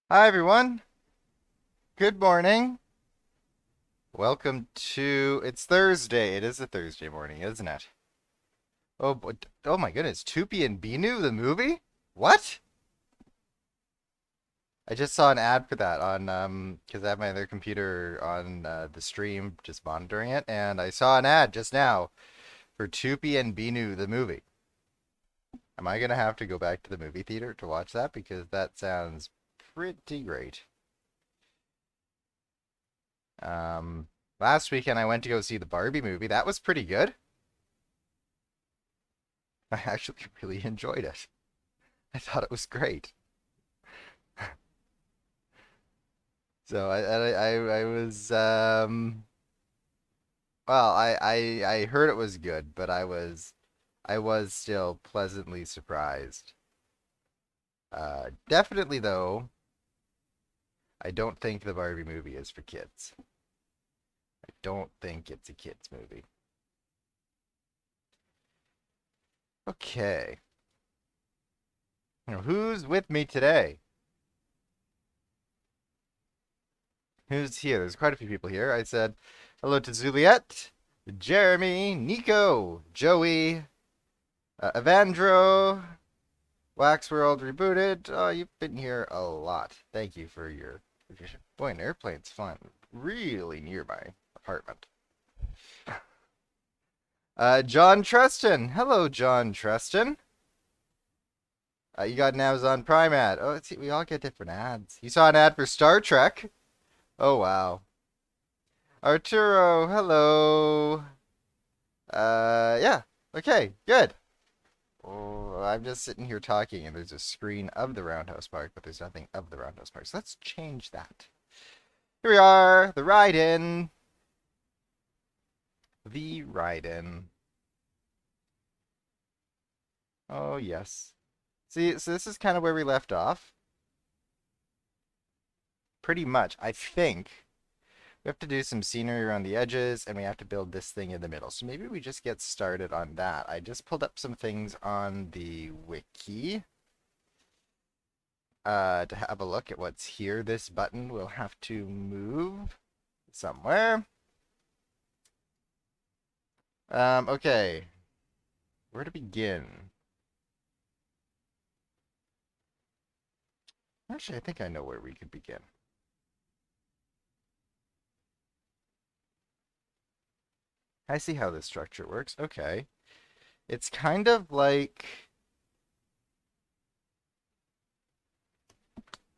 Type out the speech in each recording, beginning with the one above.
Hi everyone. Good morning. Welcome to it's Thursday. It is a Thursday morning, isn't it? Oh my goodness, Tupi and Binu the movie? What? I just saw an ad for that on because I have my other computer on the stream just monitoring it and I saw an ad just now for Tupi and Binu the movie. Am I gonna have to go back to the movie theater to watch that because that sounds pretty great. Um Last weekend I went to go see the Barbie movie. That was pretty good. I actually really enjoyed it. I thought it was great. So I was well I heard it was good, but I was still pleasantly surprised. Definitely though, I don't think the Barbie movie is for kids. I don't think it's a kids movie. Okay. Now, who's with me today? Who's here? There's quite a few people here. I said hello to Juliet, Jeremy, Nico, Joey, Evandro, Wax World Rebooted. Oh, you've been here a lot. Thank you for your suggestion. Boy, an airplane's fun. Really near my apartment. John Treston. Hello, John Treston. You got an Amazon Prime ad. Oh, see, we all get different ads. You saw an ad for Star Trek. Oh, wow. Arturo, hello. Yeah. Okay, good. Oh, I'm just sitting here talking, and there's a screen of the Roundhouse Park, but there's nothing of the Roundhouse Park. So let's change that. Here we are, the ride-in. The ride-in. Oh, yes. See, so this is kind of where we left off. Pretty much, I think. We have to do some scenery around the edges, and we have to build this thing in the middle. So maybe we just get started on that. I just pulled up some things on the wiki. To have a look at what's here. This button will have to move somewhere. Okay. Where to begin? Actually, I think I know where we could begin. I see how this structure works. Okay. It's kind of like...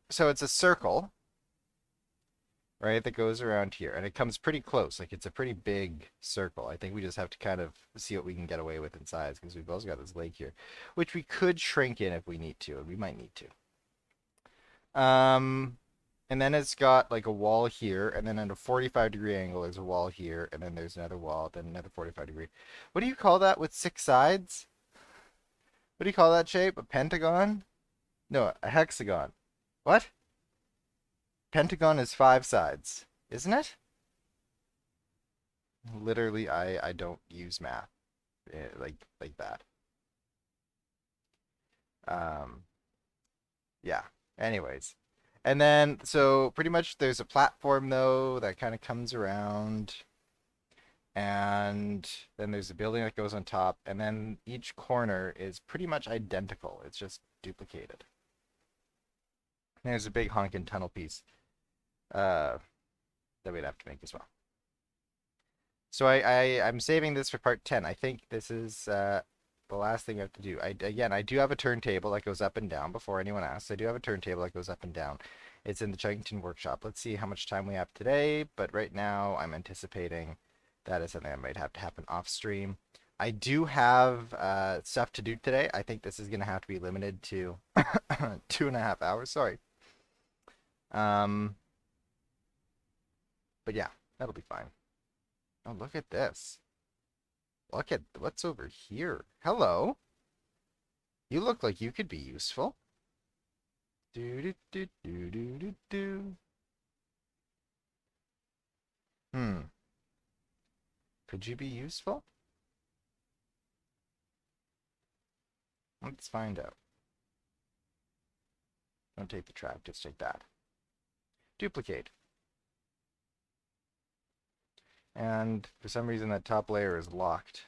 So it's a circle, right, that goes around here, and it comes pretty close. Like, it's a pretty big circle. I think we just have to kind of see what we can get away with in size, because we've also got this lake here, which we could shrink in if we need to, and we might need to. And then it's got like a wall here, and then at a 45-degree angle, there's a wall here, and then there's another wall, then another 45-degree. What do you call that with 6 sides? What do you call that shape? A pentagon? No, a hexagon. What? Pentagon is 5 sides, isn't it? Literally, I don't use math like that. Um, yeah. Anyways, and then so pretty much there's a platform though that kind of comes around, and then there's a building that goes on top, and then each corner is pretty much identical. It's just duplicated. And there's a big honkin' tunnel piece uh, that we'd have to make as well. So I'm saving this for part 10. I think this is the last thing we have to do. Again, I do have a turntable that goes up and down before anyone asks. I do have a turntable that goes up and down. It's in the Chuggington workshop. Let's see how much time we have today, but right now I'm anticipating that is something that might have to happen off stream. I do have stuff to do today. I think this is going to have to be limited to 2.5 hours. Sorry. Um, but yeah, that'll be fine. Oh, look at this. Look at what's over here. Hello. You look like you could be useful. Do do do do do do do. Hmm. Could you be useful? Let's find out. Don't take the trap, just take that. Duplicate. And for some reason that top layer is locked,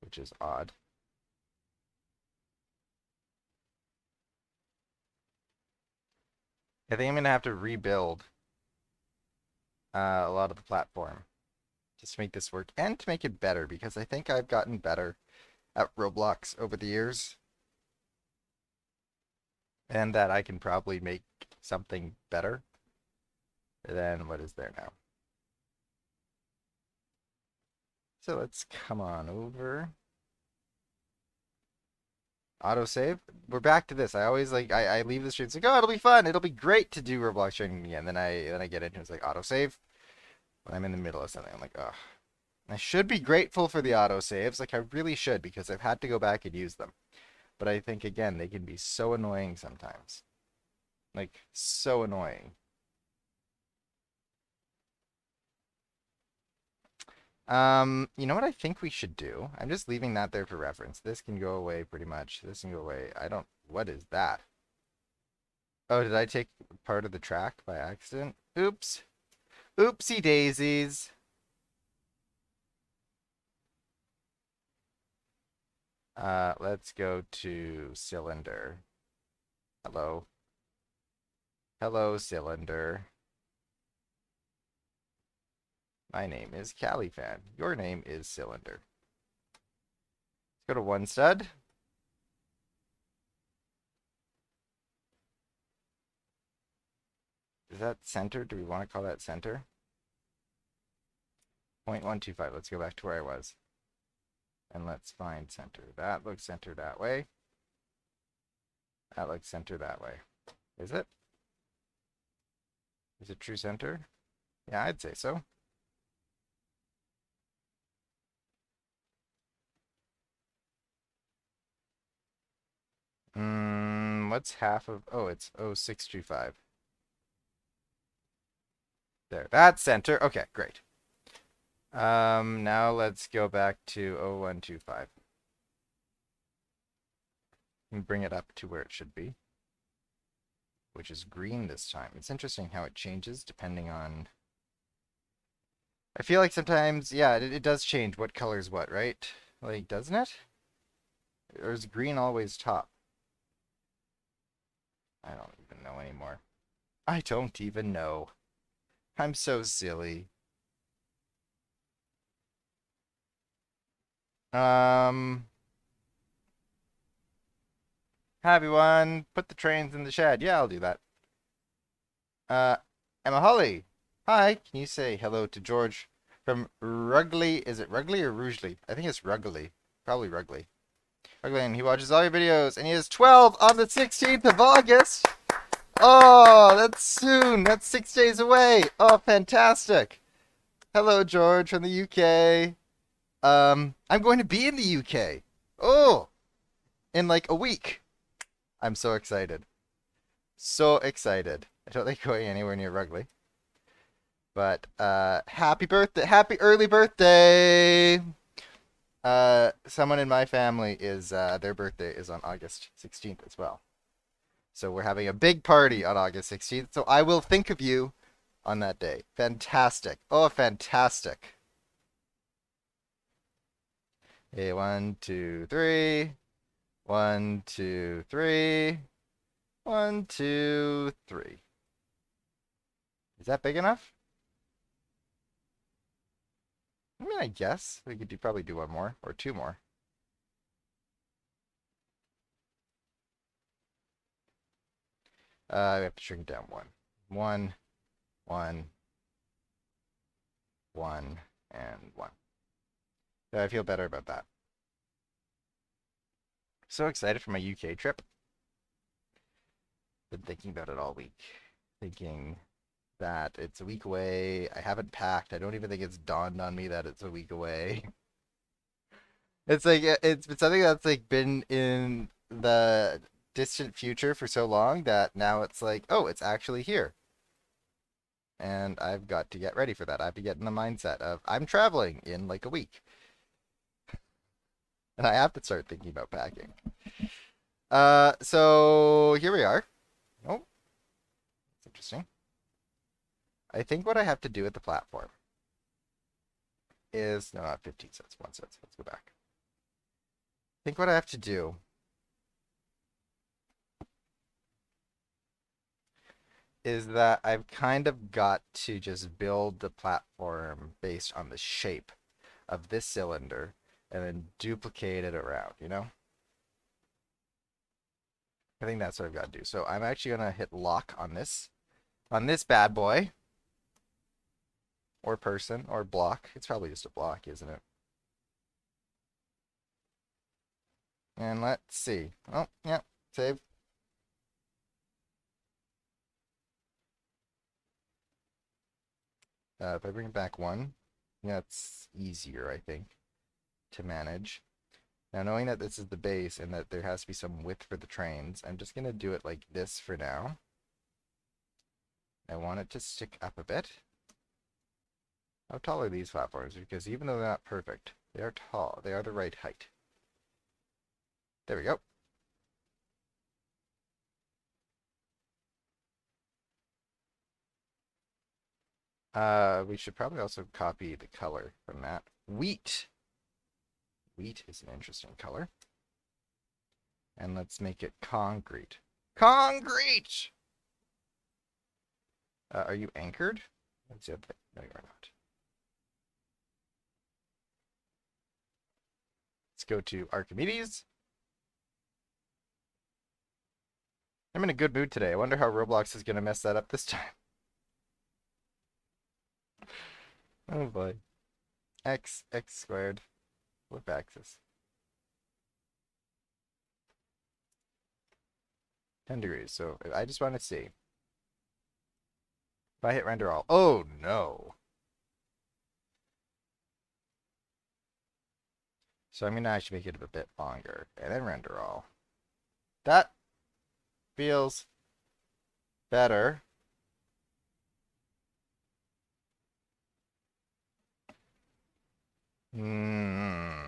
which is odd. I think I'm going to have to rebuild a lot of the platform just to make this work and to make it better, because I think I've gotten better at Roblox over the years, and that I can probably make something better than what is there now. So let's come on over. Autosave. We're back to this. I always I leave the stream. It's like, oh, it'll be fun. It'll be great to do Roblox training again. Then I get into it. It's like autosave. When I'm in the middle of something, I'm like, ugh. I should be grateful for the autosaves. Like I really should, because I've had to go back and use them. But I think again they can be so annoying sometimes. Like so annoying. You know what I think we should do? I'm just leaving that there for reference. This can go away pretty much. This can go away. What is that? Oh, did I take part of the track by accident? Oops. Oopsie daisies. Let's go to cylinder. Hello. Hello, cylinder. My name is Califan. Your name is Cylinder. Let's go to one stud. Is that center? Do we want to call that center? 0.125. Let's go back to where I was. And let's find center. That looks center that way. That looks center that way. Is it? Is it true center? Yeah, I'd say so. What's half of... Oh, it's 0.625. There, that's center. Okay, great. Now let's go back to 0.125. And bring it up to where it should be, which is green this time. It's interesting how it changes depending on... I feel like sometimes, yeah, it does change what color is what, right? Like, doesn't it? Or is green always top? I don't even know anymore. I don't even know. I'm so silly. Hi everyone, put the trains in the shed. Yeah, I'll do that. Emma Holly. Hi, can you say hello to George from Rugley? Is it Rugley or Rugeley? I think it's Rugley. Probably Rugley. Rugley, and he watches all your videos, and he is 12 on the 16th of August. Oh, that's soon. That's 6 days away. Oh, fantastic. Hello, George from the UK. I'm going to be in the UK. Oh, in like a week. I'm so excited. So excited. I don't like going anywhere near Rugley. But happy birthday, happy early birthday. Someone in my family is their birthday is on August 16th as well. So we're having a big party on August 16th. So I will think of you on that day. Fantastic. Oh, fantastic. Okay, 1, 2, 3. 1, 2, 3. 1, 2, 3. Is that big enough? I mean, I guess we could probably do one more or two more. We have to shrink it down one. 1, 1, 1, and 1. I feel better about that. So excited for my UK trip. Been thinking about it all week. Thinking that it's a week away. I haven't packed. I don't even think it's dawned on me that it's a week away. It's like it's been something that's like been in the distant future for so long that now it's like, oh, it's actually here. And I've got to get ready for that. I have to get in the mindset of I'm traveling in like a week. And I have to start thinking about packing. So here we are. Oh, that's interesting. I think what I have to do with the platform is, no, not 15 cents, 1 cent. Let's go back. I think what I have to do is that I've kind of got to just build the platform based on the shape of this cylinder and then duplicate it around, you know? I think that's what I've got to do. So I'm actually going to hit lock on this bad boy, or person, or block. It's probably just a block, isn't it? And let's see. Oh, yeah, save. If I bring it back one, that's easier, I think, to manage. Now, knowing that this is the base and that there has to be some width for the trains, I'm just going to do it like this for now. I want it to stick up a bit. How tall are these platforms? Because even though they're not perfect, they are tall. They are the right height. There we go. We should probably also copy the color from that. Wheat. Wheat is an interesting color. And let's make it concrete. Concrete! Are you anchored? That's the other thing. No, you are not. Let's go to Archimedes. I'm in a good mood today. I wonder how Roblox is going to mess that up this time. Oh boy. X squared. Flip axis. 10 degrees. So I just want to see. If I hit render all. Oh no. So I'm going to actually make it a bit longer. And then render all. That feels better. Hmm.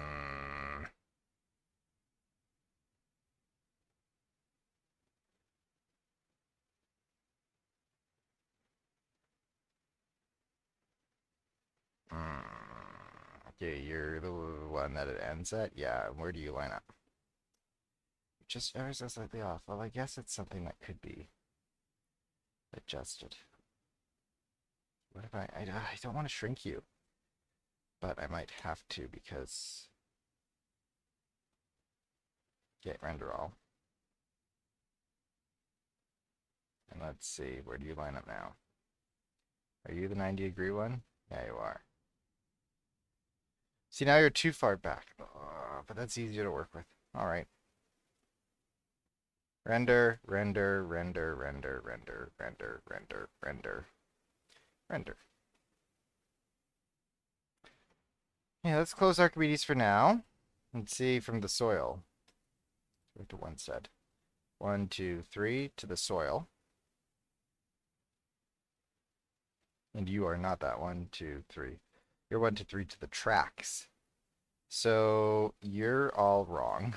Okay, you're the one that it ends at? Yeah, where do you line up? Just ever so slightly off. Well, I guess it's something that could be adjusted. What if I don't want to shrink you, but I might have to because... Okay, render all. And let's see, where do you line up now? Are you the 90-degree one? Yeah, you are. See, now you're too far back. But that's easier to work with. All right. Render, render, render, render, render, render, render, render, render. Yeah, let's close Archimedes for now. Let's see from the soil. Go to one set. 1, 2, 3 to the soil. And you are not that. 1, 2, 3. You're 1, 2, 3 to the tracks. So you're all wrong.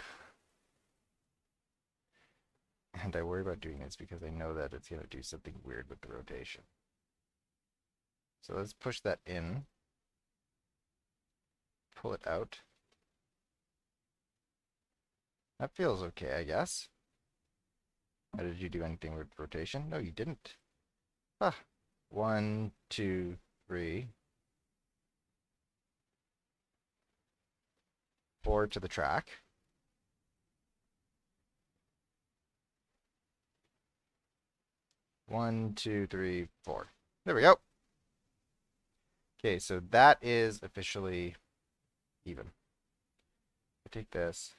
And I worry about doing this because I know that it's going to do something weird with the rotation. So let's push that in. Pull it out. That feels okay, I guess. Did you do anything with rotation? No, you didn't. Ah. 1, 2, 3. 4 to the track. One, 2, 3, 4. There we go. Okay, so that is officially even. I take this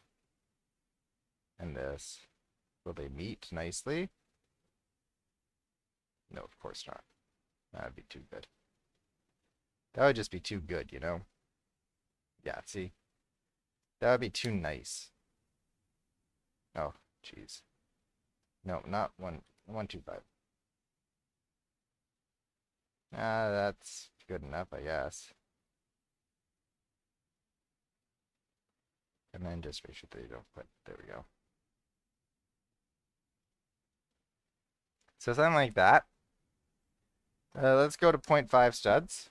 and this. Will they meet nicely? No, of course not. That'd be too good. That would just be too good, you know? Yeah, see? That would be too nice. Oh, jeez. No, not 1, 1, 2, 5. That's good enough, I guess. And then just make sure that you don't put, there we go. So something like that. Let's go to 0.5 studs.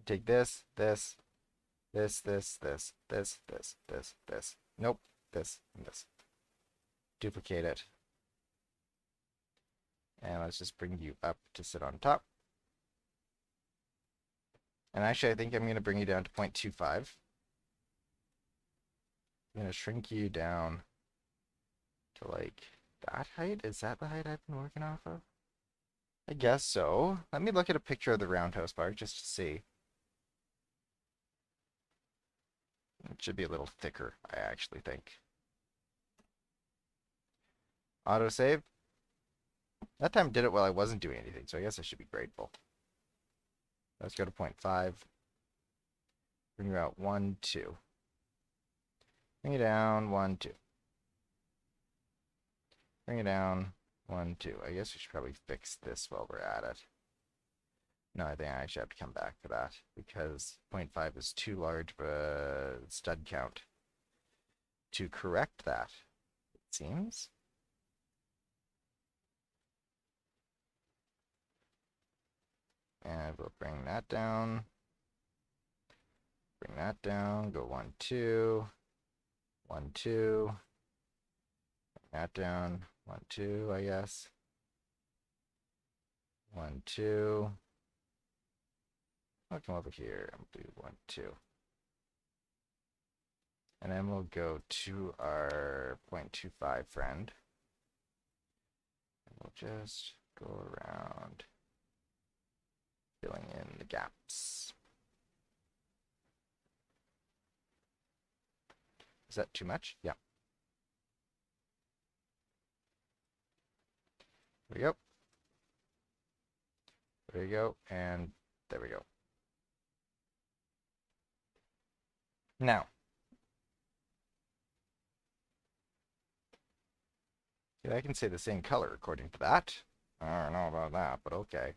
Take this, this, this, this, this, this, this, this, this. Nope, this, and this. Duplicate it. And let's just bring you up to sit on top. And actually, I think I'm going to bring you down to 0.25. I'm going to shrink you down to like that height. Is that the height I've been working off of? I guess so. Let me look at a picture of the Roundhouse Park just to see. It should be a little thicker, I actually think. Autosave. That time did it while I wasn't doing anything, so I guess I should be grateful. Let's go to 0.5. Bring you out 1, 2. Bring it down 1, 2. Bring it down 1, 2. I guess we should probably fix this while we're at it. No, I think I actually have to come back for that because 0.5 is too large of a stud count to correct that, it seems. And we'll bring that down. Bring that down. Go 1, 2. 1, 2. Bring that down. 1, 2, I guess. 1, 2. I'll come over here and do 1, 2. And then we'll go to our 0.25 friend. And we'll just go around filling in the gaps. Is that too much? Yeah. There we go. There you go. And there we go. Now, yeah, I can say the same color according to that. I don't know about that, but okay.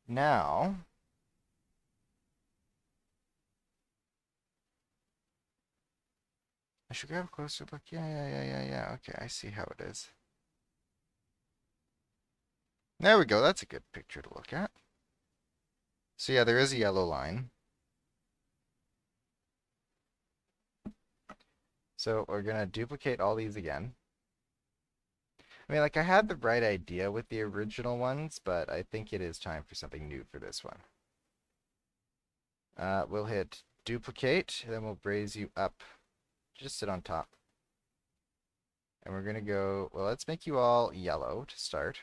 Now, I should grab a closer look. Yeah. Okay, I see how it is. There we go. That's a good picture to look at. So yeah, there is a yellow line. So we're going to duplicate all these again. I mean, like, I had the right idea with the original ones, but I think it is time for something new for this one. We'll hit duplicate, and then we'll braze you up. Just sit on top. And we're going to go, well, let's make you all yellow to start.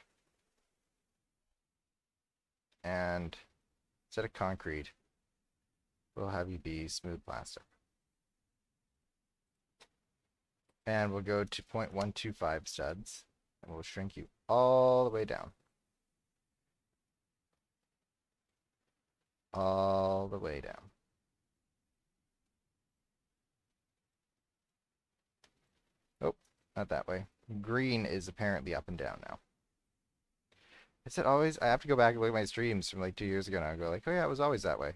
And instead of concrete, we'll have you be smooth plastic. And we'll go to 0.125 studs, and we'll shrink you all the way down. All the way down. Oh, not that way. Green is apparently up and down now. Is it always? I have to go back and look at my streams from like 2 years ago now and go like, oh yeah, it was always that way.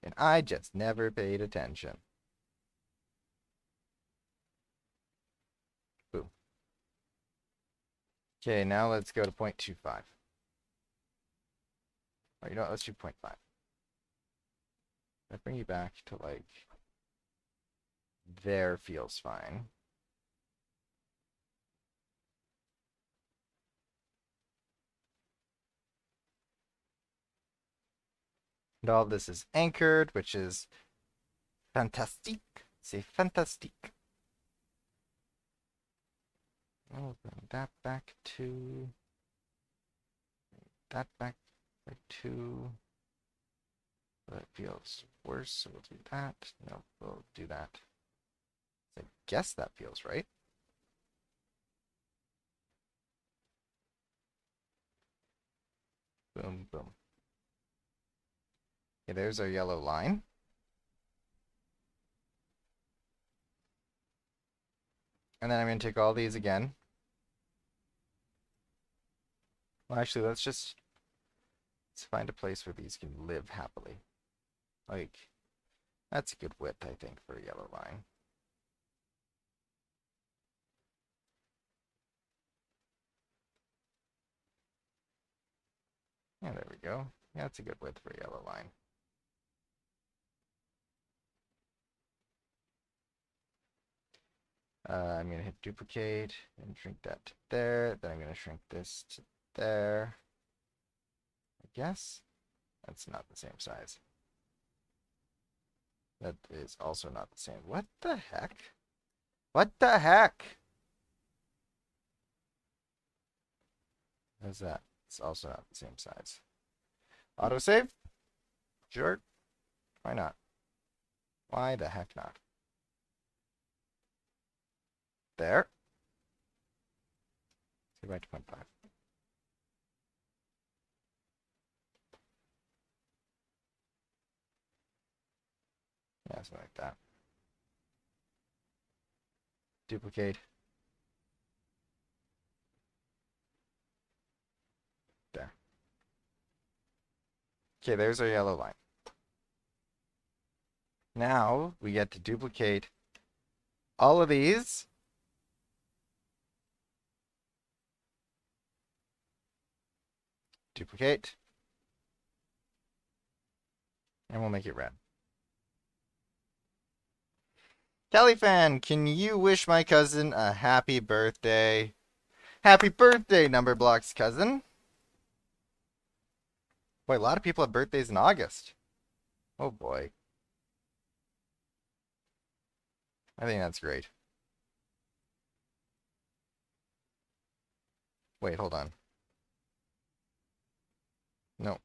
And I just never paid attention. Boom. Okay, now let's go to 0.25. Or you know what, let's do 0.5. I bring you back to like, there feels fine. And all this is anchored, which is fantastique. C'est fantastique. I'll bring that back to... that back to... That feels worse, so we'll do that. No, we'll do that. I guess that feels right. Boom, boom. Okay, there's our yellow line. And then I'm going to take all these again. Well, actually, let's find a place where these can live happily. Like, That's a good width, I think, for a yellow line. Yeah, there we go. Yeah, that's a good width for a yellow line. I'm going to hit duplicate and shrink that to there. Then I'm going to shrink this to there. I guess that's not the same size. That is also not the same. What the heck? What the heck? What is that? It's also not the same size. Autosave? Sure. Why not? Why the heck not? There. Let's go back to 0.5. Yeah, something like that. Duplicate. There. Okay, there's our yellow line. Now we get to duplicate all of these. Duplicate. And we'll make it red. Kelly fan, can you wish my cousin a happy birthday? Happy birthday, Numberblocks cousin. Boy, a lot of people have birthdays in August. Oh boy. I think that's great. Wait, hold on. No,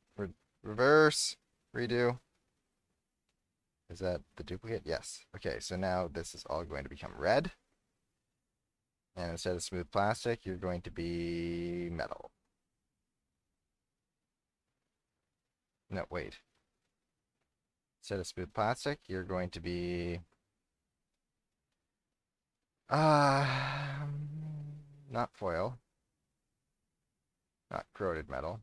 reverse, redo. Is that the duplicate? Yes. Okay, so now this is all going to become red. And instead of smooth plastic, you're going to be metal. No, wait. Instead of smooth plastic, you're going to be... not foil. Not corroded metal.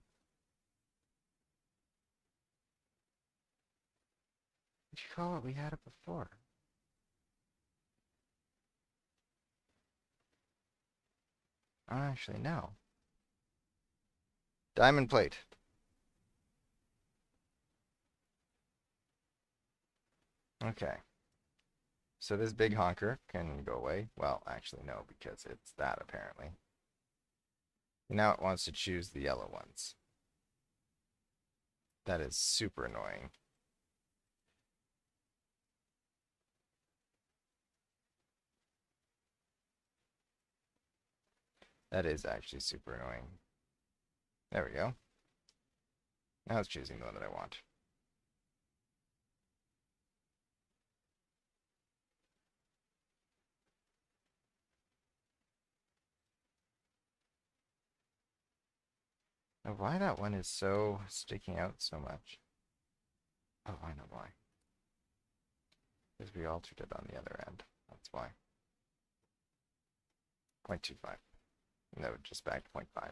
What did you call it? We had it before. I don't actually know. Diamond plate. Okay. So this big honker can go away. Well, actually no, because it's that apparently. Now it wants to choose the yellow ones. That is super annoying. That is actually super annoying. There we go. Now it's choosing the one that I want. Now why that one is so sticking out so much? Oh, I know why. Because we altered it on the other end. That's why. 0.25. No, just back to 0.5.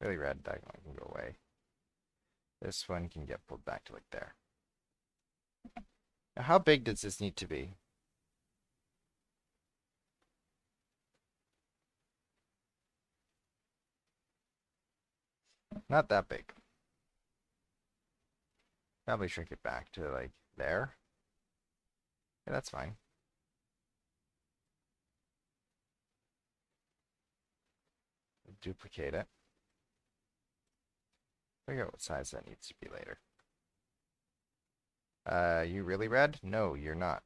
Really red, that one can go away. This one can get pulled back to like there. Now how big does this need to be? Not that big. Probably shrink it back to like there. Yeah, that's fine. Duplicate it. Figure out what size that needs to be later. You really red? No, you're not.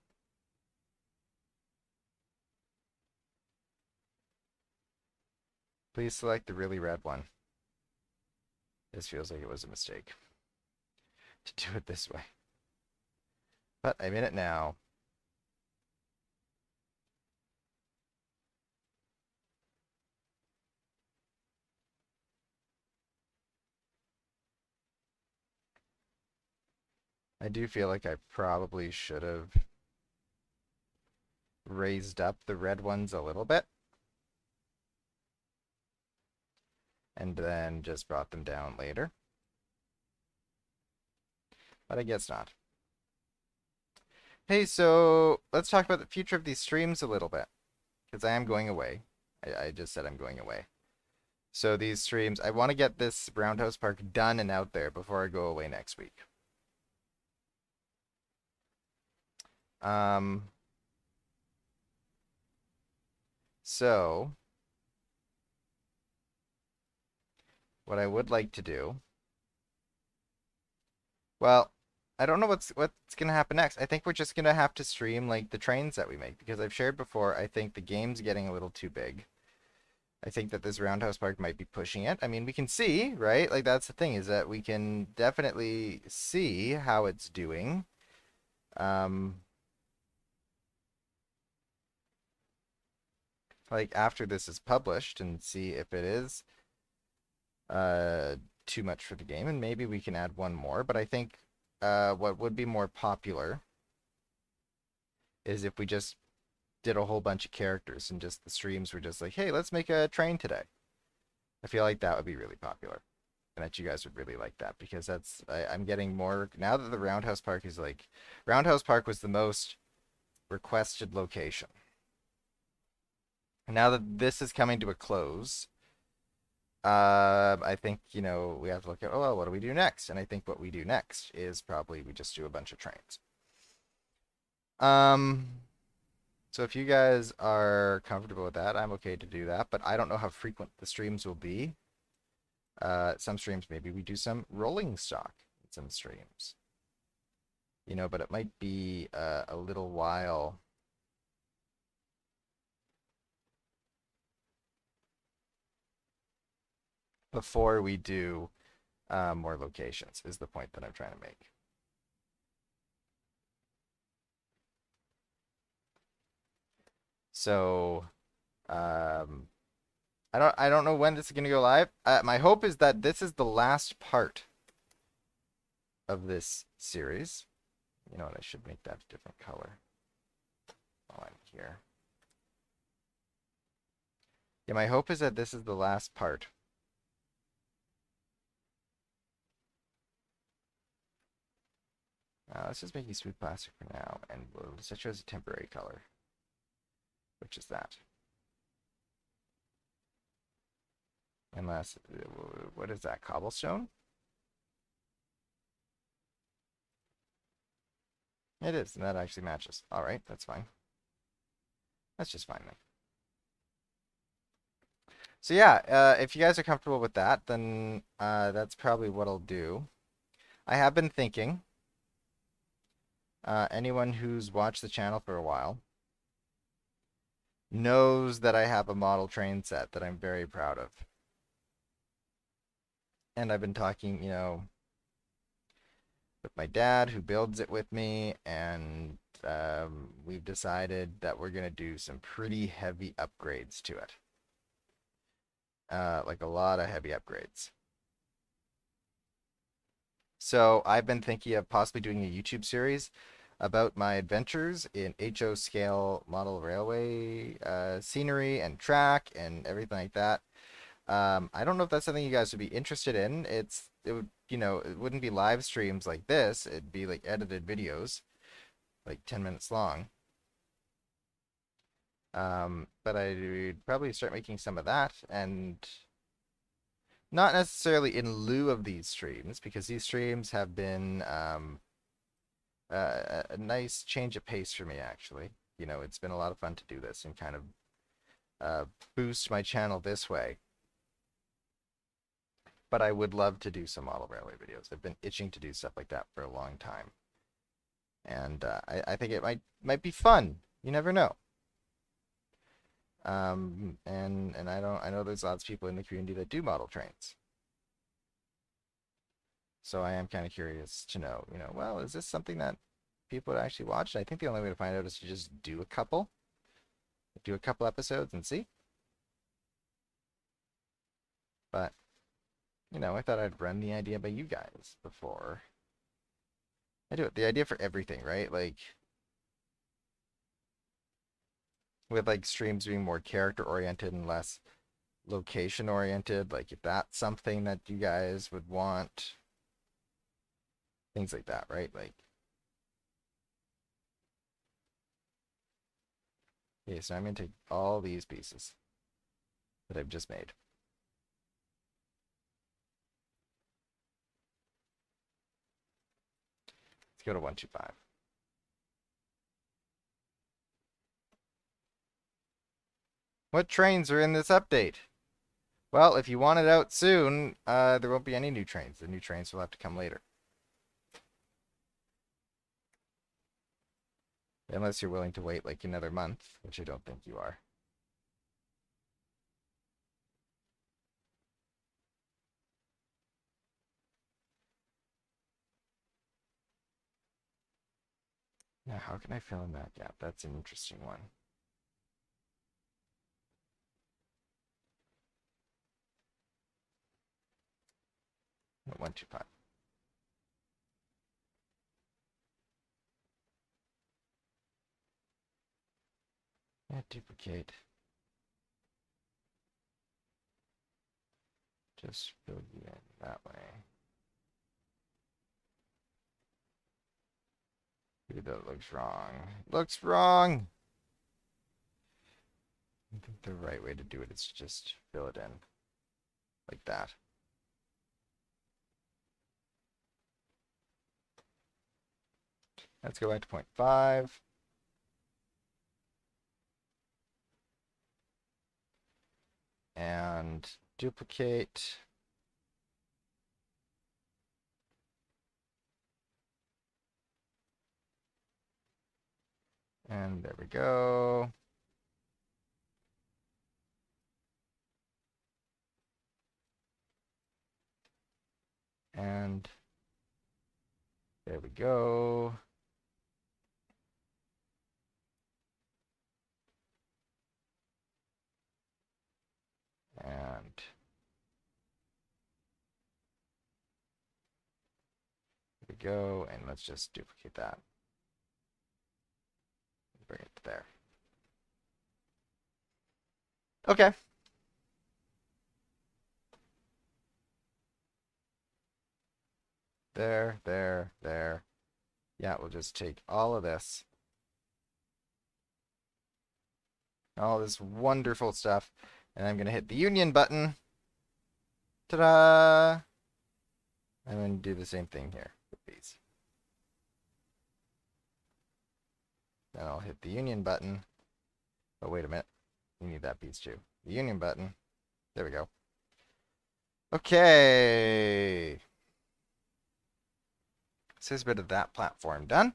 Please select the really red one. This feels like it was a mistake to do it this way. But I'm in it now. I do feel like I probably should have raised up the red ones a little bit. And then just brought them down later. But I guess not. Hey, so let's talk about the future of these streams a little bit, because I am going away. I just said I'm going away. So these streams, I want to get this Roundhouse Park done and out there before I go away next week. Um, so what I would like to do, well, I don't know what's gonna happen next. I think we're just gonna have to stream like the trains that we make because I've shared before. I think the game's getting a little too big. I think that this Roundhouse Park might be pushing it. I mean, we can see, right? Like that's the thing is that we can definitely see how it's doing. Um, like after this is published and see if it is uh too much for the game and maybe we can add one more, but I think what would be more popular is if we just did a whole bunch of characters and just the streams were just like, "Hey, let's make a train today." I feel like that would be really popular. And that you guys would really like that because I'm getting more now that the Roundhouse Park is like Roundhouse Park was the most requested location. And now that this is coming to a close, I think, we have to look at, oh, well, what do we do next? And I think what we do next is probably we just do a bunch of trains. Um, so if you guys are comfortable with that, I'm okay to do that, but I don't know how frequent the streams will be. Some streams, maybe we do some rolling stock in some streams. But it might be a little while before we do more locations, is the point that I'm trying to make. So, I don't know when this is gonna go live. My hope is that this is the last part of this series. You know what? I should make that a different color while I'm here. Yeah, my hope is that this is the last part. Let's just make you smooth plastic for now, and we'll set you as a temporary color, which is that. Unless, what is that, cobblestone? It is, and that actually matches. All right, that's fine. That's just fine then. So yeah, if you guys are comfortable with that, then that's probably what I'll do. I have been thinking, anyone who's watched the channel for a while knows that I have a model train set that I'm very proud of. And I've been talking, with my dad who builds it with me, and we've decided that we're going to do some pretty heavy upgrades to it. Like a lot of heavy upgrades. So I've been thinking of possibly doing a YouTube series about my adventures in HO scale model railway scenery and track and everything like that. I don't know if that's something you guys would be interested in. It wouldn't be live streams like this. It'd be like edited videos, like 10 minutes long. But I would probably start making some of that, and not necessarily in lieu of these streams, because these streams have been a nice change of pace for me, actually. It's been a lot of fun to do this and kind of boost my channel this way. But I would love to do some model railway videos. I've been itching to do stuff like that for a long time. And I think it might be fun. You never know. And I know there's lots of people in the community that do model trains. So I am kind of curious to know, well, is this something that people would actually watch? I think the only way to find out is to just do a couple episodes and see. But, I thought I'd run the idea by you guys before I do it. The idea for everything, right? Like, with like streams being more character oriented and less location oriented, like if that's something that you guys would want, things like that, right? Like, Okay, so I'm going to take all these pieces that I've just made. Let's go to 125. What trains are in this update? Well, if you want it out soon, there won't be any new trains. The new trains will have to come later. Unless you're willing to wait like another month, which I don't think you are. Now, how can I fill in that gap? That's an interesting one. At 125. Yeah, duplicate. Just fill you in that way. Maybe that looks wrong. Looks wrong! I think the right way to do it is to just fill it in. Like that. Let's go back to 0.5. And duplicate. And there we go. And there we go. And there we go. And let's just duplicate that. Bring it to there. Okay. There, there, there. Yeah, we'll just take all of this. All this wonderful stuff. And I'm going to hit the union button. Ta-da! I'm going to do the same thing here with these. Then I'll hit the union button. Oh, wait a minute. You need that piece too. The union button. There we go. Okay. So there's a bit of that platform done.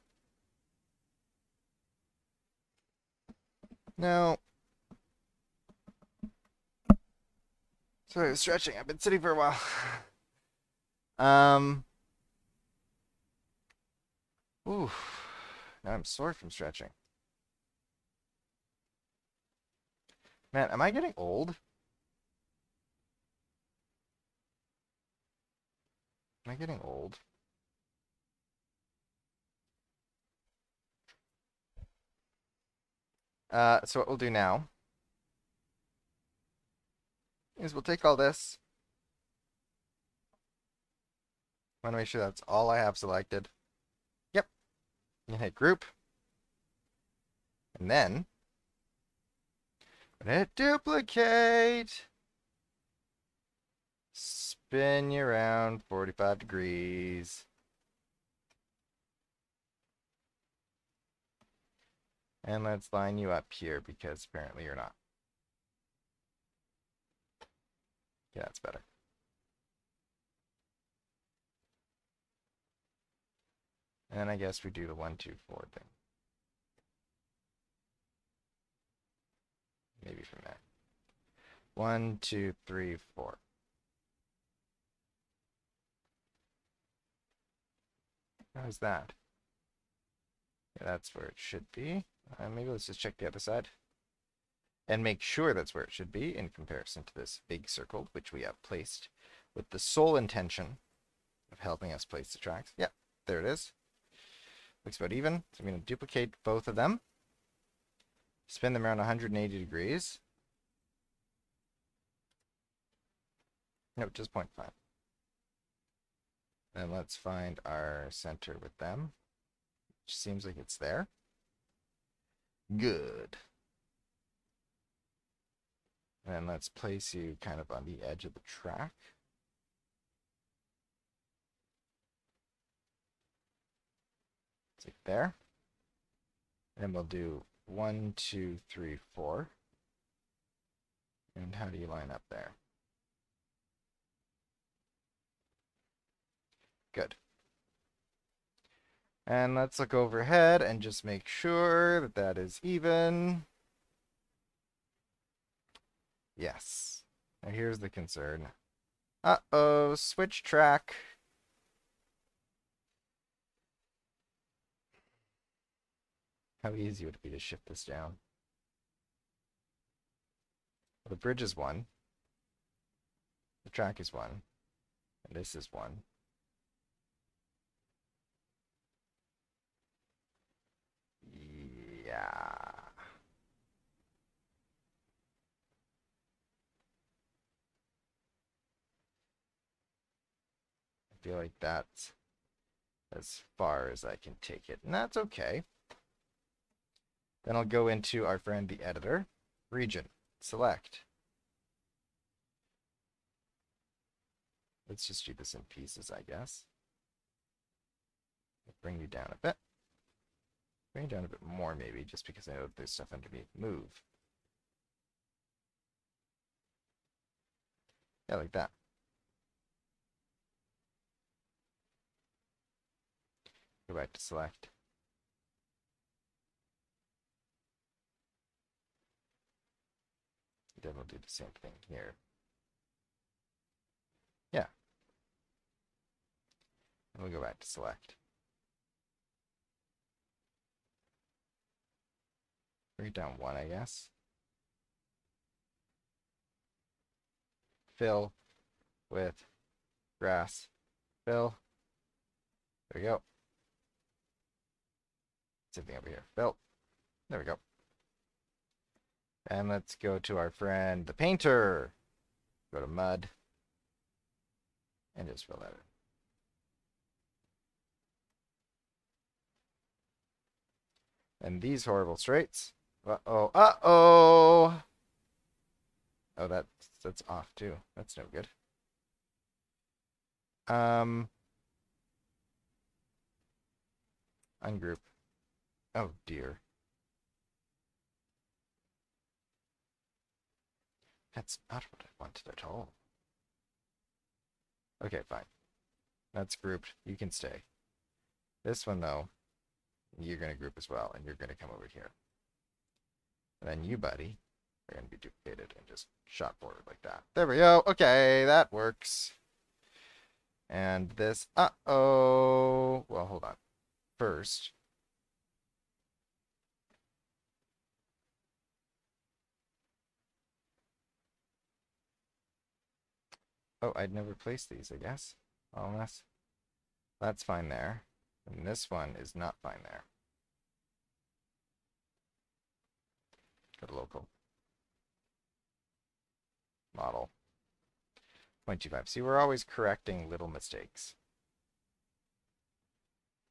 Now, sorry, I was stretching. I've been sitting for a while. Ooh. Now I'm sore from stretching. Man, am I getting old? Am I getting old? So what we'll do now is we'll take all this. I want to make sure that's all I have selected. Yep. You hit group. And then hit duplicate. Spin you around 45 degrees. And let's line you up here because apparently you're not. Yeah, that's better. And I guess we do the 1, 2, 4 thing. Maybe from there. 1, 2, 3, 4. How's that? Yeah, that's where it should be. Maybe let's just check the other side. And make sure that's where it should be in comparison to this big circle, which we have placed with the sole intention of helping us place the tracks. Yeah, there it is. Looks about even. So I'm going to duplicate both of them. Spin them around 180 degrees. No, just 0.5. And let's find our center with them. Which seems like it's there. Good. And then let's place you kind of on the edge of the track. It's like there. And we'll do 1, 2, 3, 4. And how do you line up there? Good. And let's look overhead and just make sure that that is even. Yes. Now here's the concern. Uh-oh, switch track. How easy would it be to shift this down? Well, the bridge is 1. The track is 1. And this is 1. Yeah. I feel like that's as far as I can take it. And that's okay. Then I'll go into our friend the editor. Region. Select. Let's just do this in pieces, I guess. Bring you down a bit. Bring you down a bit more, maybe, just because I know there's stuff underneath. Move. Yeah, like that. Go back to select. Then we'll do the same thing here. Yeah. And we'll go back to select. Bring it down 1, I guess. Fill with grass. Fill. There we go. Same thing over here. Fill. There we go. And let's go to our friend the painter. Go to mud. And just fill that in. And these horrible straights. Uh-oh. Uh-oh. Oh, that's off too. That's no good. Ungroup. Oh dear. That's not what I wanted at all. Okay, fine. That's grouped. You can stay. This one, though, you're going to group as well, and you're going to come over here. And then you, buddy, are going to be duplicated and just shot forward like that. There we go. Okay, that works. And this, uh-oh. Well, hold on. First, oh, I'd never placed these, I guess. Unless that's fine there. And this one is not fine there. Go to local. Model. 0.25. See, we're always correcting little mistakes.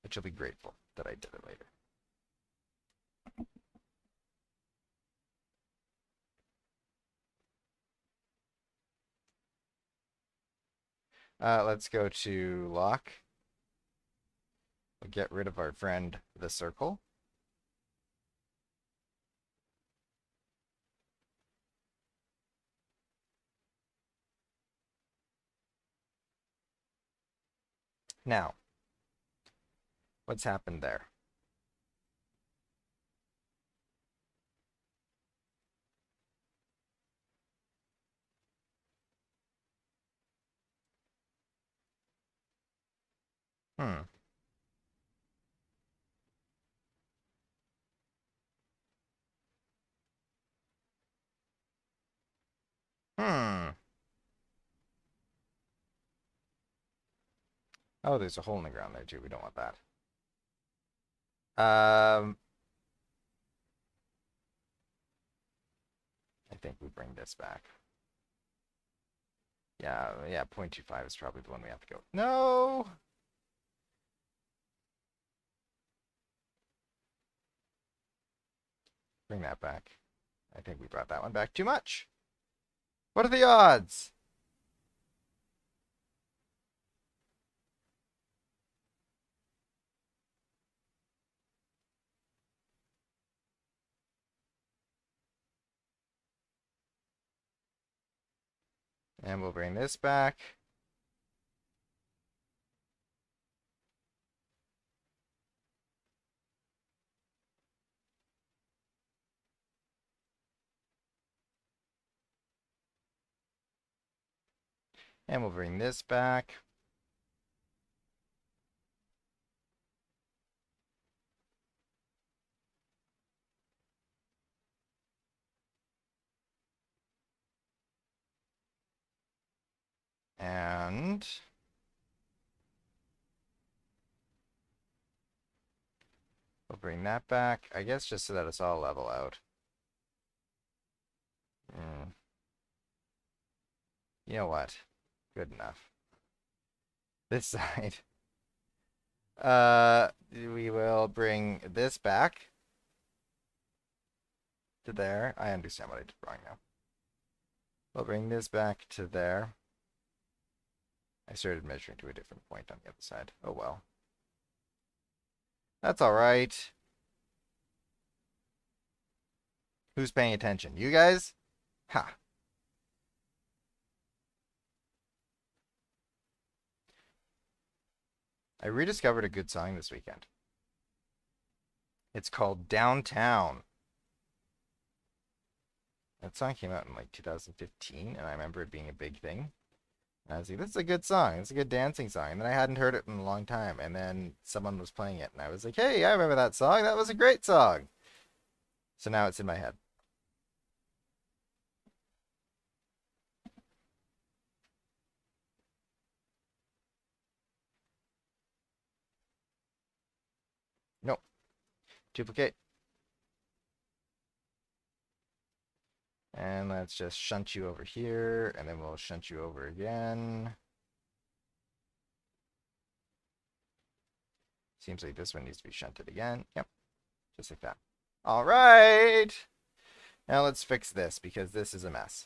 But you'll be grateful that I did it later. Let's go to lock. We'll get rid of our friend the circle. Now, what's happened there? Hmm. Hmm. Oh, there's a hole in the ground there too. We don't want that. I think we bring this back. Yeah, 0.25 is probably the one we have to go. No! Bring that back. I think we brought that one back too much. What are the odds? And we'll bring this back. And we'll bring this back. And we'll bring that back. I guess just so that it's all level out. You know what? Good enough. This side. We will bring this back to there. I understand what I did wrong now. We'll bring this back to there. I started measuring to a different point on the other side. Oh well. That's all right. Who's paying attention? You guys? Ha. I rediscovered a good song this weekend. It's called Downtown. That song came out in like 2015, and I remember it being a big thing. And I was like, this is a good song. It's a good dancing song. And then I hadn't heard it in a long time. And then someone was playing it, and I was like, hey, I remember that song. That was a great song. So now it's in my head. Nope. Duplicate. And let's just shunt you over here, and then we'll shunt you over again. Seems like this one needs to be shunted again. Yep, just like that. All right. Now let's fix this because this is a mess.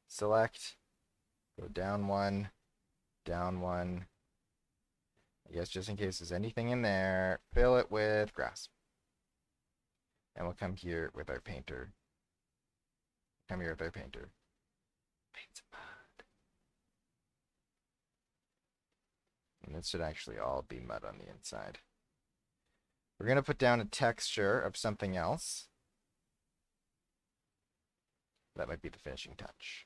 Select, go down one, down one. I guess just in case there's anything in there, fill it with grass. And we'll come here with our painter. Come here with our painter. Paint some mud. And this should actually all be mud on the inside. We're going to put down a texture of something else. That might be the finishing touch.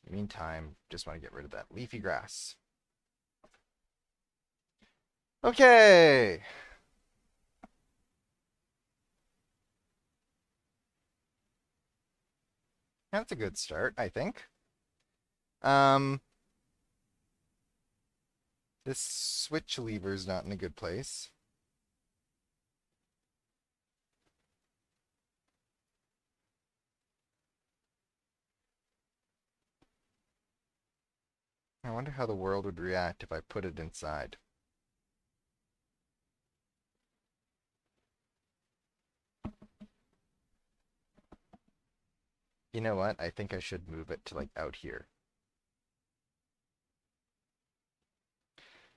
In the meantime, just want to get rid of that leafy grass. Okay. That's a good start, I think. This switch lever is not in a good place. I wonder how the world would react if I put it inside. You know what? I think I should move it to like out here.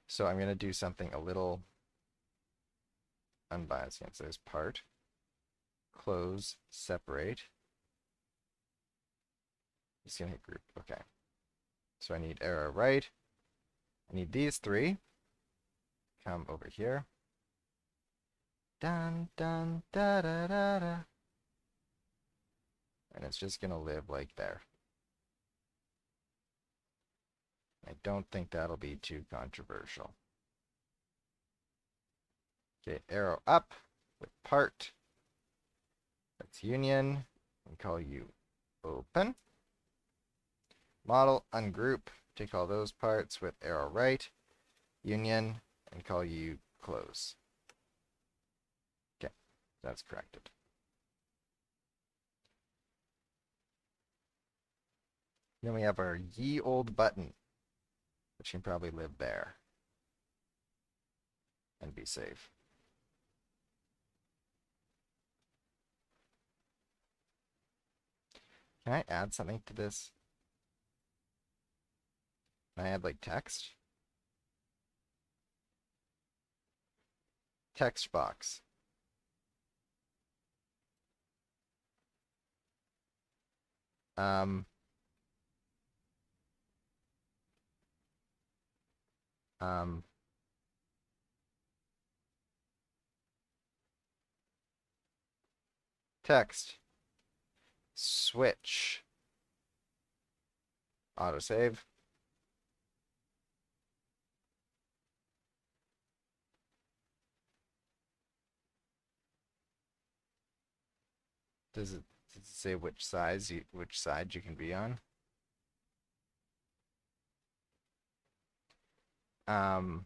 So I'm going to do something a little unbiased. So there's part, close, separate. Just going to hit group. Okay. So I need arrow right. I need these three. Come over here. Dun, dun, da, da, da, da. And it's just going to live like there. I don't think that'll be too controversial. Okay, arrow up with part. That's union. And call you open. Model, ungroup. Take all those parts with arrow right. Union. And call you close. Okay, that's corrected. Then we have our ye old button, which can probably live there and be safe. Can I add something to this? Can I add like text? Text box. Um, um, text. Switch. Autosave. Does it say which side you can be on? Um,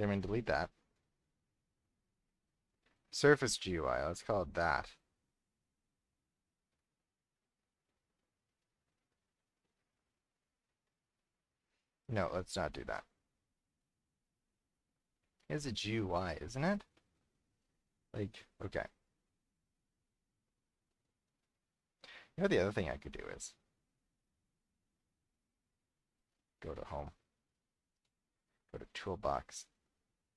didn't mean to delete that. Surface GUI, let's call it that. No, let's not do that. It's a GUI, isn't it? Like, okay. You know, the other thing I could do is go to home, go to toolbox.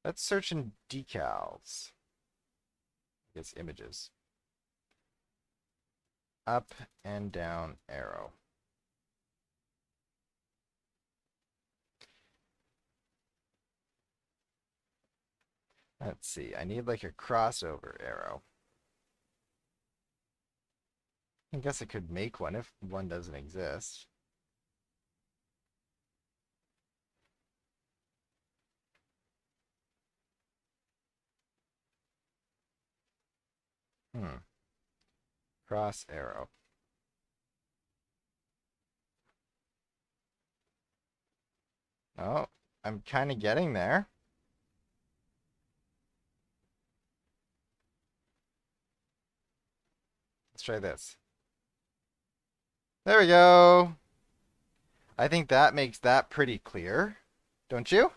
Let's search in decals. I guess images. Up and down arrow. Let's see, I need like a crossover arrow. I guess I could make one if one doesn't exist. Cross arrow. Oh, I'm kind of getting there. Let's try this. There we go. I think that makes that pretty clear. Don't you?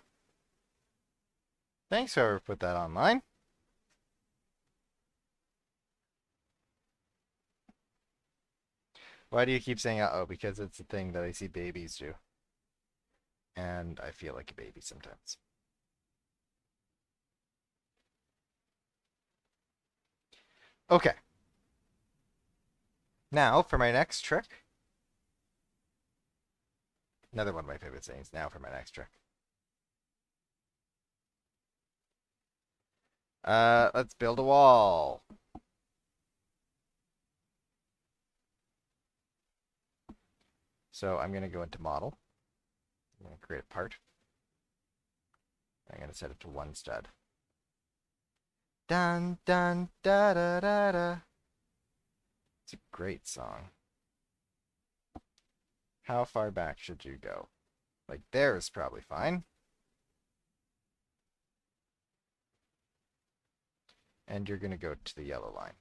Thanks, whoever put that online. Why do you keep saying uh-oh? Because it's a thing that I see babies do. And I feel like a baby sometimes. Okay. Now for my next trick. Another one of my favorite sayings. Now for my next trick. Let's build a wall. So I'm going to go into model. I'm going to create a part. I'm going to set it to one stud. Dun dun da da da da. It's a great song. How far back should you go? Like there is probably fine. And you're going to go to the yellow line.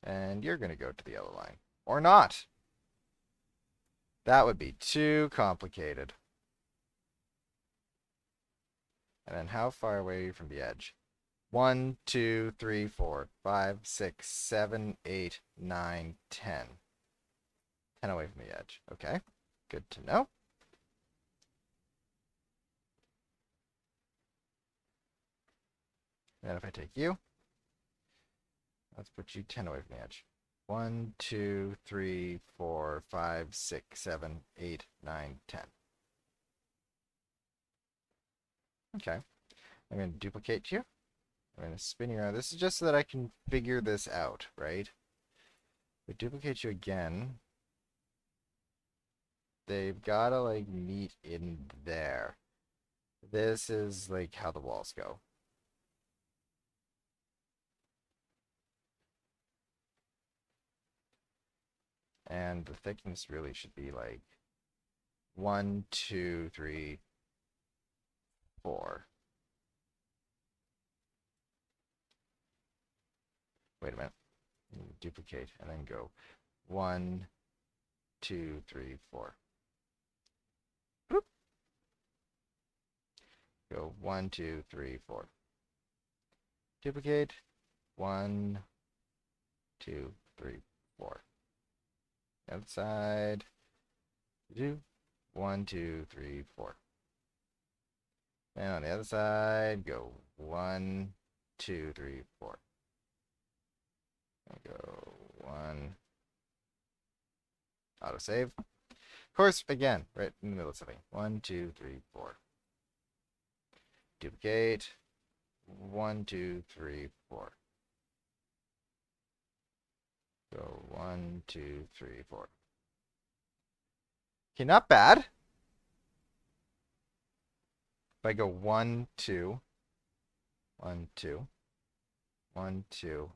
And you're going to go to the yellow line. Or not. That would be too complicated. And then how far away are you from the edge? 1, 2, 3, 4, 5, 6, 7, 8, 9, 10. 10 away from the edge. Okay, good to know. And then if I take you, let's put you 10 away from the edge. 1, 2, 3, 4, 5, 6, 7, 8, 9, 10. Okay, I'm going to duplicate you. I'm going to spin you around. This is just so that I can figure this out, right? We duplicate you again. They've got to like meet in there. This is like how the walls go. And the thickness really should be like 1, 2, 3, 4. Wait a minute. Duplicate and then go 1, 2, 3, 4. Boop. Go 1, 2, 3, 4. Duplicate 1, 2, 3, 4. Outside. Do 1, 2, 3, 4. And on the other side, go 1, 2, 3, 4. And go 1. Autosave. Of course, again, right in the middle of something. 1, 2, 3, 4. Duplicate. 1, 2, 3, 4. Go 1, 2, 3, 4. Okay, not bad. If I go 1, 2, 1, 2, 1, 2,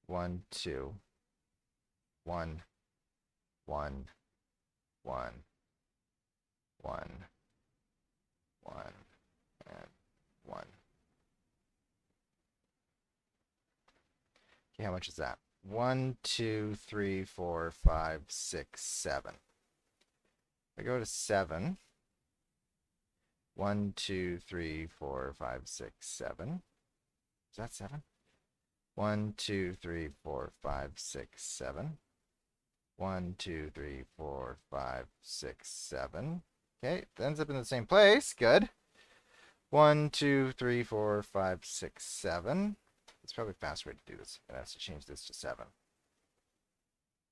1, 2, 1, 1, 1, 1, 1, and 1. Okay, how much is that? 1, 2, 3, 4, 5, 6, 7. If I go to 7, 1, 2, 3, 4, 5, 6, 7. Is that 7? 1, 2, 3, 4, 5, 6, 7. 1, 2, 3, 4, 5, 6, 7. Okay, it ends up in the same place. Good. 1, 2, 3, 4, 5, 6, 7. It's probably a faster way to do this. It has to change this to 7.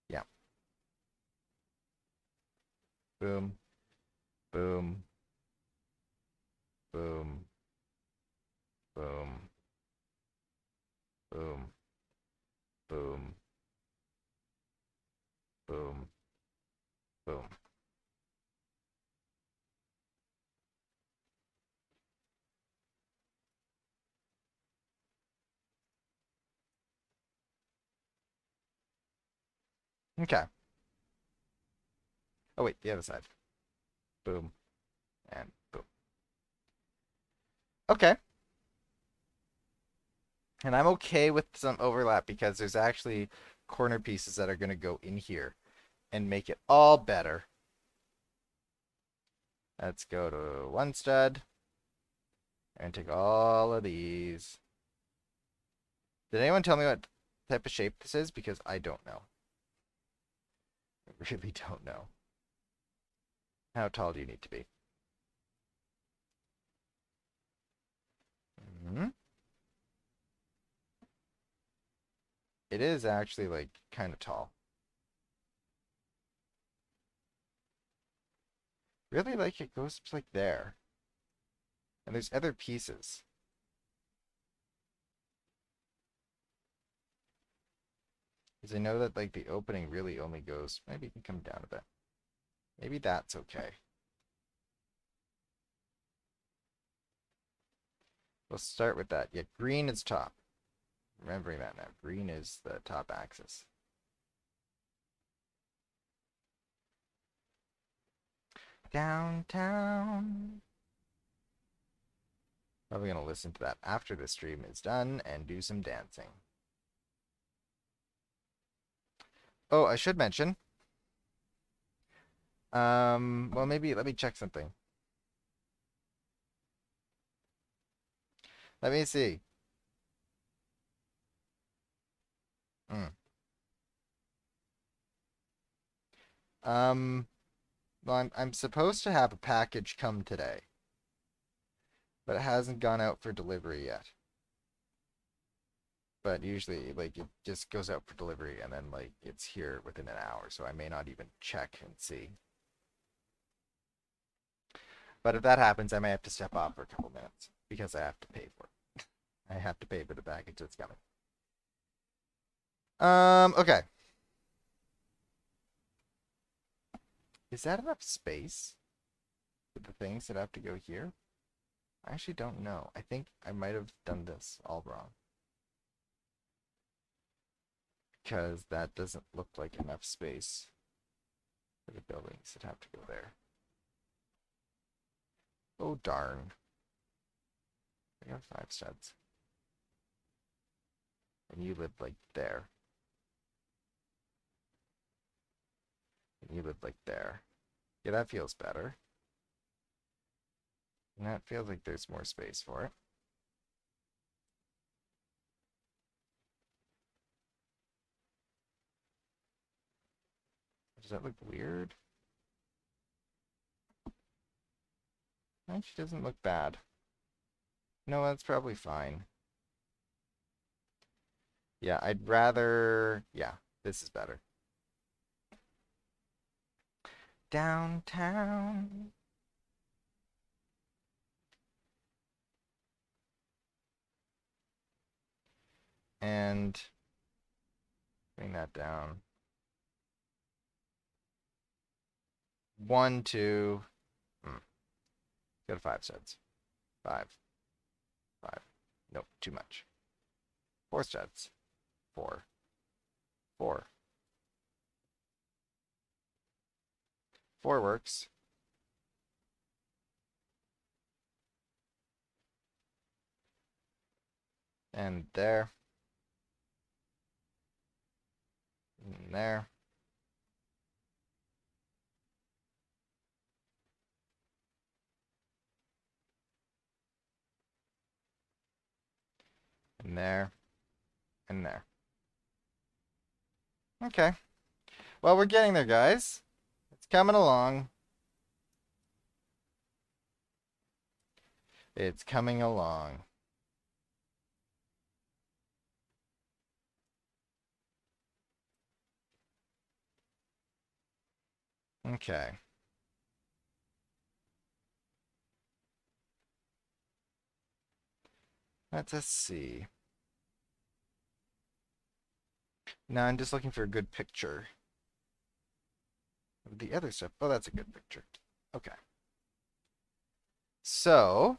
Yeah. Boom. Boom. Boom. Boom. Boom. Boom. Boom. Boom. Okay. Oh, wait, the other side. Boom. And boom. Okay. And I'm okay with some overlap because there's actually corner pieces that are going to go in here and make it all better. Let's go to one stud and take all of these. Did anyone tell me what type of shape this is? Because I don't know. I really don't know. How tall do you need to be? It is actually like kind of tall. Really, like it goes like there. And there's other pieces. Because I know that like the opening really only goes, maybe you can come down a bit. Maybe that's okay. We'll start with that. Yeah, green is top. Remembering that now. Green is the top axis. Downtown. Probably going to listen to that after the stream is done and do some dancing. Oh, I should mention. Well, maybe let me check something. Let me see. Mm. Well, I'm supposed to have a package come today, but it hasn't gone out for delivery yet. But usually, like, it just goes out for delivery and then, like, it's here within an hour, so I may not even check and see. But if that happens, I may have to step off for a couple minutes because I have to pay for it. I have to pay for the package that's coming. Okay. Is that enough space for the things that have to go here? I actually don't know. I think I might have done this all wrong. Because that doesn't look like enough space for the buildings that have to go there. Oh, darn. I got 5 studs. And you live like there. And you live like there. Yeah, that feels better. And that feels like there's more space for it. Does that look weird? Actually, doesn't look bad. No, that's probably fine. Yeah, I'd rather... Yeah, this is better. Downtown. And bring that down. 1, 2. Go to 5 studs. 5. 5. Nope, too much. 4 studs. 4. 4. 4 works. And there. And there. And there. And there. Okay. Well, we're getting there, guys. It's coming along. It's coming along. Okay. Let's just see. Now I'm just looking for a good picture of the other stuff. Oh, that's a good picture. Okay. So,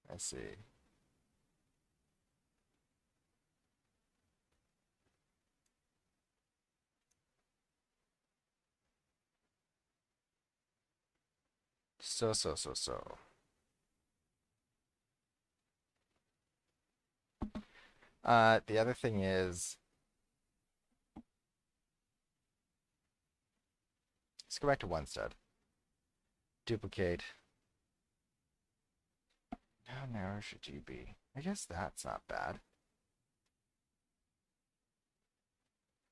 let's see. So. The other thing is, let's go back to 1 stud. Duplicate. How narrow should you be? I guess that's not bad.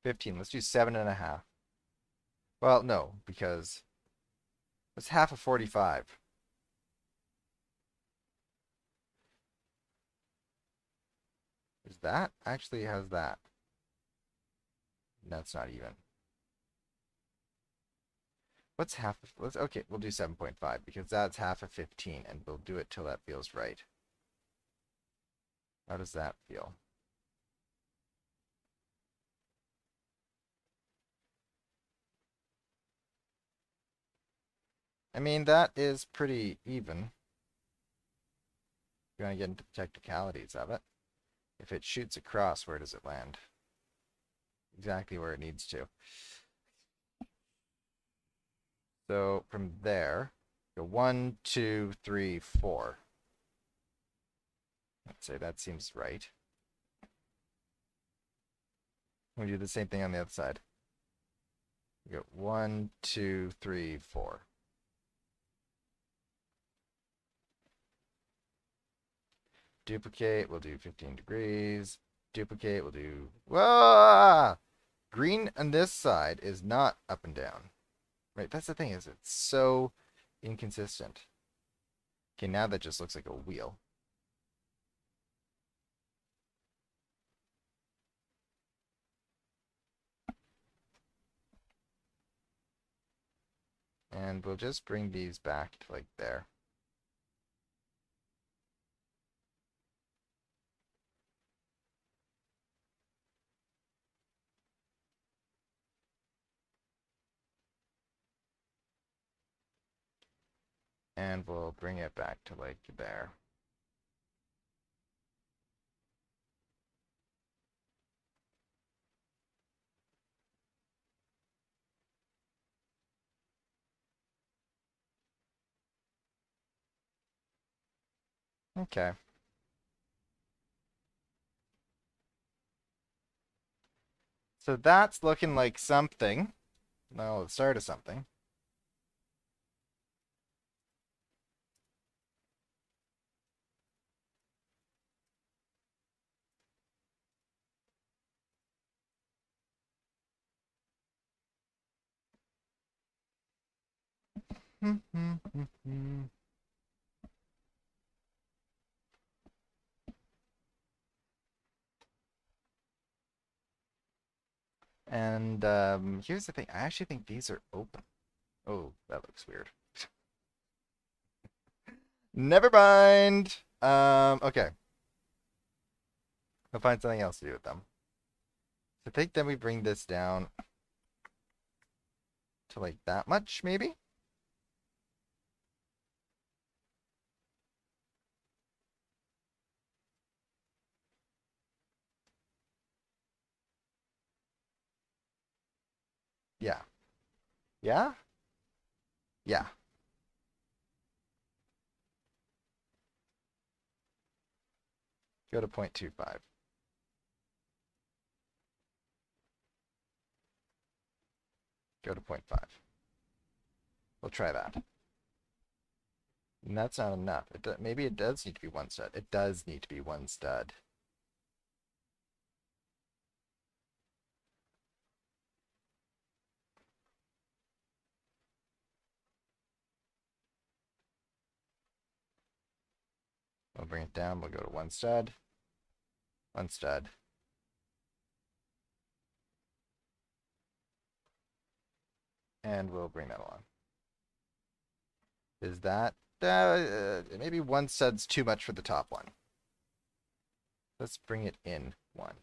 15. Let's do 7.5. Well, no, because it's half of 45. Is that actually has that? That's not even. What's half of, let's, okay, we'll do 7.5 because that's half of 15 and we'll do it till that feels right. How does that feel? I mean, that is pretty even. You're going to get into the technicalities of it. If it shoots across, where does it land? Exactly where it needs to. So from there, go 1, 2, 3, 4. Let's say that seems right. We do the same thing on the other side. We go 1, 2, 3, 4. Duplicate, we'll do 15 degrees. Duplicate, we'll do... Whoa! Green on this side is not up and down. Right, that's the thing, is it's so inconsistent. Okay, now that just looks like a wheel. And we'll just bring these back to like there. And we'll bring it back to like there. Okay. So that's looking like something. Well, the start of something. And here's the thing. I actually think these are open. Oh, that looks weird. Never mind. Okay. I'll find something else to do with them. So I think then we bring this down to like that much, maybe? Yeah. Yeah? Yeah. Go to 0.25. Go to 0.5. We'll try that. And that's not enough. Maybe it does need to be one stud. It does need to be one stud. We'll bring it down. We'll go to one stud. One stud. And we'll bring that along. Is that... maybe one stud's too much for the top one. Let's bring it in one.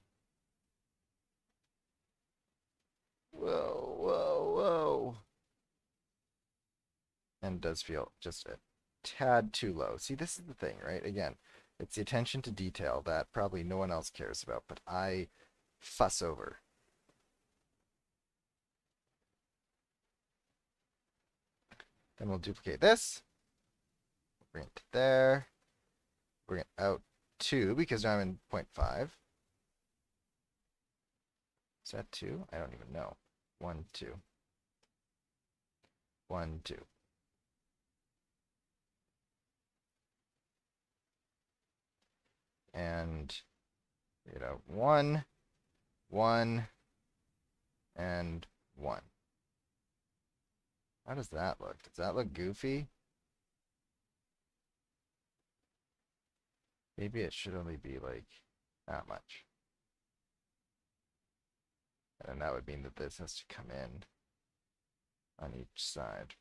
Whoa, whoa, whoa. And it does feel just a tad too low. See, this is the thing, right? Again, it's the attention to detail that probably no one else cares about, but I fuss over. Then we'll duplicate this. Bring it to there. Bring it out 2 because now I'm in 0.5. Is that 2? I don't even know. 1, 2. 1, 2. And, 1, 1, and 1. How does that look? Does that look goofy? Maybe it should only be like that much. And that would mean that this has to come in on each side.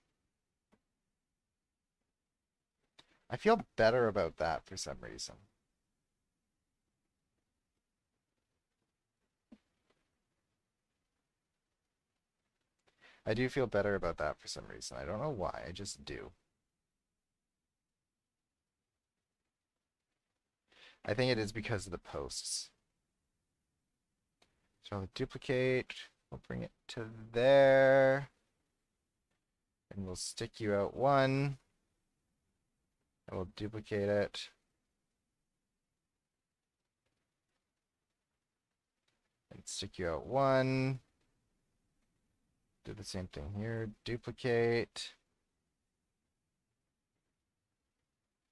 I feel better about that for some reason. I do feel better about that for some reason. I don't know why, I just do. I think it is because of the posts. So I'll duplicate, we'll bring it to there, and we'll stick you out 1, and we'll duplicate it. And stick you out 1. Do the same thing here, duplicate.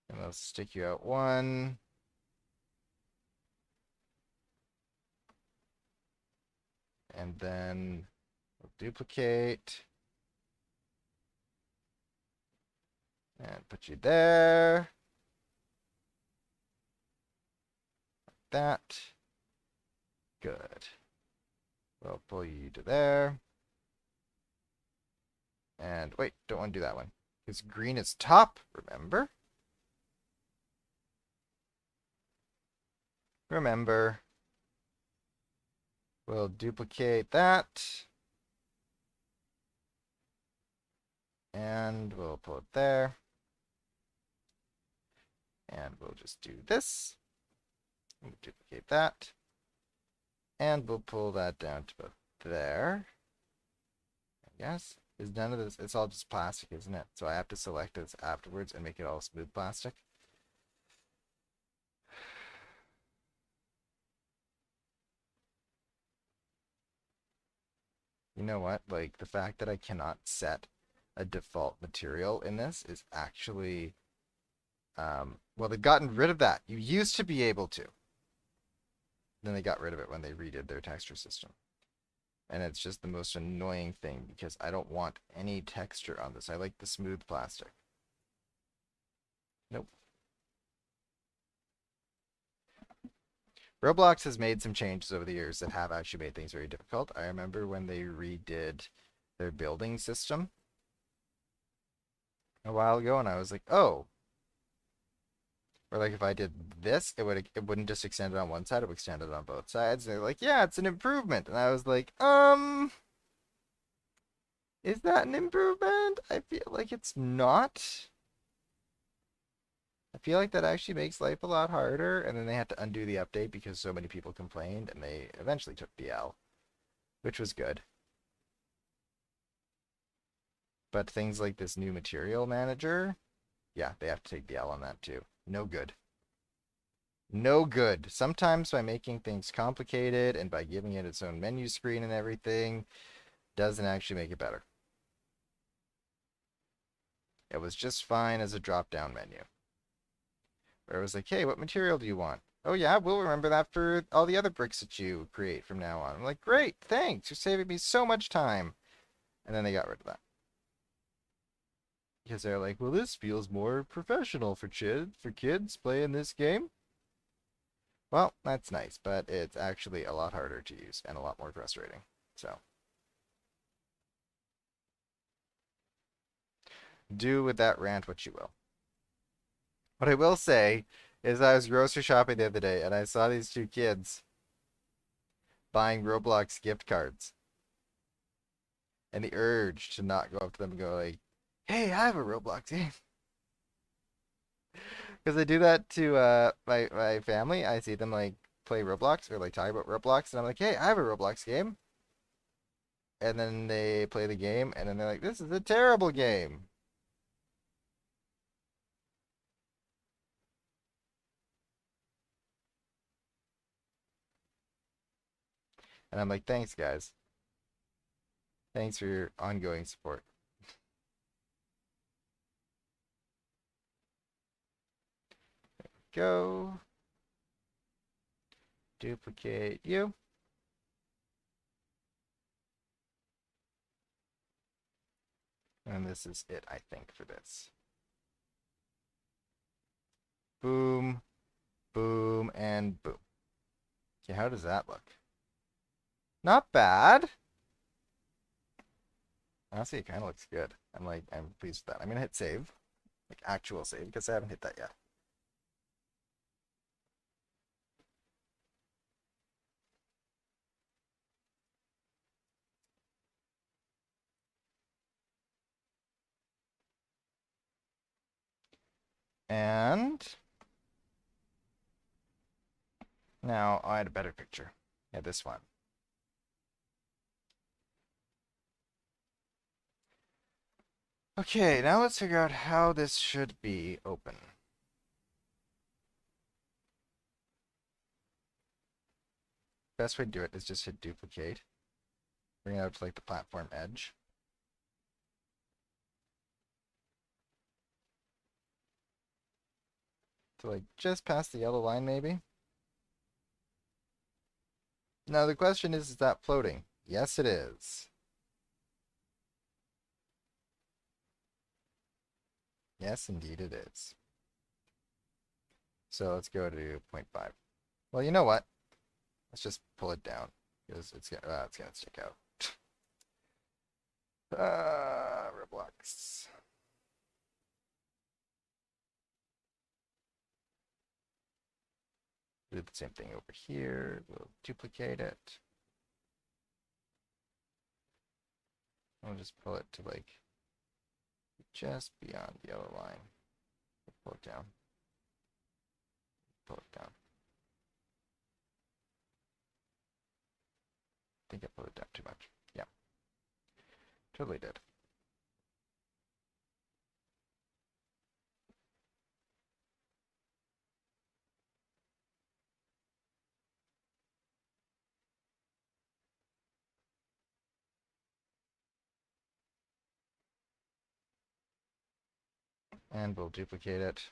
And we'll stick you out 1. And then we'll duplicate. And put you there. Like that. Good. We'll pull you to there. And wait, don't want to do that one. Because green is top, remember? Remember. We'll duplicate that. And we'll pull it there. And we'll just do this. We'll duplicate that. And we'll pull that down to about there. I guess. Is none of this, it's all just plastic, isn't it? So I have to select this afterwards and make it all smooth plastic. You know what? Like, the fact that I cannot set a default material in this is actually, well, they've gotten rid of that. You used to be able to. Then they got rid of it when they redid their texture system. And it's just the most annoying thing because I don't want any texture on this. I like the smooth plastic. Nope. Roblox has made some changes over the years that have actually made things very difficult. I remember when they redid their building system a while ago, and I was like, oh. Or like if I did this, it wouldn't just extend it on one side, it would extend it on both sides. And they're like, yeah, it's an improvement. And I was like, is that an improvement? I feel like it's not. I feel like that actually makes life a lot harder. And then they had to undo the update because so many people complained, and they eventually took the L, which was good. But things like this new material manager, yeah, they have to take the L on that too. No good. No good. Sometimes by making things complicated and by giving it its own menu screen and everything, doesn't actually make it better. It was just fine as a drop-down menu. Where it was like, hey, what material do you want? Oh yeah, we'll remember that for all the other bricks that you create from now on. I'm like, great, thanks. You're saving me so much time. And then they got rid of that. Because they're like, well, this feels more professional for kids playing this game. Well, that's nice, but it's actually a lot harder to use and a lot more frustrating. So, do with that rant what you will. What I will say is I was grocery shopping the other day and I saw these two kids buying Roblox gift cards. And the urge to not go up to them and go like, hey, I have a Roblox game. Because I do that to my family. I see them like play Roblox or like talk about Roblox, and I'm like, hey, I have a Roblox game. And then they play the game, and then they're like, this is a terrible game. And I'm like, thanks, guys. Thanks for your ongoing support. Go. Duplicate you. And this is it, I think, for this. Boom, boom, and boom. Okay, how does that look? Not bad. Honestly, it kind of looks good. I'm pleased with that. I'm gonna hit save, like actual save, because I haven't hit that yet. And now I had a better picture. Yeah, this one. Okay, now let's figure out how this should be open. Best way to do it is just hit duplicate. Bring it out to like the platform edge. To like just past the yellow line maybe. Now the question is that floating? Yes, it is. Yes, indeed it is. So let's go to 0.5. Well, you know what? Let's just pull it down because it's gonna stick out. Roblox. Do the same thing over here. We'll duplicate it. I'll just pull it to like just beyond the yellow line. Pull it down. Pull it down. I think I pulled it down too much. Yeah. Totally did. And we'll duplicate it.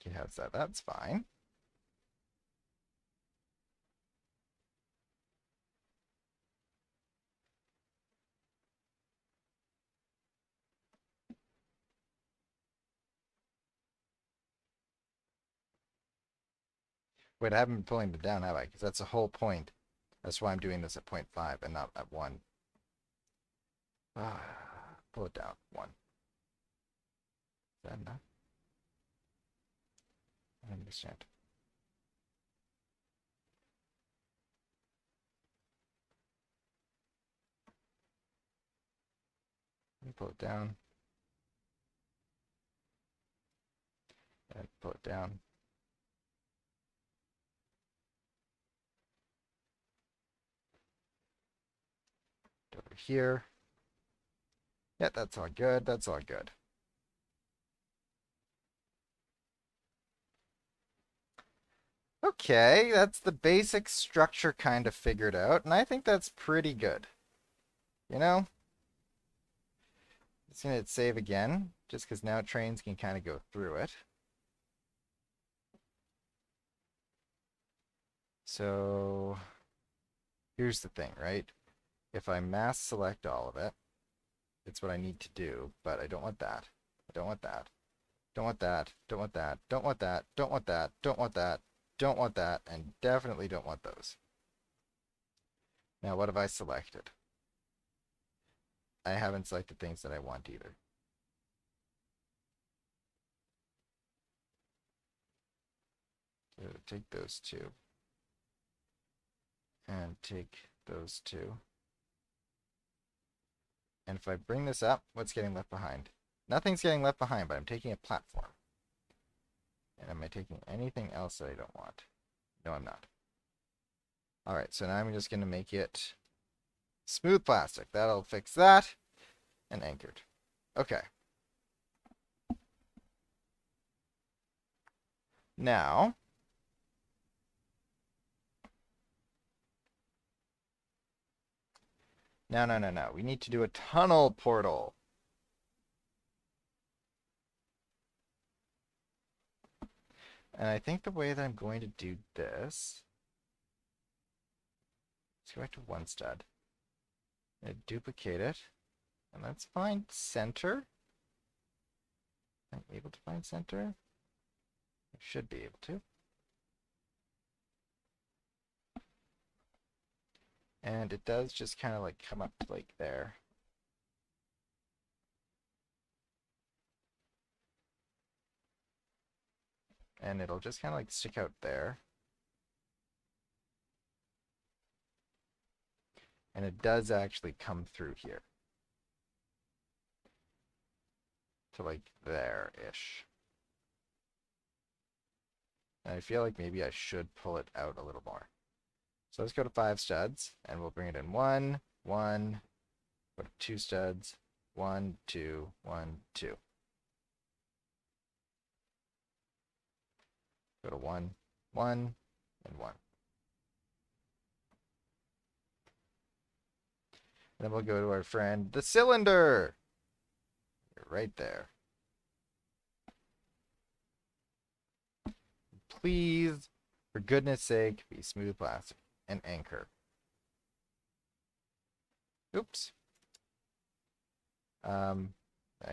Okay, how's that? That's fine. Wait, I haven't been pulling it down, have I? Because that's the whole point. That's why I'm doing this at 0.5 and not at 1. Pull it down. 1. Is that enough? I don't understand. Let me pull it down. And pull it down. Over here. Yeah, that's all good. That's all good. Okay, that's the basic structure kind of figured out, and I think that's pretty good. You know? Just gonna hit save again, just because now trains can kind of go through it. So here's the thing, right? If I mass select all of it, it's what I need to do, but I don't want that. I don't want that. Don't want that. Don't want that. Don't want that. Don't want that. Don't want that. Don't want that. And definitely don't want those. Now, what have I selected? I haven't selected things that I want either. So take those two. And take those two. And if I bring this up, what's getting left behind? Nothing's getting left behind, but I'm taking a platform. And am I taking anything else that I don't want? No, I'm not. All right, so now I'm just going to make it smooth plastic. That'll fix that. And anchored. Okay. Now, no. We need to do a tunnel portal. And I think the way that I'm going to do this, let's go back to one stud. Duplicate it. And let's find center. Am I able to find center? I should be able to. And it does just kind of like come up to like there. And it'll just kind of like stick out there. And it does actually come through here. To like there-ish. And I feel like maybe I should pull it out a little more. So let's go to 5 studs, and we'll bring it in 1, 1, go to 2 studs, 1, 2, 1, 2. Go to 1, 1, and 1. And then we'll go to our friend, the cylinder. You're right there. Please, for goodness sake, be smooth plastic and anchor. Oops. I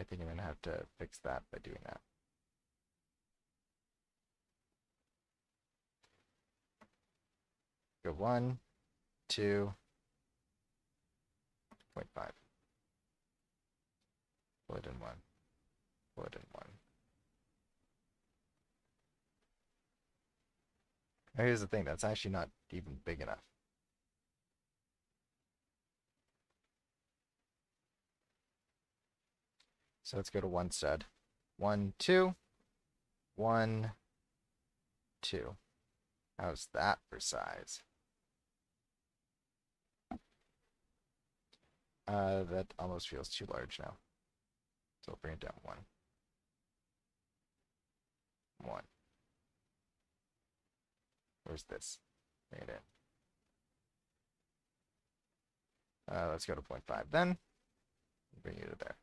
think I'm going to have to fix that by doing that. Go 1, 2, 0.5. Pull it in 1. Pull it in 1. Now here's the thing, that's actually not even big enough. So let's go to 1 stud. 1, 2. 1, 2. How's that for size? That almost feels too large now. So I'll bring it down 1. 1. Where's this? Bring it in. Let's go to 0.5 then. Bring you to there.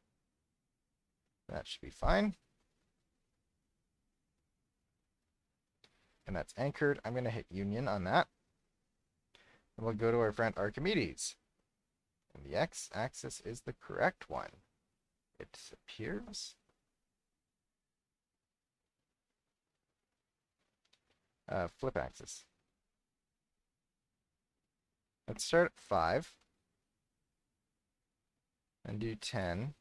That should be fine. And that's anchored. I'm going to hit union on that. And we'll go to our friend Archimedes. And the x-axis is the correct one. It appears. Flip axis. Let's start at 5. And do 10.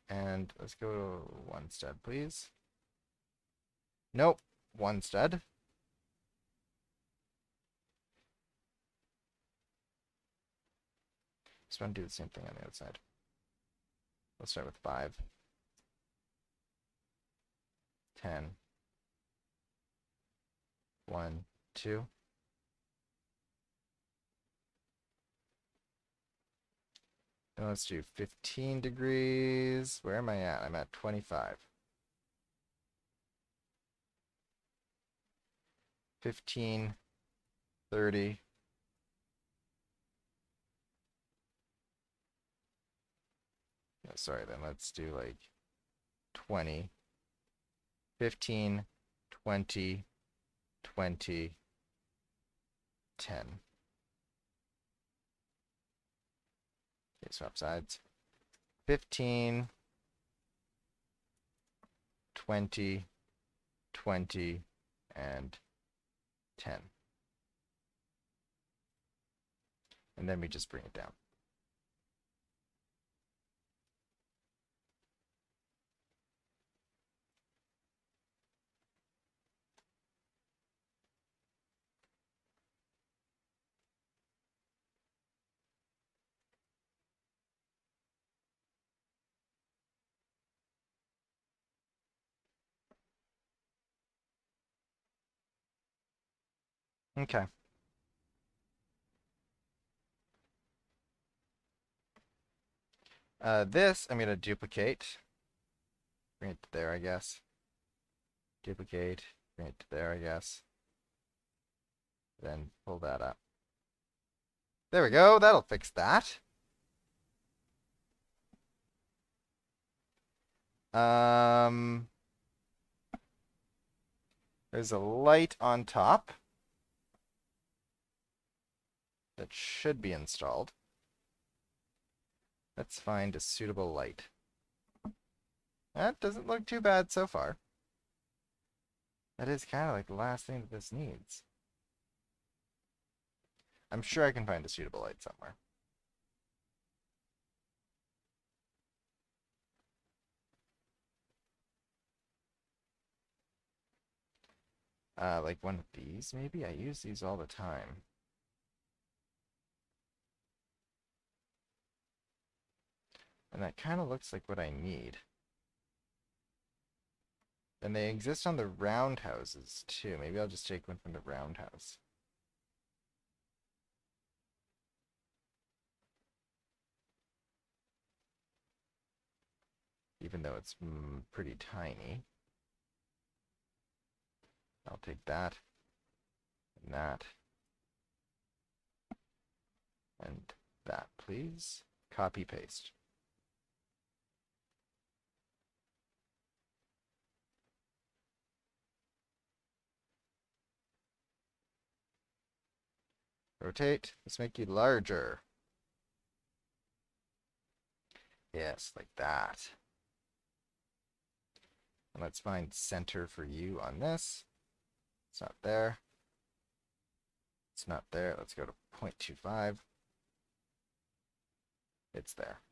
And let's go to 1 stud, please. Nope, 1 stud. Just want to do the same thing on the outside. Let's start with 5. 10. 1, 2. And let's do 15 degrees. Where am I at? I'm at 25. 15, 30. No, sorry, then let's do like 20. 15, 20, 20, 10. Okay, swap sides. 15, 20, 20, and 10. And then we just bring it down. Okay. This I'm going to duplicate. Bring it to there, I guess. Duplicate. Bring it to there, I guess. Then pull that up. There we go. That'll fix that. There's a light on top that should be installed. Let's find a suitable light. That doesn't look too bad so far. That is kind of like the last thing that this needs. I'm sure I can find a suitable light somewhere. Like one of these, maybe? I use these all the time. And that kind of looks like what I need. And they exist on the roundhouses, too. Maybe I'll just take one from the roundhouse. Even though it's pretty tiny. I'll take that, and that, and that, please. Copy, paste. Rotate. Let's make you larger. Yes, like that. And let's find center for you on this. It's not there. It's not there. Let's go to 0.25. It's there.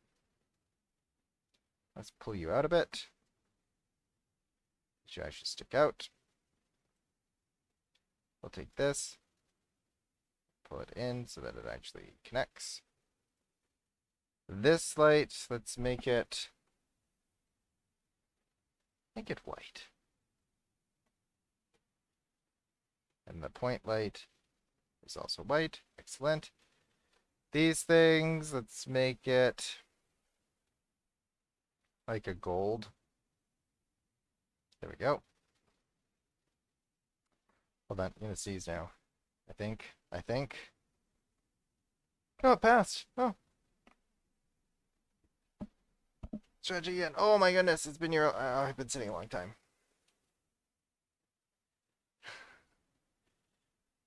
Let's pull you out a bit. You should stick out. We'll take this, pull it in so that it actually connects. This light, let's make it white. And the point light is also white. Excellent. These things, let's make it like a gold. There we go. Hold on, I'm gonna seize now. I think. Oh, it passed. Oh, strategy again. Oh my goodness, it's been your. I've been sitting a long time.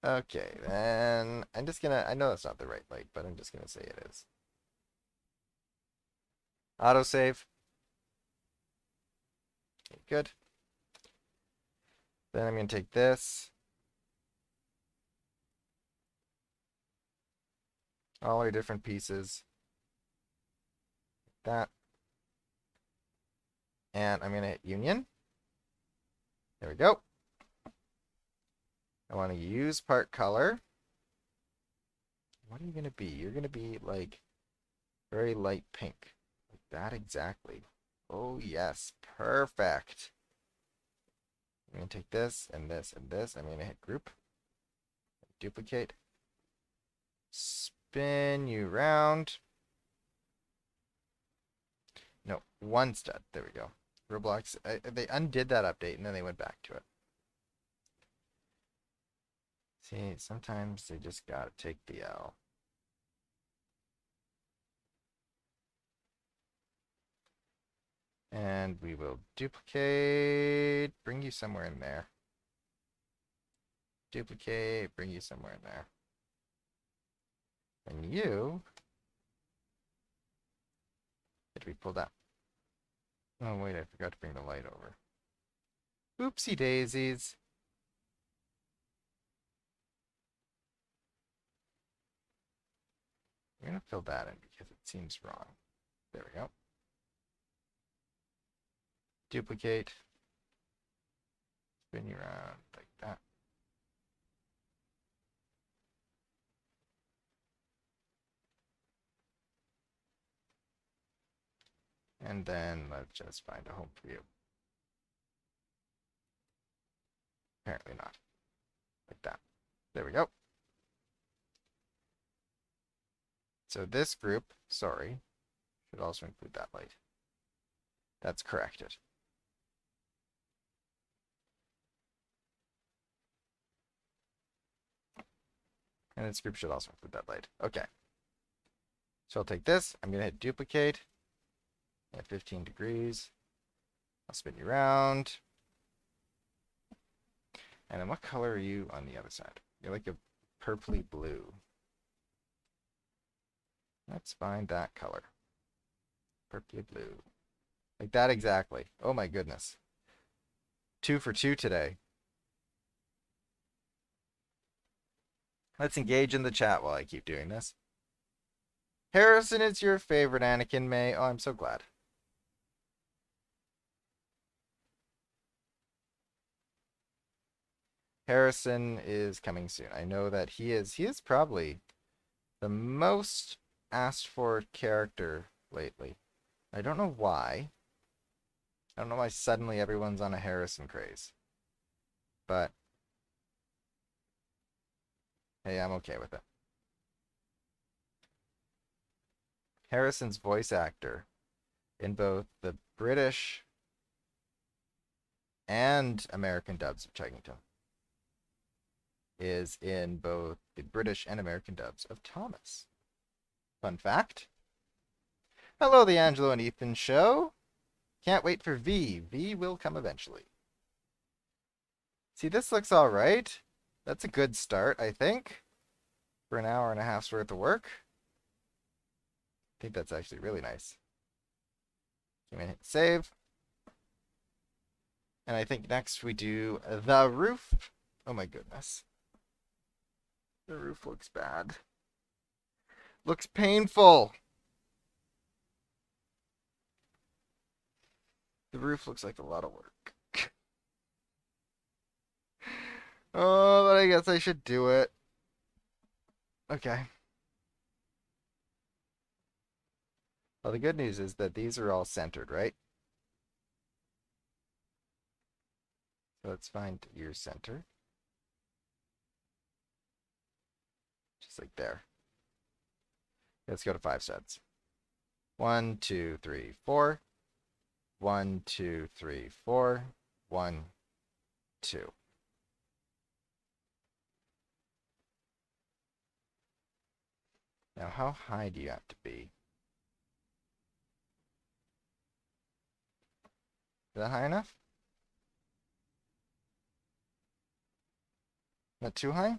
Okay, then I'm just gonna. I know that's not the right light, but I'm just gonna say it is. Autosave. Okay, good. Then I'm gonna take this. All our different pieces. That. And I'm gonna hit Union. There we go. I want to use part color. What are you gonna be? You're gonna be like very light pink. Like that exactly. Oh yes, perfect. I'm gonna take this and this and this. I'm gonna hit group. Duplicate. Spin you round. No, one stud. There we go. ROBLOX, they undid that update and then they went back to it. See, sometimes they just gotta take the L. And we will duplicate, bring you somewhere in there. Duplicate, bring you somewhere in there. And you get to be pulled out. Oh wait, I forgot to bring the light over. Oopsie daisies. I'm gonna fill that in because it seems wrong. There we go. Duplicate. Spin you around like that. And then let's just find a home for you. Apparently not. Like that. There we go. So this group, sorry, should also include that light. That's corrected. And this group should also include that light. Okay. So I'll take this. I'm going to hit duplicate at 15 degrees. I'll spin you around. And then what color are you on the other side? You're like a purpley blue. Let's find that color. Purpley blue. Like that exactly. Oh my goodness. 2 for 2 today. Let's engage in the chat while I keep doing this. Harrison is your favorite Anakin May. Oh, I'm so glad. Harrison is coming soon. I know that he is probably the most asked for character lately. I don't know why. I don't know why suddenly everyone's on a Harrison craze. But hey, I'm okay with it. Harrison's voice actor in both the British and American dubs of Chuggington is in both the British and American dubs of Thomas. Fun fact. Hello, the Angelo and Ethan show. Can't wait for V. V will come eventually. See, this looks all right. That's a good start, I think, for an hour and a half's worth of work. I think that's actually really nice. I'm gonna hit save. And I think next we do the roof. Oh my goodness. The roof looks bad. Looks painful. The roof looks like a lot of work. Oh, but I guess I should do it. Okay. Well, the good news is that these are all centered, right? So let's find your center. Just like there. Let's go to 5 sets. 1, 2, 3, 4. 1, 2, 3, 4. 1, 2. Now, how high do you have to be? Is that high enough? Not too high?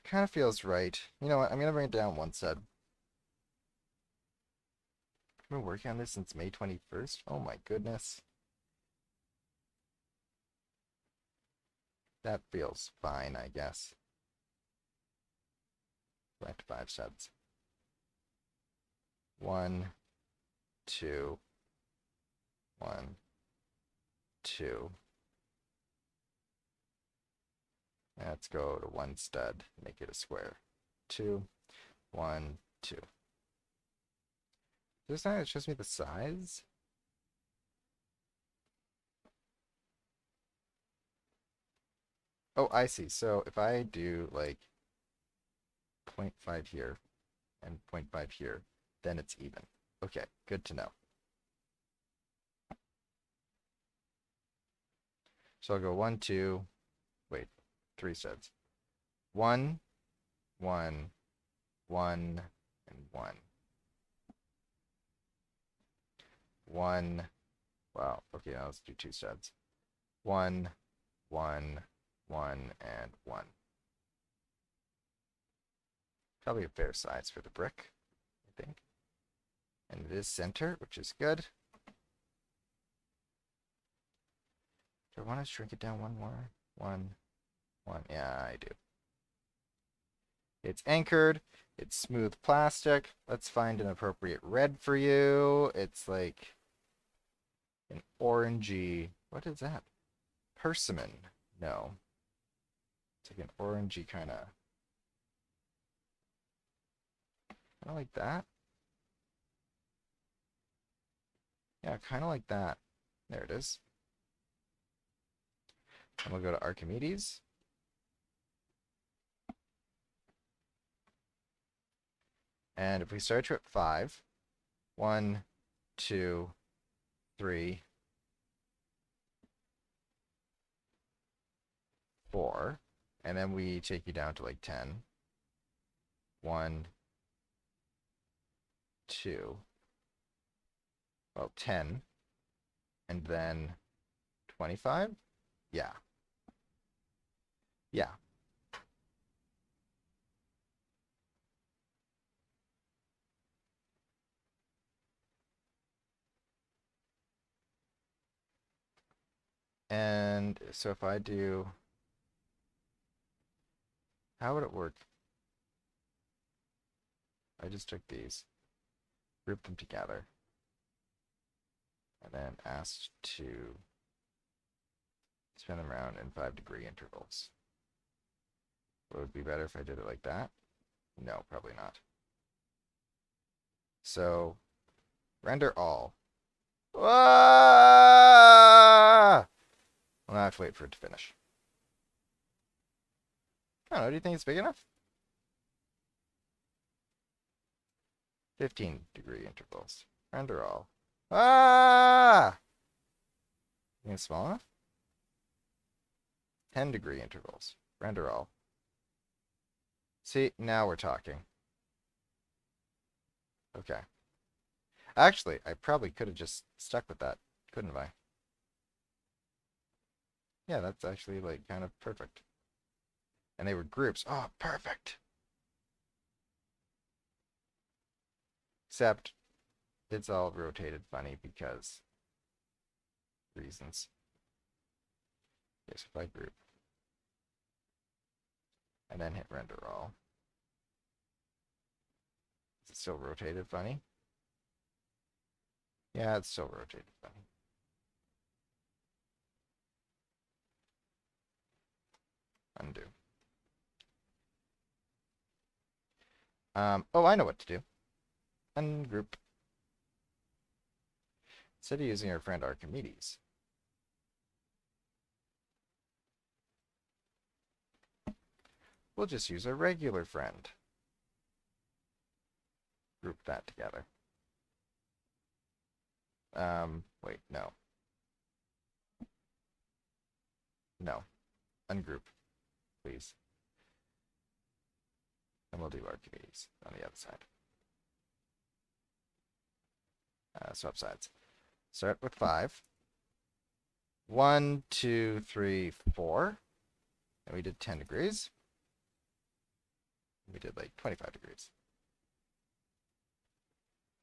Kind of feels right. You know what? I'm gonna bring it down one stud. I've been working on this since May 21st. Oh my goodness. That feels fine, I guess. Back to 5 studs. 1, 2, 1, 2. Let's go to 1 stud, make it a square. 2, 1, 2. This time it shows me the size. Oh, I see. So if I do like 0.5 here and 0.5 here, then it's even. Okay, good to know. So I'll go 1, 2, wait, 3 studs. 1, 1, 1, and 1. 1. Wow, okay, now let's do 2 studs. 1, 1, 1, and 1. Probably a fair size for the brick, I think. And it is center, which is good. Do I want to shrink it down one more? 1, 1. Yeah, I do. It's anchored. It's smooth plastic. Let's find an appropriate red for you. It's like an orangey. What is that? Persimmon. No. It's like an orangey kind of like that. Yeah, kind of like that. There it is. And we'll go to Archimedes. And if we start you at 5, 1, 2, 3, 4, and then we take you down to like 10. 1, 2, well, 10, and then 25? Yeah. Yeah. And so if I do, how would it work? I just took these, grouped them together, and then asked to spin them around in 5-degree intervals. Would it be better if I did it like that? No, probably not. So, render all. Ah! Well, now I have to wait for it to finish. I don't know, do you think it's big enough? 15-degree intervals. Render all. Ah! You think it's small enough? 10-degree intervals. Render all. See, now we're talking. Okay. Actually, I probably could have just stuck with that, couldn't I? Yeah, that's actually like kind of perfect. And they were groups. Oh, perfect. Except it's all rotated funny because reasons. Yes, if I group and then hit render all. Is it still rotated funny? Yeah, it's still rotated funny. Undo. Oh, I know what to do. Ungroup. Instead of using our friend Archimedes, we'll just use a regular friend. Group that together. Wait, no. No. Ungroup, please. And we'll do RQBs on the other side. Swap sides. Start with 5. 1, 2, 3, 4. And we did 10 degrees. We did like 25 degrees.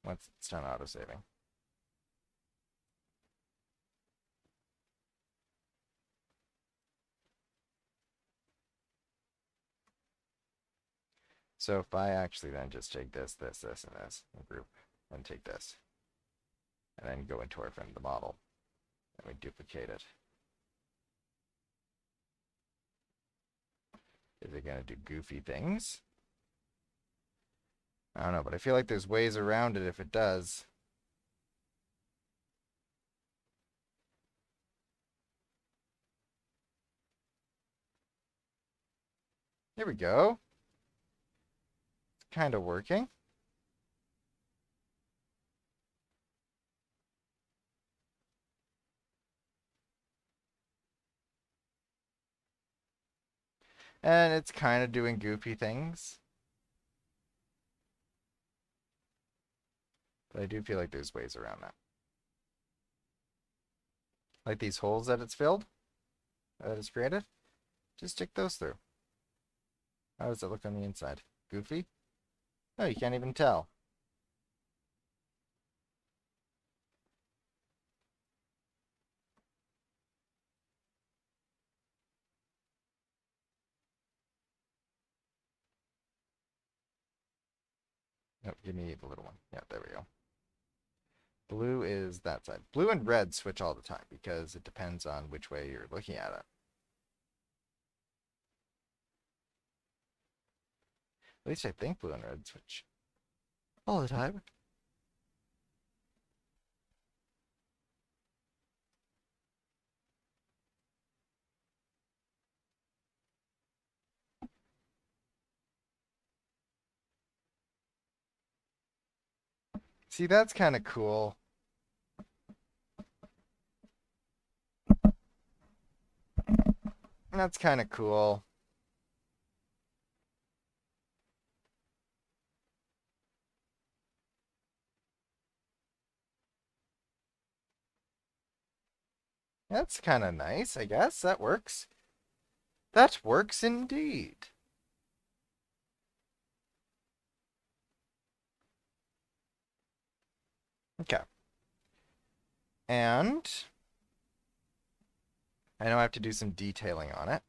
Once it's done auto-saving. So if I actually then just take this, and this, and group, and take this, and then go into our friend the model, and we duplicate it. Is it going to do goofy things? I don't know, but I feel like there's ways around it if it does. Here we go. It's kind of working. And it's kind of doing goofy things. But I do feel like there's ways around that. Like these holes that it's filled, that it's created. Just stick those through. How does it look on the inside? Goofy? No, you can't even tell. Nope, give me the little one. Yeah, there we go. Blue is that side. Blue and red switch all the time because it depends on which way you're looking at it. At least I think blue and red switch all the time. See, that's kind of cool. That's kind of cool. That's kind of nice, I guess. That works. That works indeed. Okay. And I know I have to do some detailing on it.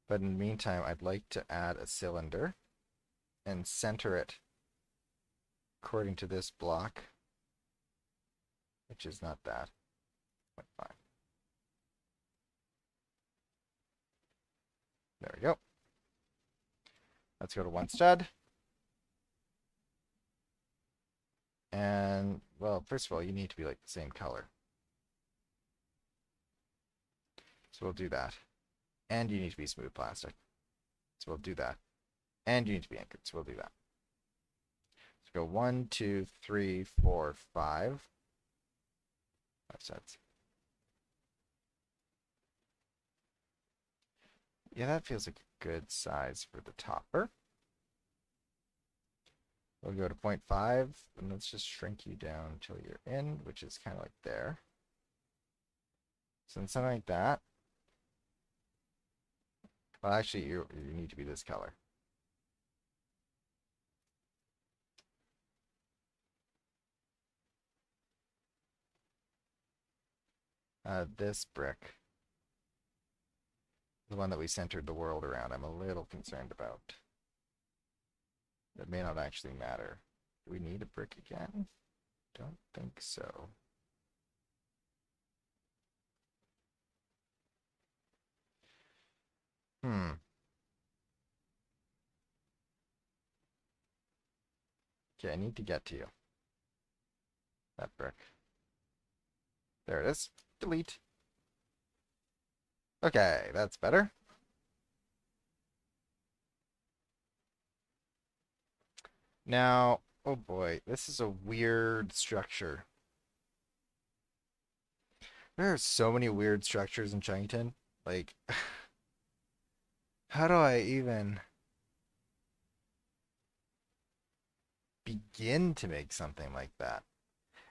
But in the meantime, I'd like to add a cylinder and center it according to this block, which is not that. 0.5. There we go. Let's go to one stud. And, well, first of all, you need to be like the same color. So we'll do that. And you need to be smooth plastic. So we'll do that. And you need to be anchored. So we'll do that. So go 1, 2, 3, 4, 5. 5 sets. Yeah, that feels like a good size for the topper. We'll go to 0.5, and let's just shrink you down until you're in, which is kind of like there. So then something like that. Well, actually, you need to be this color. This brick, the one that we centered the world around, I'm a little concerned about. That may not actually matter. Do we need a brick again? Don't think so. Okay, I need to get to you. That brick. There it is. Delete. Okay, that's better. Now, oh boy, this is a weird structure. There are so many weird structures in CHUGGINGTON. Like, how do I even... begin to make something like that.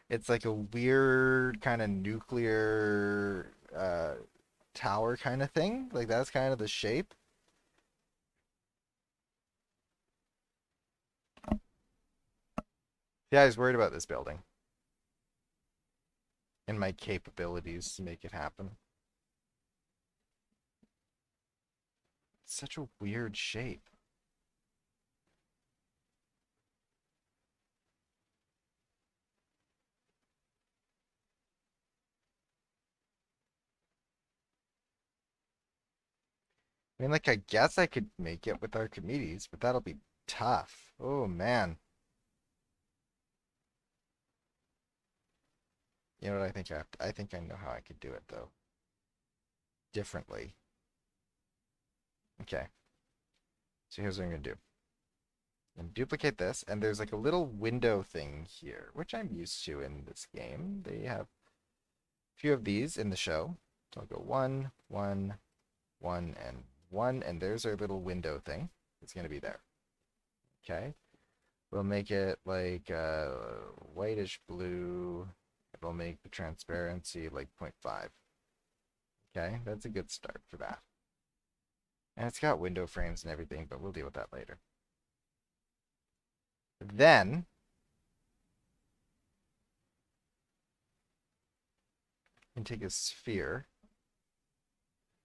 It's like a weird kind of nuclear tower kind of thing. Like that's kind of the shape. Yeah, I was worried about this building and my capabilities to make it happen. It's such a weird shape. I mean, like, I guess I could make it with Archimedes, but that'll be tough. Oh, man. You know what I think I have to, I think I know how I could do it, though. Differently. Okay. So here's what I'm going to do. And duplicate this, and there's like a little window thing here, which I'm used to in this game. They have a few of these in the show. So I'll go 1, 1, 1, and 1, and there's our little window thing. It's going to be there. Okay. We'll make it like whitish blue. We'll make the transparency like 0.5. Okay, that's a good start for that. And it's got window frames and everything, but we'll deal with that later. Then we can take a sphere.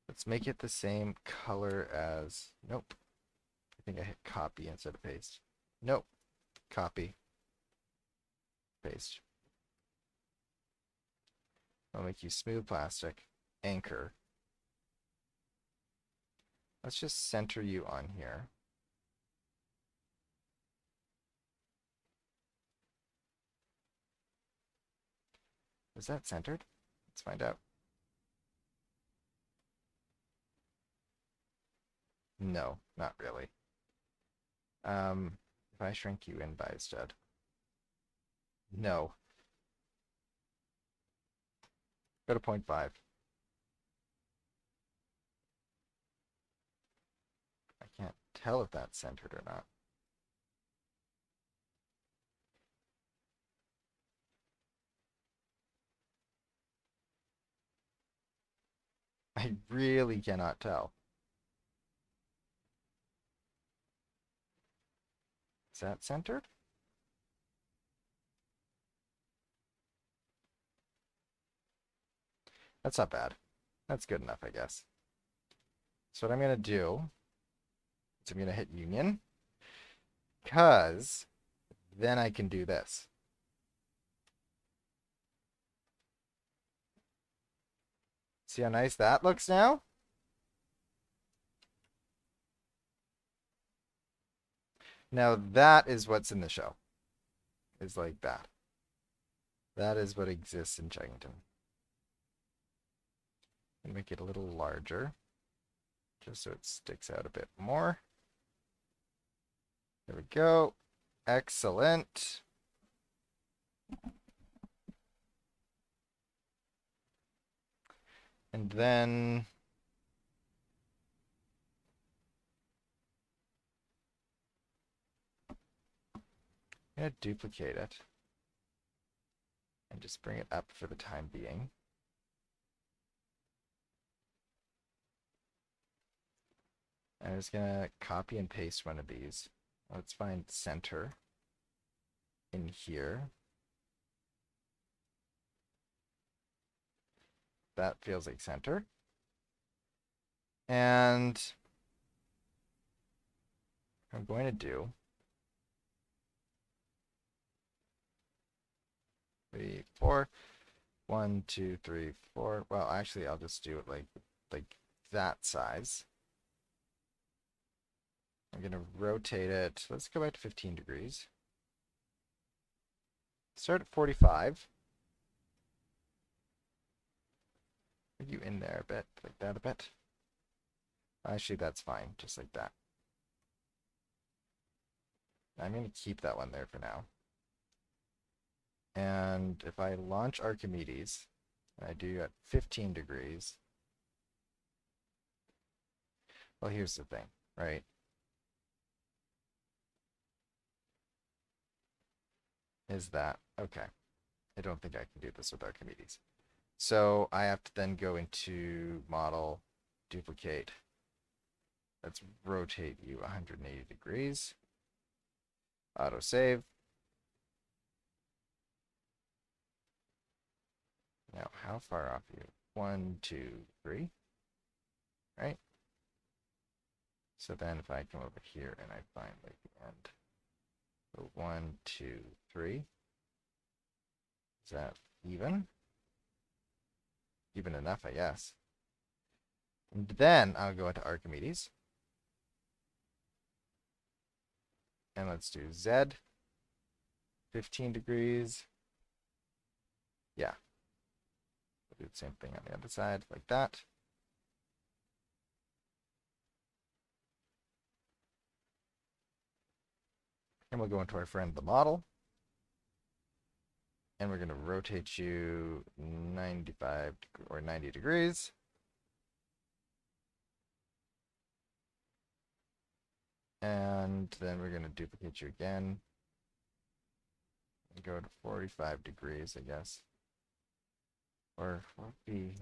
Let's make it the same color as, nope. I think I hit copy instead of paste. Nope. Copy. Paste. I'll make you smooth plastic. Anchor. Let's just center you on here. Is that centered? Let's find out. No, not really. If I shrink you in by instead. No. Go to 0.5. I can't tell if that's centered or not. I really cannot tell. Is that centered? That's not bad. That's good enough, I guess. So what I'm going to do is I'm going to hit union, because then I can do this. See how nice that looks now? Now that is what's in the show. Is like that. That is what exists in Chuggington. And make it a little larger, just so it sticks out a bit more. There we go. Excellent. And then I'm going to duplicate it and just bring it up for the time being. I'm just going to copy and paste one of these. Let's find center in here. That feels like center. And I'm going to do 3, 4. 1, 2, 3, 4. Well, actually, I'll just do it like that size. I'm going to rotate it. Let's go back to 15 degrees. Start at 45. Put you in there a bit, like that a bit. Actually, that's fine, just like that. I'm going to keep that one there for now. And if I launch Archimedes, and I do at 15 degrees, well, here's the thing, right? is that. Okay. I don't think I can do this with Archimedes. So I have to then go into model, duplicate. Let's rotate you 180 degrees. Auto save. Now, how far off are you? 1, 2, 3. Right? So then if I come over here and I find like the end. So 1, 2, 3. Is that even? Even enough, I guess. And then I'll go into Archimedes. And let's do Z. 15 degrees. Yeah. We'll do the same thing on the other side, like that. And we'll go into our friend the model. And we're going to rotate you 95 or 90 degrees. And then we're going to duplicate you again. And go to 45 degrees, I guess. Or what would be...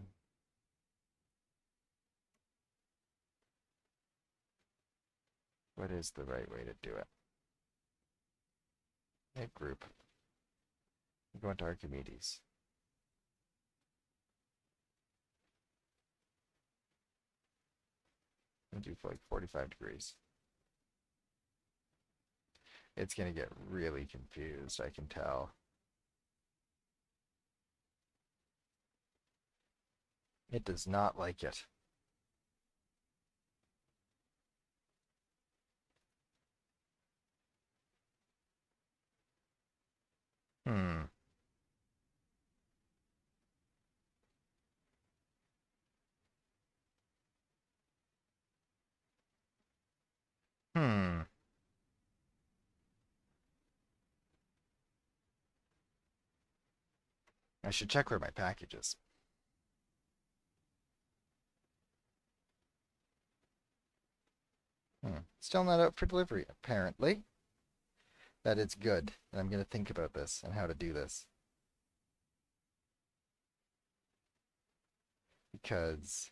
What is the right way to do it? Make group. Go into Archimedes. And do for like 45 degrees. It's going to get really confused, I can tell. It does not like it. Hmm. Hmm. I should check where my package is. Still not out for delivery, apparently. That it's good. And I'm going to think about this and how to do this. Because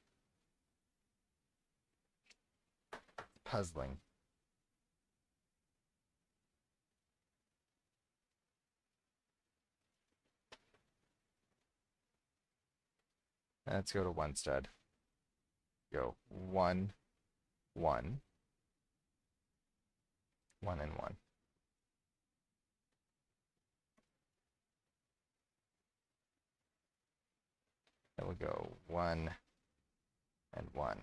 puzzling. Let's go to one stud. Go 1, 1, 1 and 1. And we'll go 1 and 1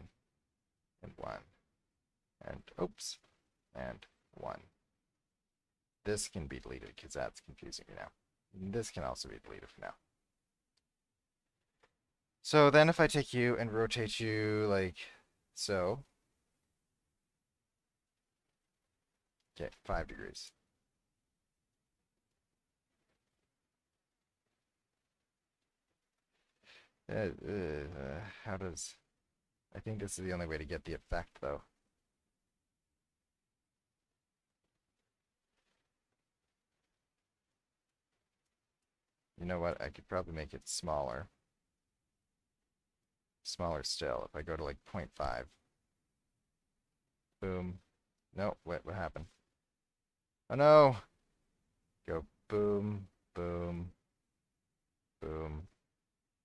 and 1 and oops and 1. This can be deleted because that's confusing me now. This can also be deleted for now. So then if I take you and rotate you like so. Okay, 5 degrees. How does... I think this is the only way to get the effect, though. You know what? I could probably make it smaller. Smaller still. If I go to like 0.5. Boom. No, what happened? Oh no! Go boom, boom, boom,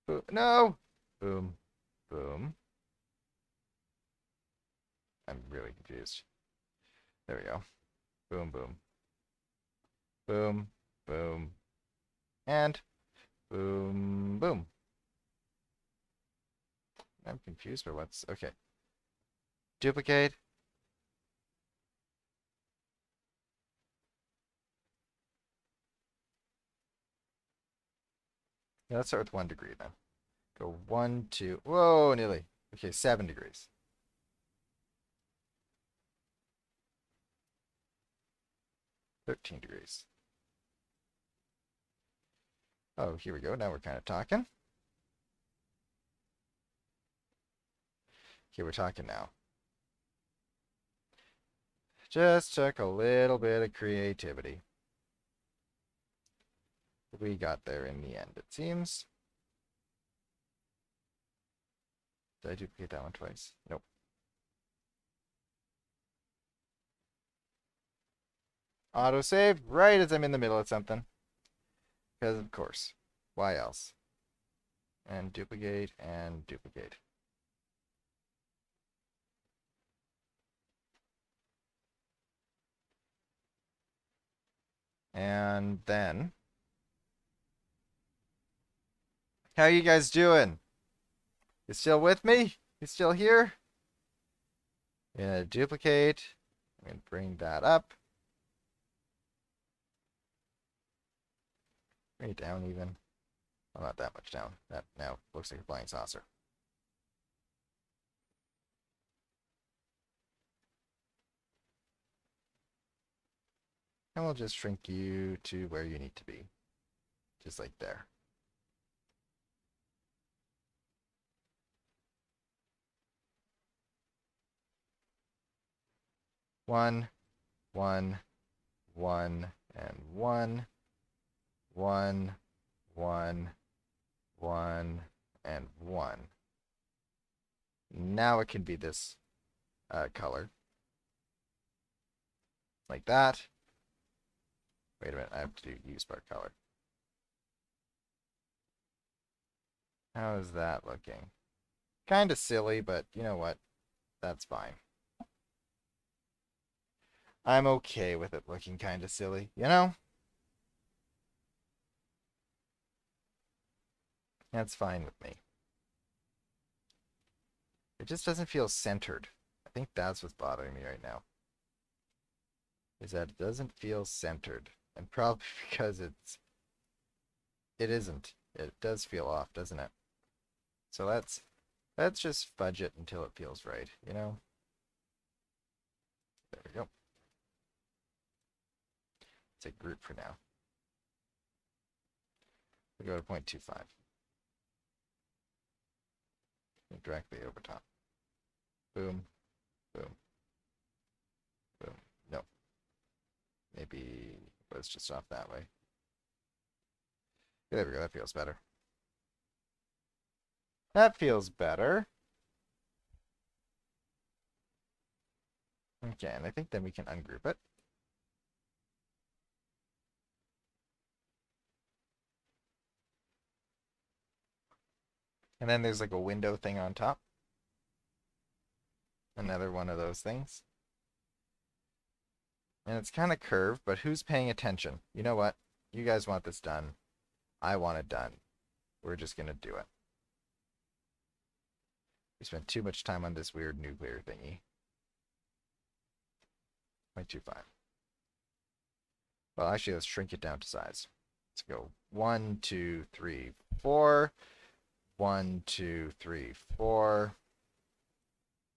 boom. No! Boom, boom. I'm really confused. There we go. Boom, boom. Boom, boom. And boom, boom. I'm confused by what's... Okay. Duplicate. Yeah, let's start with 1 degree then. Go 1, 2... Whoa, nearly. Okay, 7 degrees. $13. Oh, here we go. Now we're kind of talking. Okay, we're talking now. Just took a little bit of creativity. We got there in the end, it seems. Did I duplicate that one twice? Nope. Autosave right as I'm in the middle of something. Because of course. Why else? And duplicate and duplicate. And then, how you guys doing? You still with me? You still here? I'm gonna duplicate. I'm gonna bring that up. Bring it down even. Well, not that much down. That now looks like a flying saucer. And we'll just shrink you to where you need to be. Just like there. One, one, one, and one, one, one, one, and one. Now it can be this color. Like that. Wait a minute, I have to do use spark color. How is that looking? Kind of silly, but you know what? That's fine. I'm okay with it looking kind of silly, you know? That's fine with me. It just doesn't feel centered. I think that's what's bothering me right now. Is that it doesn't feel centered. And probably because it isn't. It does feel off, doesn't it? So let's just fudge it until it feels right, you know? There we go. It's a group for now. We go to 0.25. Directly over top. Boom, boom, boom. No. Maybe let's just off that way. There we go. That feels better. That feels better. Okay, and I think then we can ungroup it. And then there's like a window thing on top. Another one of those things. And it's kind of curved, but who's paying attention? You know what? You guys want this done. I want it done. We're just going to do it. We spent too much time on this weird nuclear thingy. 0.25. Well, actually, let's shrink it down to size. Let's go 1, 2, 3, 4. 1, 2, 3, 4.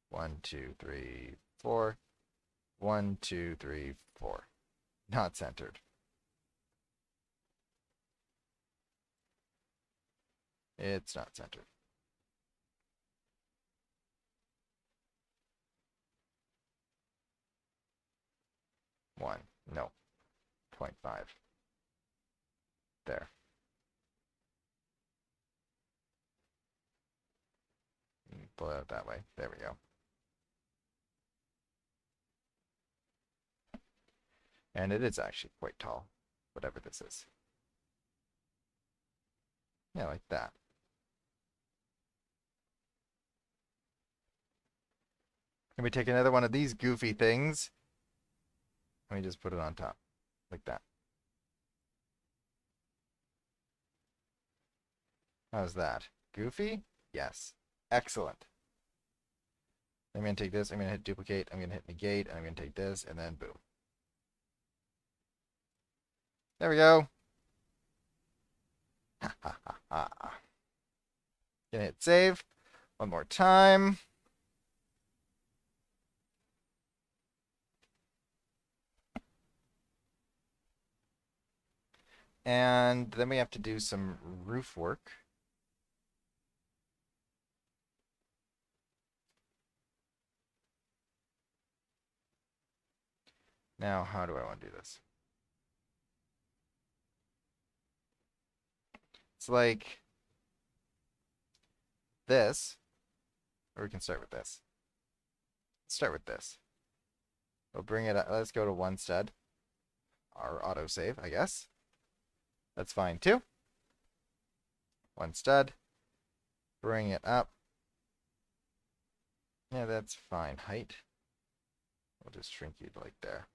1, 2, 3, 4. 1, 2, 3, 4. Not centered. It's not centered. One. No. 0.5. There. Pull it out that way. There we go. And it is actually quite tall, whatever this is. Yeah, like that. Can we take another one of these goofy things? Let me just put it on top, like that. How's that? Goofy? Yes. Excellent. I'm going to take this, I'm going to hit duplicate, I'm going to hit negate, and I'm going to take this, and then boom. There we go. Ha ha ha ha. Gonna hit save one more time. And then we have to do some roof work. Now, how do I want to do this? It's like this, or we can start with this. Let's start with this. We'll bring it up. Let's go to one stud. Our autosave, I guess. That's fine too. One stud. Bring it up. Yeah, that's fine. Height. We'll just shrink you like there.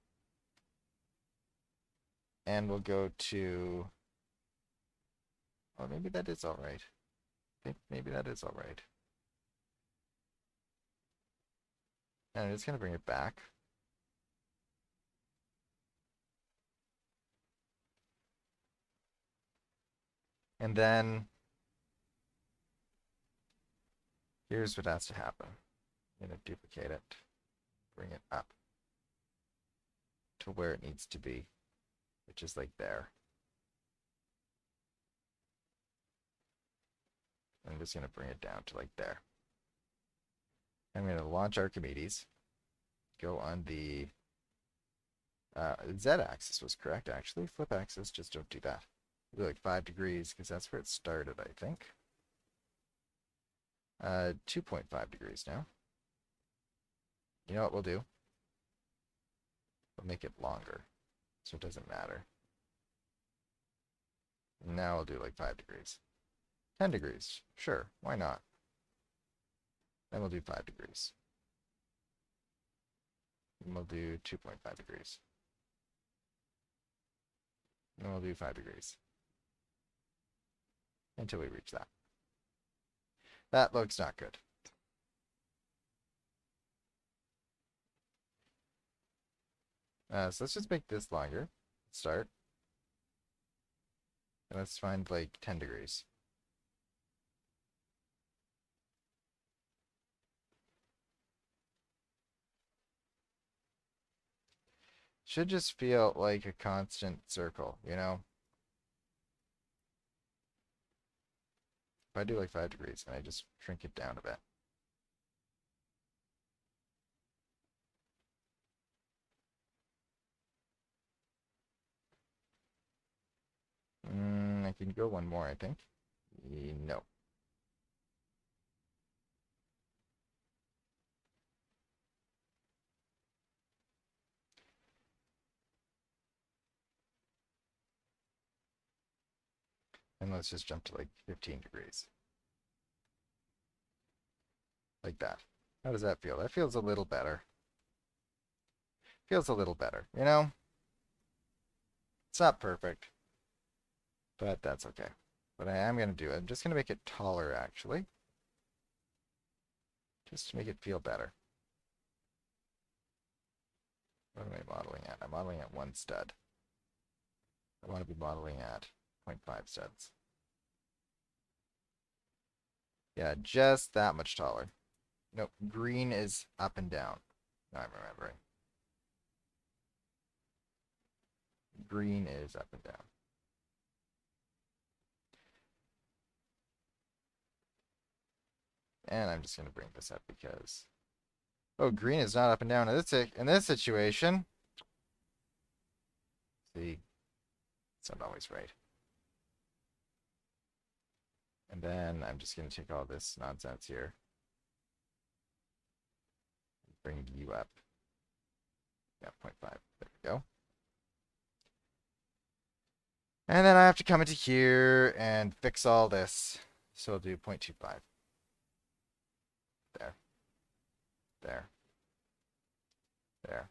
And we'll go to... Well, maybe that is all right. I think maybe that is all right. And I'm just going to bring it back. And then here's what has to happen. I'm going to duplicate it, bring it up to where it needs to be, which is like there. I'm just going to bring it down to like there. I'm going to launch Archimedes, go on the Z-axis was correct, actually. Flip axis, just don't do that. Do like 5 degrees, because that's where it started, I think. 2.5 degrees now. You know what we'll do? We'll make it longer, so it doesn't matter. Now we'll do like 5 degrees. 10 degrees, sure, why not? Then we'll do 5 degrees. And we'll do 2.5 degrees. And we'll do 5 degrees. Until we reach that. That looks not good. So let's just make this longer. Start. And let's find like 10 degrees. Should just feel like a constant circle, you know? If I do like 5 degrees and I just shrink it down a bit. I can go one more, I think. No. And let's just jump to like 15 degrees. Like that. How does that feel? That feels a little better. Feels a little better, you know? It's not perfect, but that's okay. But I am going to do it. I'm just going to make it taller, actually. Just to make it feel better. What am I modeling at? I'm modeling at 1 stud. I want to be modeling at 0.5 studs. Yeah, just that much taller. Nope, green is up and down. Now I'm remembering. Green is up and down. And I'm just going to bring this up because... Oh, green is not up and down in this situation. See, it's not always right. And then I'm just going to take all this nonsense here. Bring you up. Yeah, 0.5. There we go. And then I have to come into here and fix all this. So I'll do 0.25. There. There. There.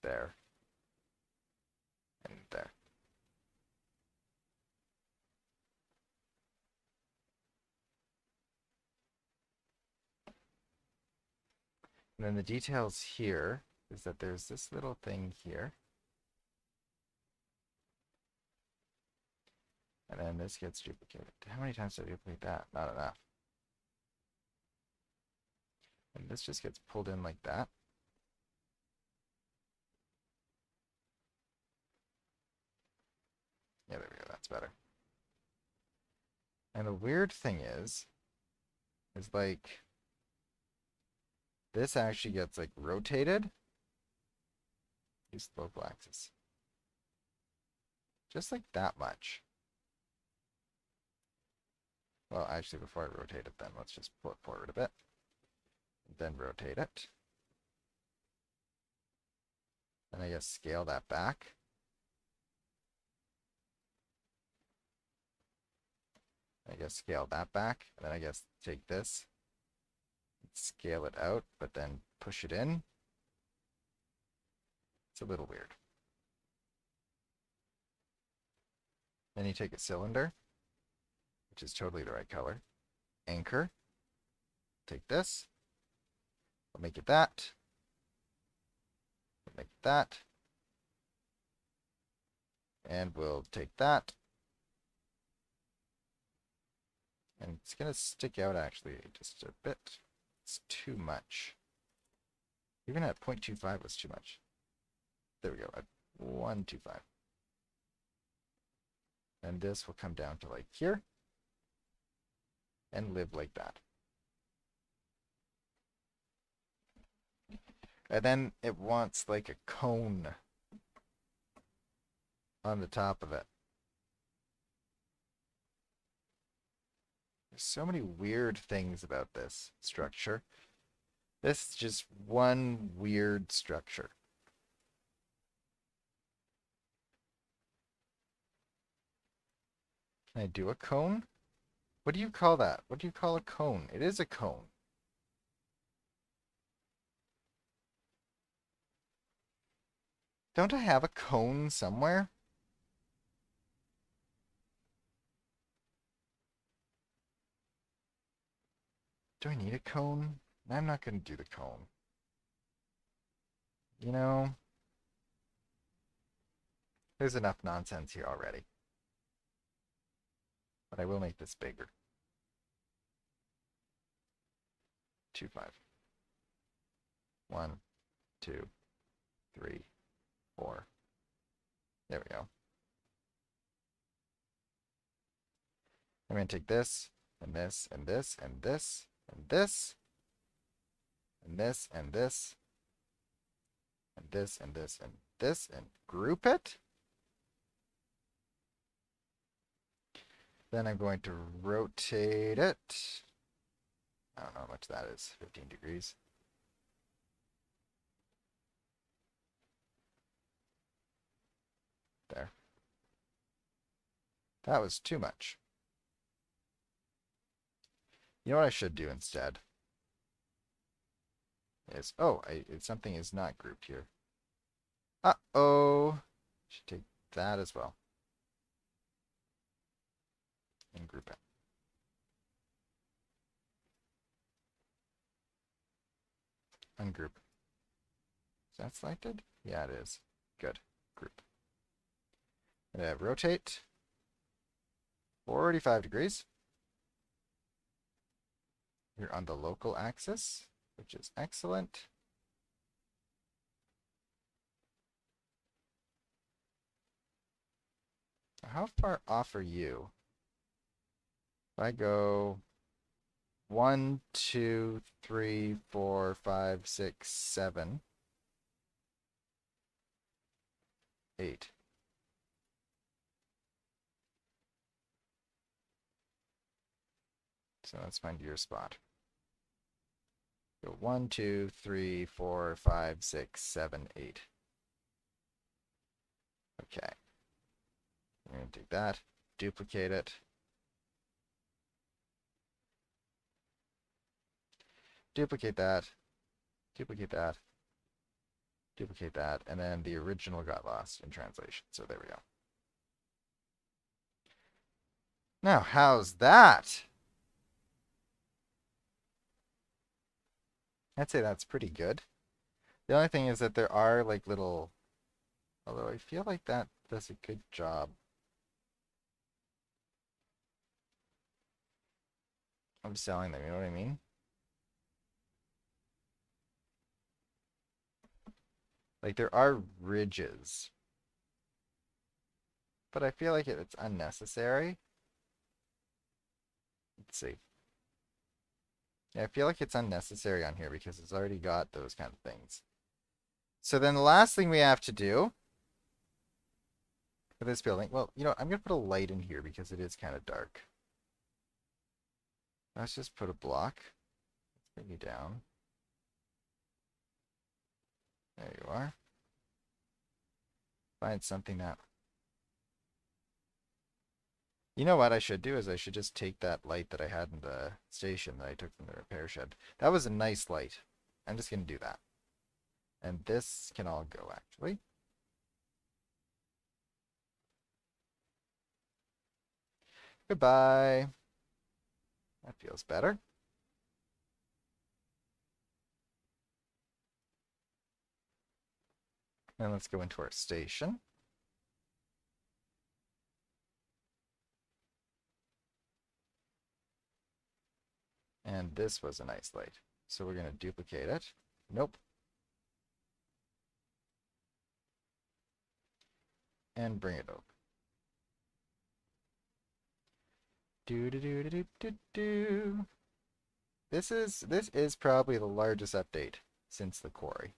There. And there. And then the details here is that there's this little thing here. And then this gets duplicated. How many times did I duplicate that? Not enough. And this just gets pulled in like that. Yeah, there we go. That's better. And the weird thing is like, this actually gets like rotated. Use the local axis. Just like that much. Well, actually, before I rotate it, then let's just pull it forward a bit. Then rotate it. Then I guess scale that back. I guess scale that back. And then I guess take this, scale it out, but then push it in. It's a little weird. Then you take a cylinder, which is totally the right color. Anchor. Take this. We'll make it that. We'll make it that. And we'll take that. And it's going to stick out actually just a bit. It's too much. Even at 0.25 was too much. There we go, at 1.25. And this will come down to like here. And live like that. And then it wants like a cone on the top of it. There's so many weird things about this structure. This is just one weird structure. Can I do a cone? What do you call that? What do you call a cone? It is a cone. Don't I have a cone somewhere? Do I need a cone? I'm not going to do the cone. You know, there's enough nonsense here already. But I will make this bigger. 2.5. 1, 2, 3, 4. There we go. I'm going to take this, and this, and this, and this, and this, and this, and this, and this, and this, and this, and group it. Then I'm going to rotate it. I don't know how much that is, 15 degrees. There. That was too much. You know what I should do instead? Is, oh, something is not grouped here. Uh-oh. Should take that as well. And group it. Ungroup. Is that selected? Yeah, it is. Good. Group. And rotate. 45 degrees. You're on the local axis, which is excellent. How far off are you? If I go 1, 2, 3, 4, 5, 6, 7, 8. So let's find your spot. Go 1, 2, 3, 4, 5, 6, 7, 8. Okay. I'm going to take that, duplicate it. Duplicate that, duplicate that, duplicate that, and then the original got lost in translation. So there we go. Now, how's that? I'd say that's pretty good. The only thing is that there are like little, although I feel like that does a good job of selling them, you know what I mean? Like there are ridges, but I feel like it's unnecessary. Let's see. Yeah, I feel like it's unnecessary on here because it's already got those kind of things. So then the last thing we have to do for this building, well, you know, I'm going to put a light in here because it is kind of dark. Let's just put a block. Let's bring you down. There you are. Find something that... You know what I should do is I should just take that light that I had in the station that I took from the repair shed. That was a nice light. I'm just going to do that. And this can all go, actually. Goodbye. That feels better. And let's go into our station. And this was a nice light. So we're going to duplicate it. Nope. And bring it over. Do do do do do do do. This is probably the largest update since the quarry.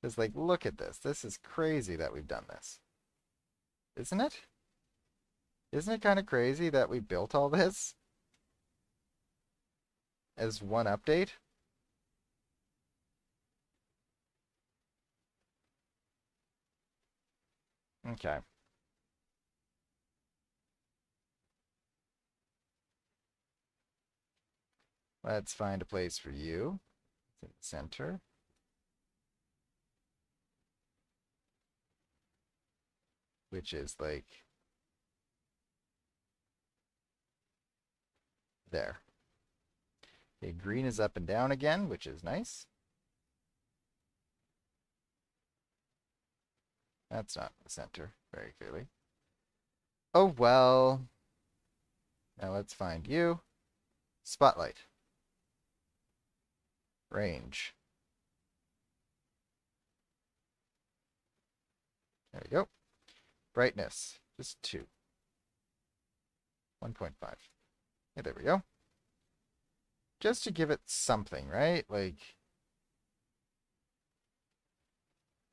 It's like, look at this. This is crazy that we've done this. Isn't it? Isn't it kind of crazy that we built all this as one update? Okay. Let's find a place for you. It's in the center. Which is like there. Okay, green is up and down again, which is nice. That's not the center, very clearly. Oh well. Now let's find you. Spotlight. Range. There we go. Brightness, just 2. 1.5. Yeah, there we go. Just to give it something, right? Like,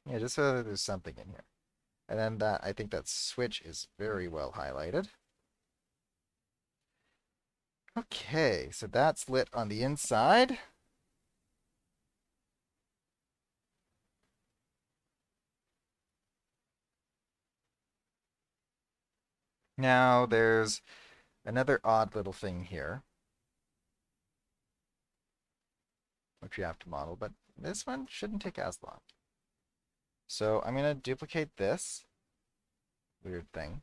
yeah, just so that there's something in here. And then that, I think that switch is very well highlighted. Okay, so that's lit on the inside. Now there's another odd little thing here, which we have to model, but this one shouldn't take as long. So I'm going to duplicate this weird thing.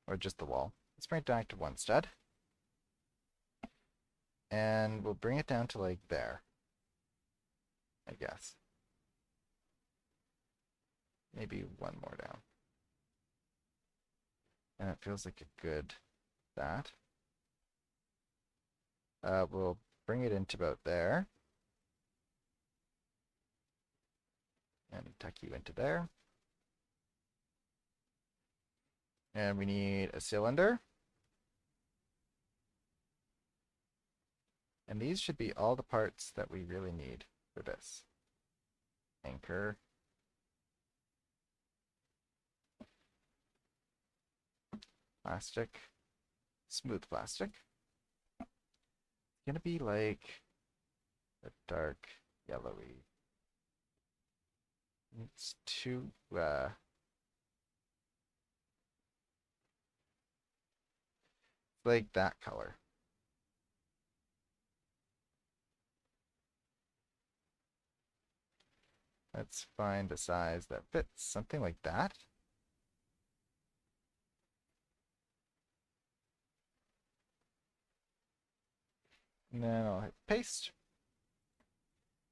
Or just the wall. Let's bring it down to 1 stud. And we'll bring it down to like there, I guess. Maybe 1 more down. And it feels like a good that. We'll bring it into about there. And tuck you into there. And we need a cylinder. And these should be all the parts that we really need for this. Anchor. Plastic. Smooth plastic. It's gonna be like a dark yellowy. It's too like that color. Let's find a size that fits, something like that. And then I'll hit paste.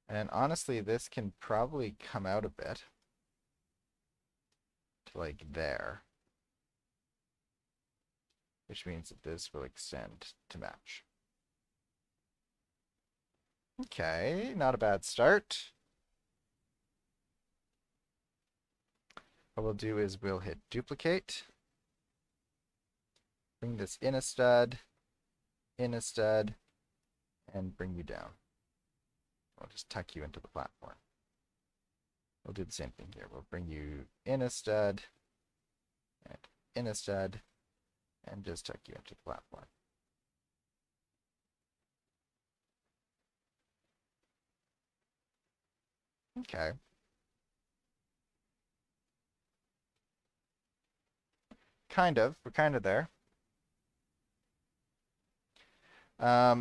And honestly, this can probably come out a bit to like there, which means that this will extend to match. Okay, not a bad start. What we'll do is we'll hit duplicate, bring this in a stud, and bring you down. We'll just tuck you into the platform. We'll do the same thing here. We'll bring you in a stud, and and just tuck you into the platform. Okay. Kind of. We're kind of there.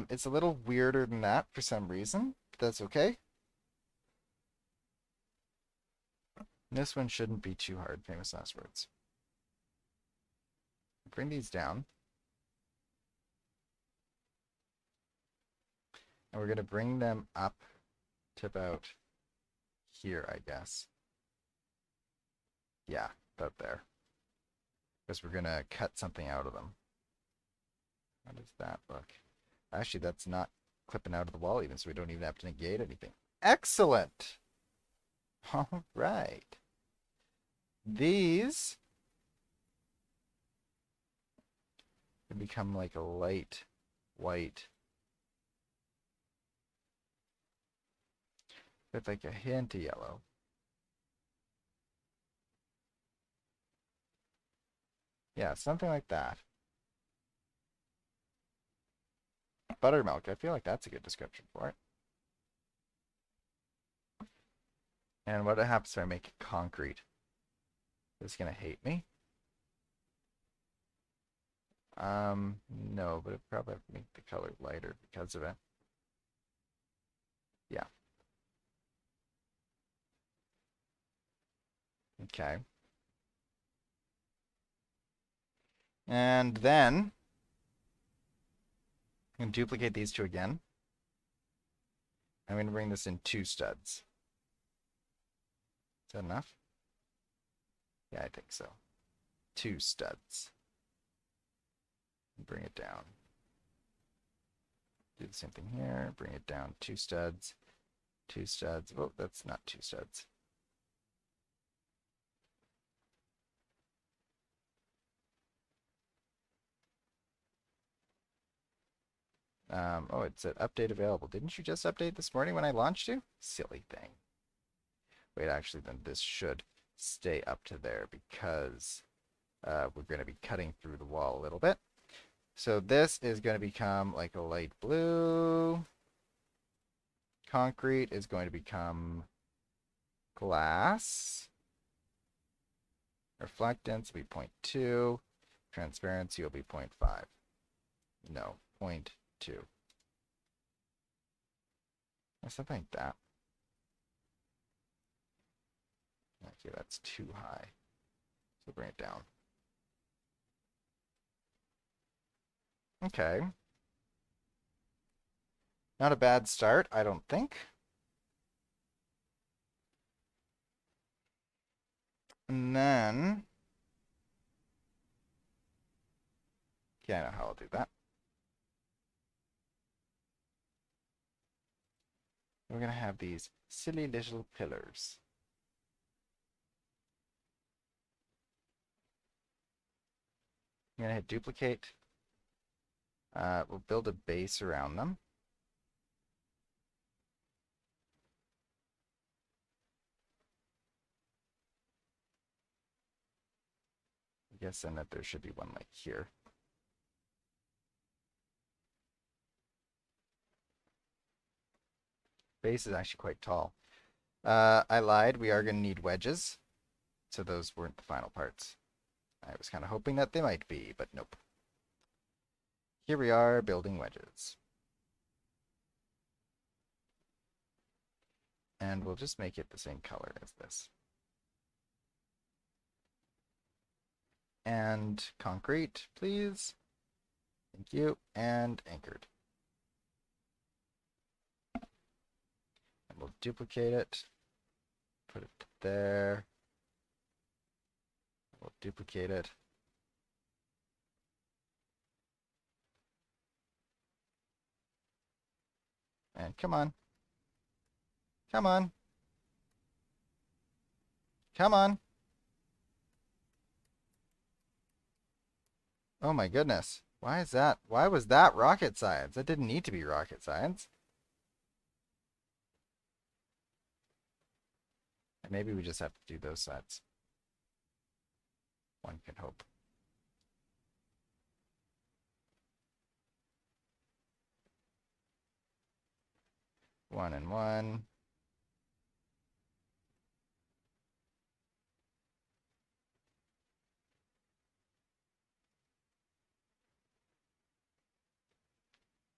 It's a little weirder than that for some reason, but that's okay. This one shouldn't be too hard, famous last words. Bring these down. And we're going to bring them up to about here, I guess. Yeah, about there. Because we're going to cut something out of them. How does that look? Actually, that's not clipping out of the wall even, so we don't even have to negate anything. Excellent! All right. These can become like a light white with like a hint of yellow. Yeah, something like that. Buttermilk, I feel like that's a good description for it. And what happens if I make it concrete? Is it gonna hate me? No, but it probably have to make the color lighter because of it. Yeah. Okay. And then I'm going to duplicate these two again. I'm going to bring this in 2 studs. Is that enough? Yeah, I think so. 2 studs. Bring it down. Do the same thing here. Bring it down 2 studs. 2 studs. Oh, that's not 2 studs. Oh, it said update available. Didn't you just update this morning when I launched you? Silly thing. Wait, actually, then this should stay up to there because we're going to be cutting through the wall a little bit. So this is going to become like a light blue. Concrete is going to become glass. Reflectance will be 0.2. Transparency will be 0.5. No, 0.2. Or something like that. Okay, that's too high. So bring it down. Okay. Not a bad start, I don't think. And then, yeah, I know how I'll do that. We're going to have these silly little pillars. I'm going to hit duplicate. We'll build a base around them. I guess then that there should be one like here. Base is actually quite tall. I lied. We are going to need wedges. So those weren't the final parts. I was kind of hoping that they might be, but nope. Here we are building wedges. And we'll just make it the same color as this. And concrete, please. Thank you. And anchored. And we'll duplicate it. Put it there. We'll duplicate it. And come on. Come on. Come on. Oh my goodness. Why is that? Why was that rocket science? That didn't need to be rocket science. And maybe we just have to do those sides. One can hope. 1 and 1.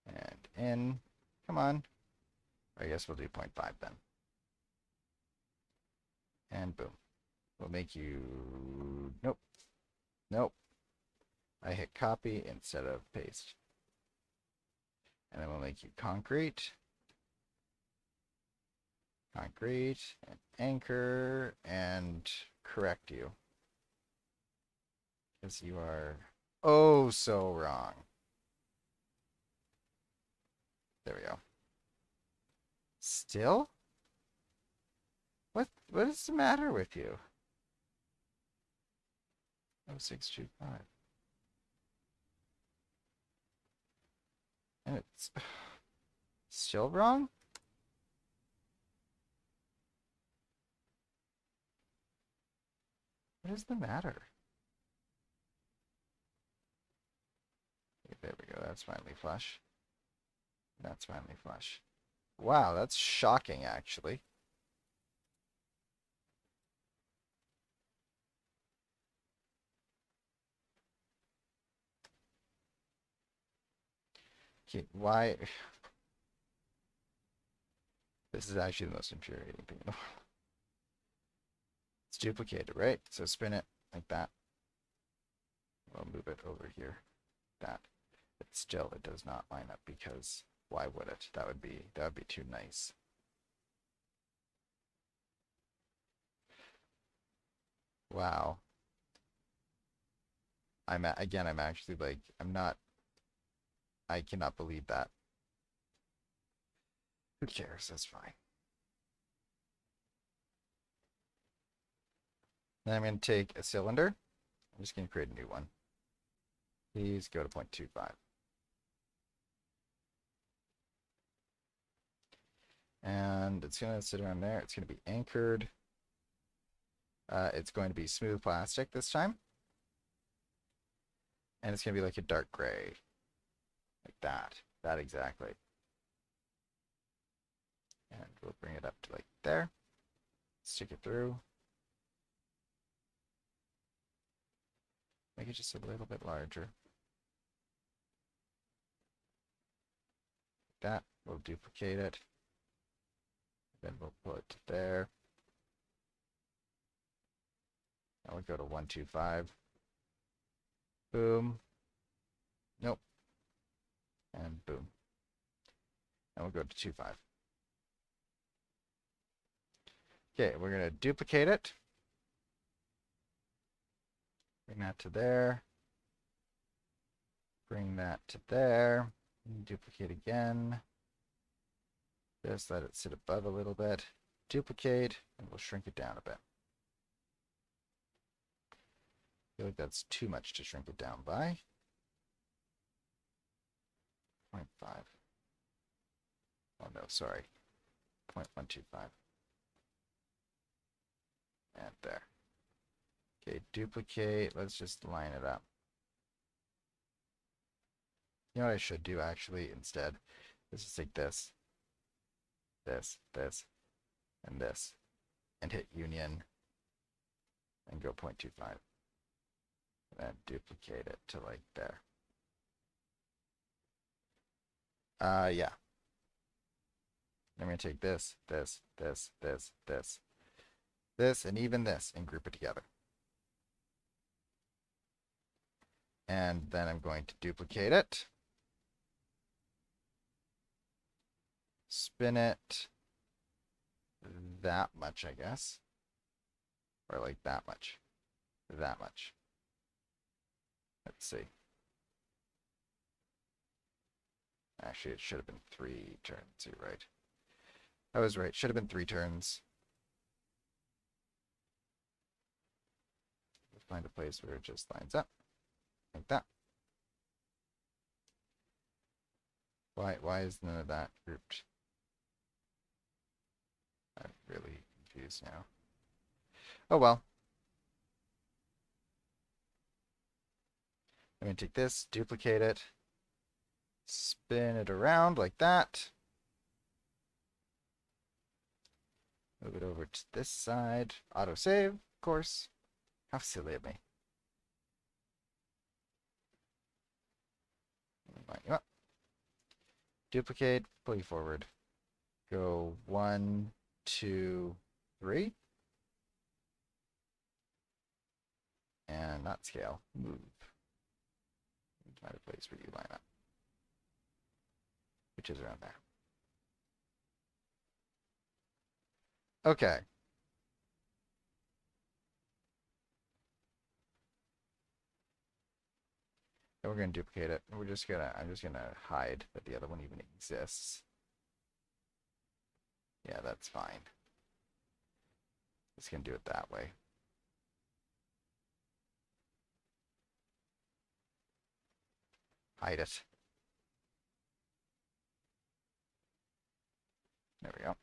And in. Come on. I guess we'll do 0.5 then. And boom. We'll make you... Nope. Nope. I hit copy instead of paste. And then we'll make you concrete. Concrete. And anchor. And correct you. Because you are oh so wrong. There we go. Still? What is the matter with you? 0625. And it's still wrong? What is the matter? Okay, there we go. That's finally flush. That's finally flush. Wow, that's shocking, actually. Okay, why? This is actually the most infuriating thing in the world. It's duplicated, right? So spin it like that. We'll move it over here. That. But still, it does not line up because why would it? That would be too nice. Wow. I'm actually like, I cannot believe that. Who cares? That's fine. Then I'm going to take a cylinder. I'm just going to create a new one. Please go to 0.25. And it's going to sit around there. It's going to be anchored. It's going to be smooth plastic this time. And it's going to be like a dark gray. Like that. That exactly. And we'll bring it up to like there. Stick it through. Make it just a little bit larger. Like that. We'll duplicate it. Then we'll pull it to there. Now we'll go to 125. Boom. Nope. And boom. And we'll go to 25. Okay, we're going to duplicate it. Bring that to there. Bring that to there. And duplicate again. Just let it sit above a little bit. Duplicate, and we'll shrink it down a bit. I feel like that's too much to shrink it down by. 0.5. Oh no, sorry. 0.125. And there. Okay, duplicate. Let's just line it up. You know what I should do actually instead? Let's just take this, this, and this, and hit union, and go 0.25. And then duplicate it to like there. Yeah. I'm going to take this, and even this, and group it together. And then I'm going to duplicate it. Spin it that much, I guess. Or like that much. That much. Let's see. Actually, it should have been 3 turns. You're right. I was right. Should have been 3 turns. Find a place where it just lines up. Like that. Why is none of that grouped? I'm really confused now. Oh well. I'm going to take this, duplicate it, spin it around like that. Move it over to this side. Autosave, of course. How silly of me. Line you up. Duplicate, pull you forward. Go 1, 2, 3. And not scale. Move. Find a place where you line up. Which is around there. Okay. And we're gonna duplicate it. I'm just gonna hide that the other one even exists. Yeah, that's fine. Just gonna do it that way. Hide it. There we go.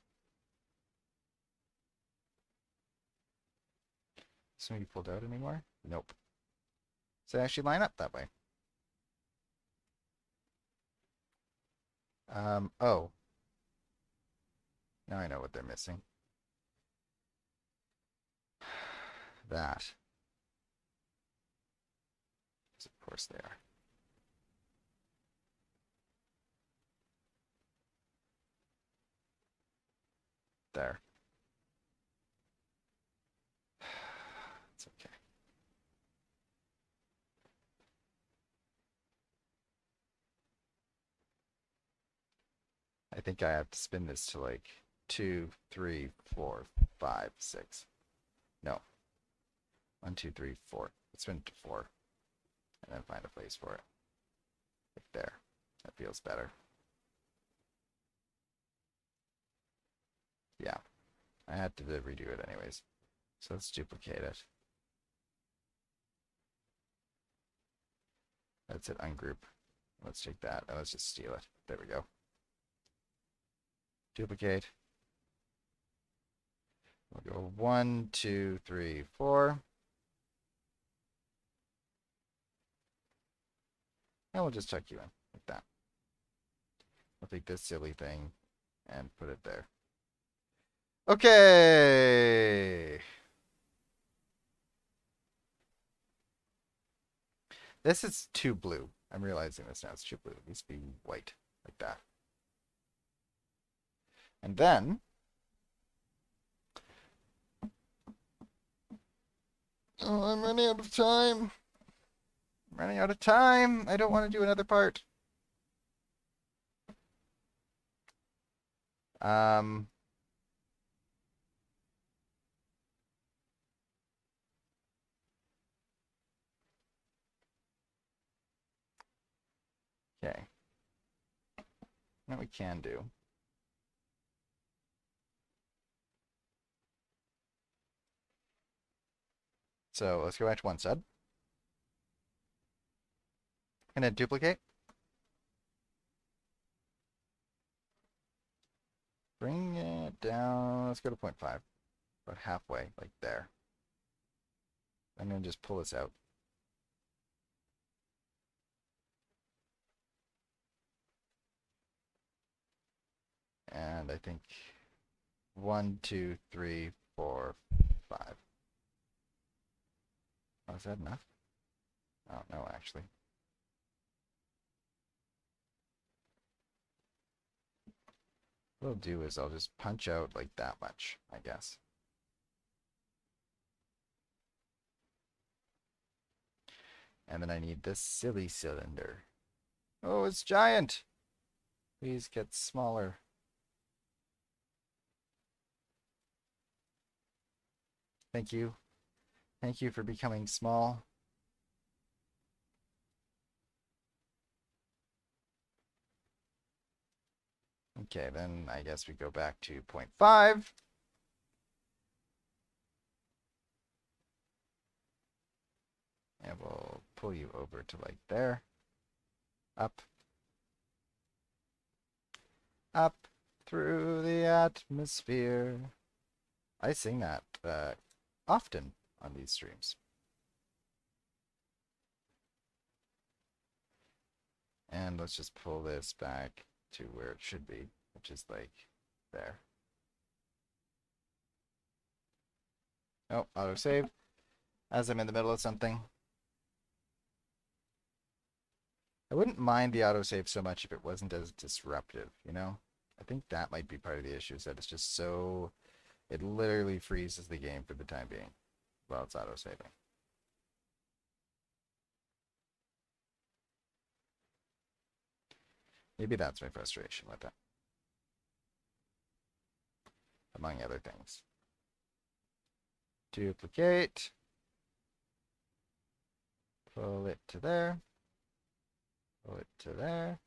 So you pulled out anymore? Nope. So they actually line up that way. Oh. Now I know what they're missing. That. Of course they are. There. It's okay. I think I have to spin this to like 2, 3, 4, 5, 6. No. 1, 2, 3, 4. Let's spin it to 4. And then find a place for it. Like there. That feels better. Yeah. I had to redo it anyways. So let's duplicate it. That's it, ungroup. Let's take that and let's just steal it. There we go. Duplicate. We'll go 1, 2, 3, 4. And we'll just tuck you in like that. We'll take this silly thing and put it there. Okay. This is too blue. I'm realizing this now. It's too blue. It needs to be white like that. And then oh, I'm running out of time. I'm running out of time. I don't want to do another part. Okay. What we can do. So let's go back to one side. I'm gonna duplicate. Bring it down. Let's go to 0.5. About halfway, like there. I'm gonna just pull this out. And I think 1, 2, 3, 4, 5. Oh, is that enough? I don't know, actually. What I'll do is I'll just punch out like that much, I guess. And then I need this silly cylinder. Oh, it's giant! Please get smaller. Thank you. Thank you for becoming small. Okay, then I guess we go back to 0.5. And we'll pull you over to like there. Up. Up through the atmosphere. I sing that often on these streams. And let's just pull this back to where it should be, which is like there. Oh, autosave. As I'm in the middle of something. I wouldn't mind the autosave so much if it wasn't as disruptive, you know? I think that might be part of the issue, is that it's just so... It literally freezes the game for the time being while it's autosaving. Maybe that's my frustration with it. Among other things. Duplicate. Pull it to there. Pull it to there.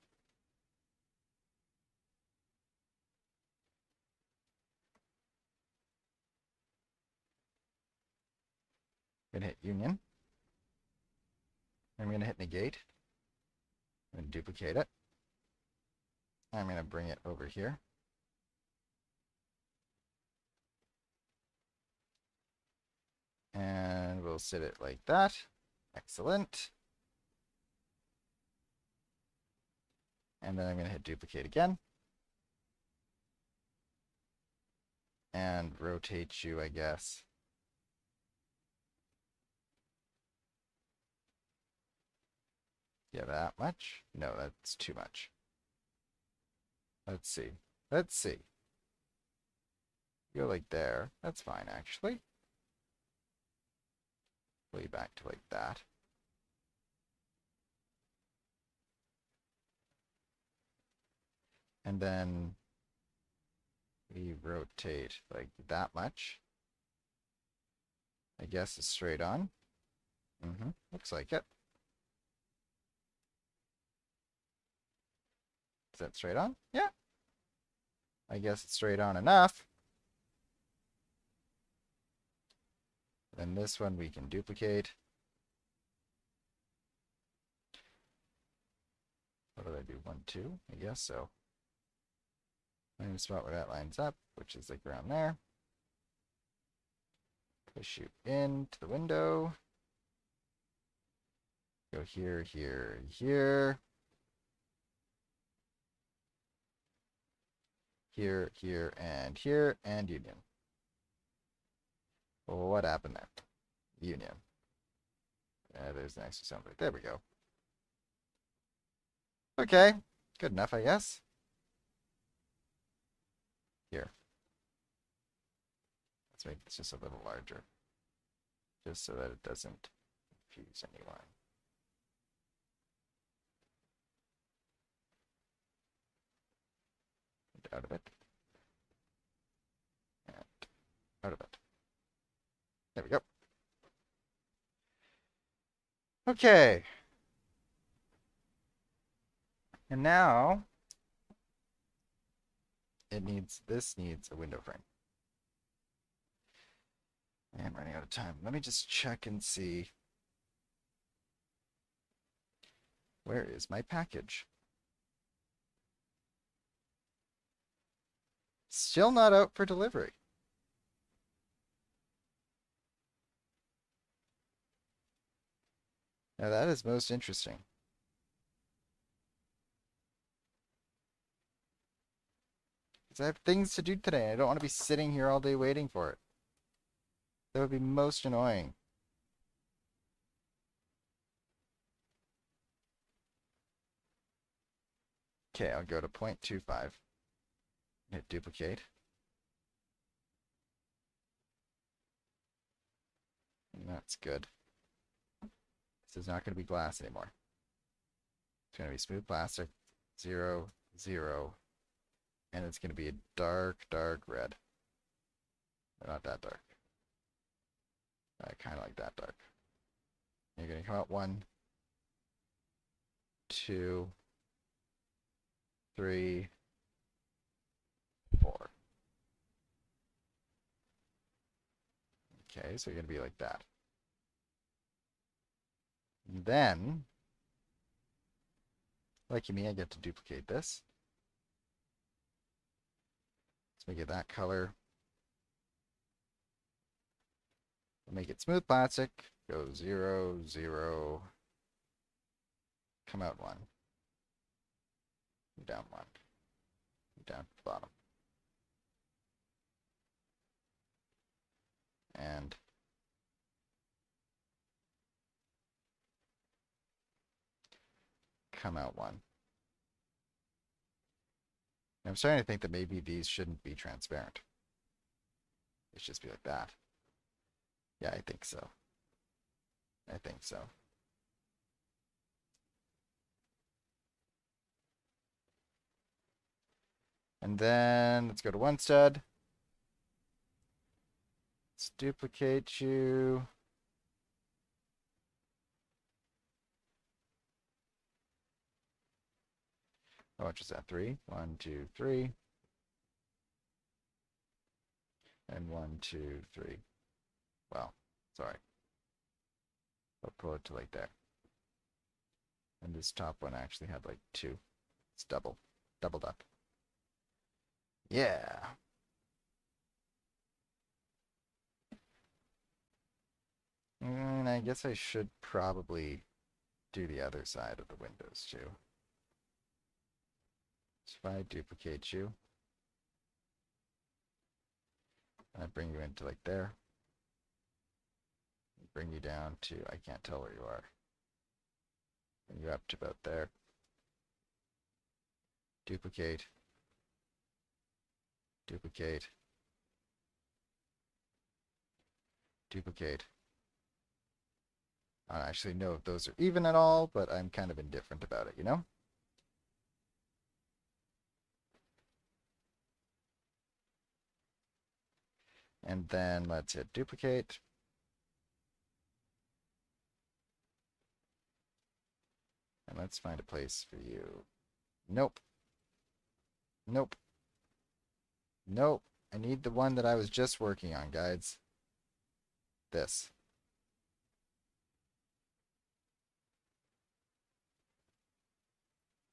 I'm going to hit union. I'm going to hit negate. I'm going to duplicate it. I'm going to bring it over here. And we'll sit it like that. Excellent. And then I'm going to hit duplicate again. And rotate you, I guess. Yeah, that much? No, that's too much. Let's see. Let's see. Go like there. That's fine, actually. Way back to like that. And then we rotate like that much. I guess it's straight on. Looks like it. Is that straight on? Yeah. I guess it's straight on enough. Then this one we can duplicate. What did I do? 1, 2? I guess so. Find the spot where that lines up, which is like around there. Push you into the window. Go here, here, here. Here, here, and union. Well, what happened there? Union. There's an extra sound. There we go. Okay, good enough, I guess. Here. Let's make this just a little larger, just so that it doesn't confuse anyone. And out of it. And out of it. There we go. Okay. And now this needs a window frame. I am running out of time. Let me just check and see. Where is my package? Still not out for delivery. Now that is most interesting. Because I have things to do today. I don't want to be sitting here all day waiting for it. That would be most annoying. Okay, I'll go to 0.25. Hit duplicate. And that's good. This is not going to be glass anymore. It's going to be smooth plastic, 0, 0. And it's going to be a dark, dark red. Not that dark. Kind of like that dark. You're going to come out 1, 2, 3, 4. Okay, so you're going to be like that. And then, like me, I get to duplicate this. Let's make it that color. We'll make it smooth plastic. Go 0, 0. Come out 1. Down 1. Down to the bottom. And come out one. And I'm starting to think that maybe these shouldn't be transparent. It should just be like that. Yeah, I think so. I think so. And then let's go to one stud. Let's duplicate you. How much is that? 3? 1, 2, 3. And 1, 2, 3. Well, sorry. I'll pull it to like there. And this top one actually had like 2. It's doubled up. Yeah. And I guess I should probably do the other side of the windows too. So if I duplicate you, and I bring you into like there, bring you down to, I can't tell where you are, bring you up to about there, duplicate, duplicate, duplicate. I don't actually know if those are even at all, but I'm kind of indifferent about it, you know? And then let's hit duplicate. And let's find a place for you. Nope. Nope. Nope. I need the one that I was just working on, guys. This.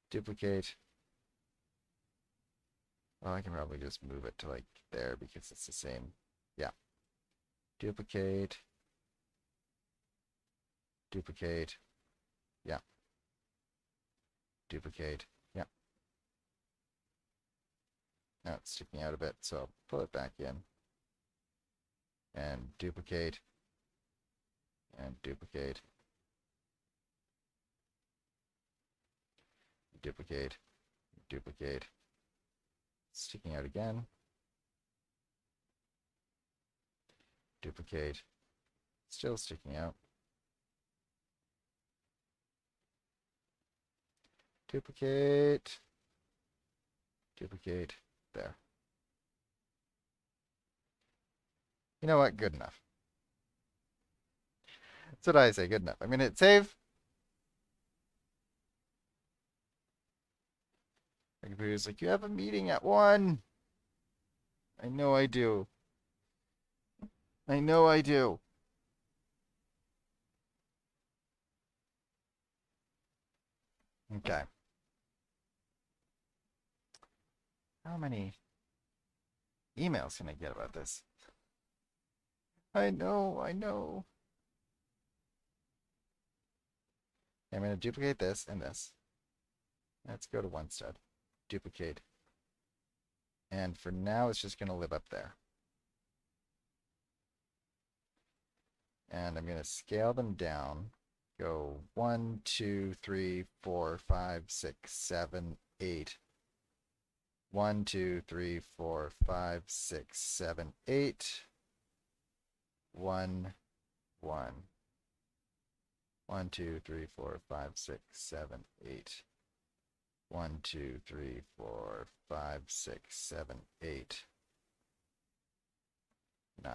Duplicate. Well, I can probably just move it to like there because it's the same. Yeah. Duplicate. Duplicate. Yeah. Duplicate. Yeah. Now it's sticking out a bit, so I'll pull it back in. And duplicate. And duplicate. Duplicate. Duplicate. Sticking out again. Duplicate. Still sticking out. Duplicate. Duplicate. There. You know what? Good enough. That's what I say. Good enough. I'm going to hit save. My computer's like, you have a meeting at 1. I know I do. I know I do. Okay. How many emails can I get about this? I know, I know. I'm going to duplicate this and this. Let's go to one stud. Duplicate. And for now, it's just going to live up there. And I'm going to scale them down. Go 1, 2, 3, 4, 5, 6, 7, 8. 1, 2, 3, 4, 5, 6, 7, 8. 1, 1. 1, 2, 3, 4, 5, 6, 7, 8. 1, 2, 3, 4, 5, 6, 7, 8. 9.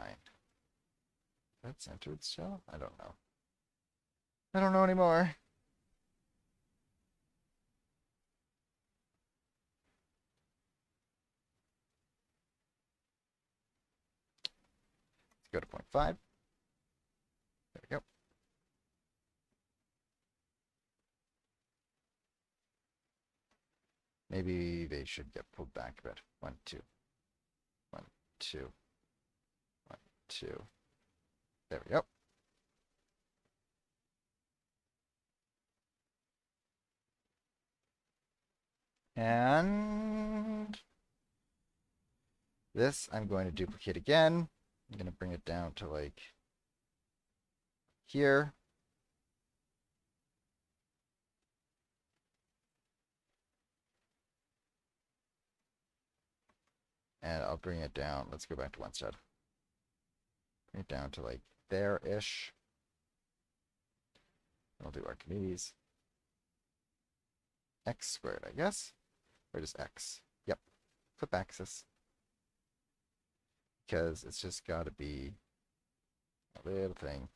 That's centered still? I don't know. I don't know anymore. Let's go to 0.5. There we go. Maybe they should get pulled back a bit. 1, 2. 1, 2. 1, 2. There we go. And this I'm going to duplicate again. I'm going to bring it down to like here. And I'll bring it down. Let's go back to one stud. Bring it down to like there-ish. I'll do Archimedes. X squared, I guess. Or just X. Yep. Flip axis. Because it's just got to be a little thing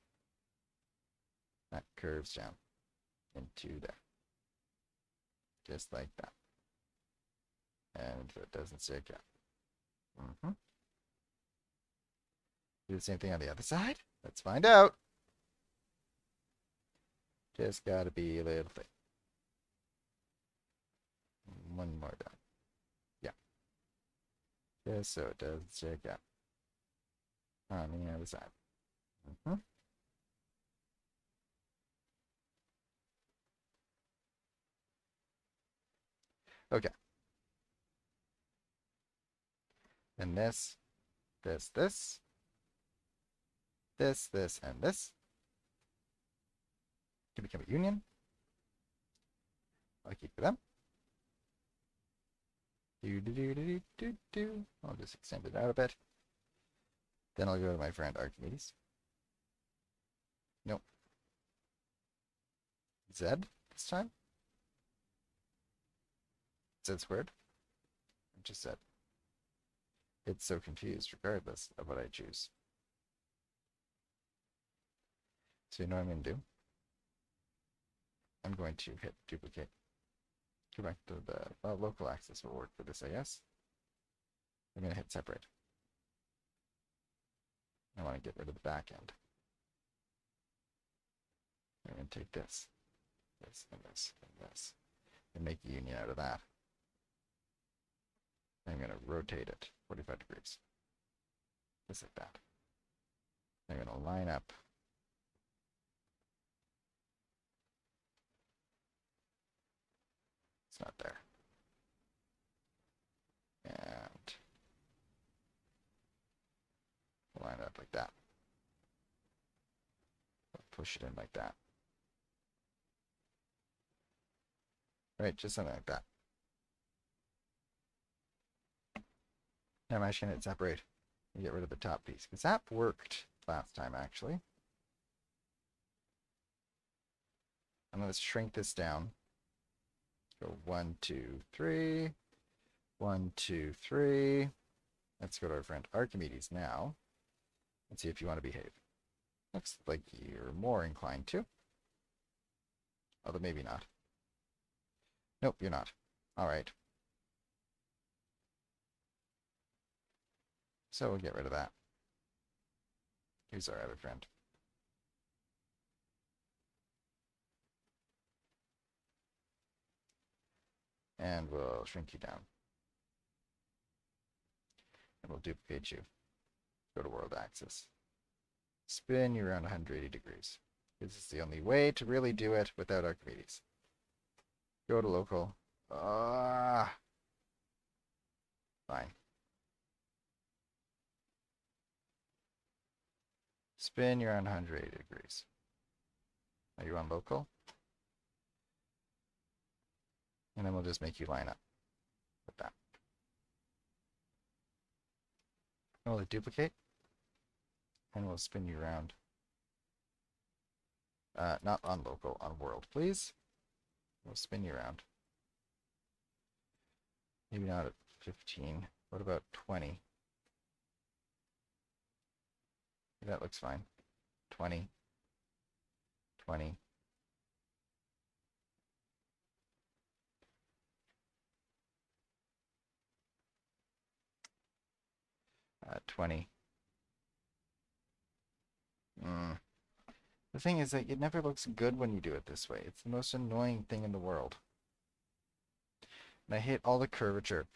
that curves down into there. Just like that. And it doesn't stick out. Do the same thing on the other side. Let's find out. Just gotta be a little thing. One more down. Yeah. Just so it doesn't stick out. On the other side. Okay. And this, and this can become a union. I'll keep them. I'll just extend it out a bit. Then I'll go to my friend Archimedes. Nope. Z this time. Z squared. Just Z. It's so confused regardless of what I choose. So you know what I'm going to do? I'm going to hit duplicate. Go back to the local axis will work for this, I guess. I'm going to hit separate. I want to get rid of the back end. I'm going to take this, and this, and make a union out of that. I'm going to rotate it 45 degrees. Just like that. I'm going to line up. It's not there. And line it up like that. Push it in like that. Right, just something like that. Now I'm actually going to hit separate and get rid of the top piece, because that worked last time, actually. I'm going to shrink this down. Go 1, 2, 3. 1, 2, 3. Let's go to our friend Archimedes now and see if you want to behave. Looks like you're more inclined to. Although maybe not. Nope, you're not. All right. So we'll get rid of that. Here's our other friend. And we'll shrink you down. And we'll duplicate you. Go to world axis. Spin you around 180 degrees. This is the only way to really do it without Archimedes. Go to local. Fine. Spin you around 180 degrees. Are you on local? And then we'll just make you line up with that. And we'll duplicate. And we'll spin you around. Not on local, on world, please. We'll spin you around. Maybe not at 15. What about 20? That looks fine. 20. 20. 20. The thing is that it never looks good when you do it this way. It's the most annoying thing in the world. And I hate all the curvature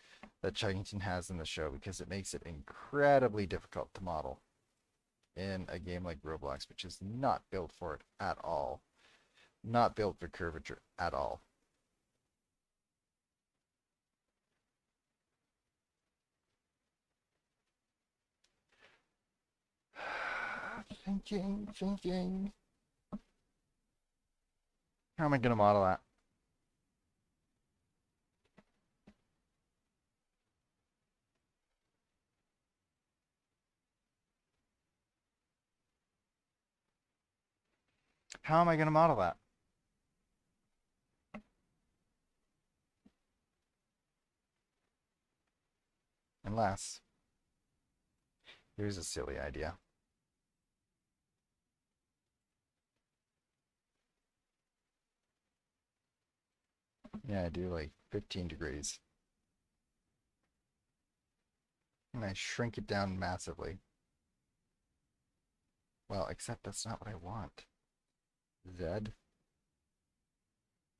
that Chuggington has in the show because it makes it incredibly difficult to model in a game like Roblox, which is not built for it at all. Not built for curvature at all. Thinking. How am I going to model that? How am I going to model that? Unless, here's a silly idea. Yeah, I do like 15 degrees. And I shrink it down massively. Well, except that's not what I want. Z. The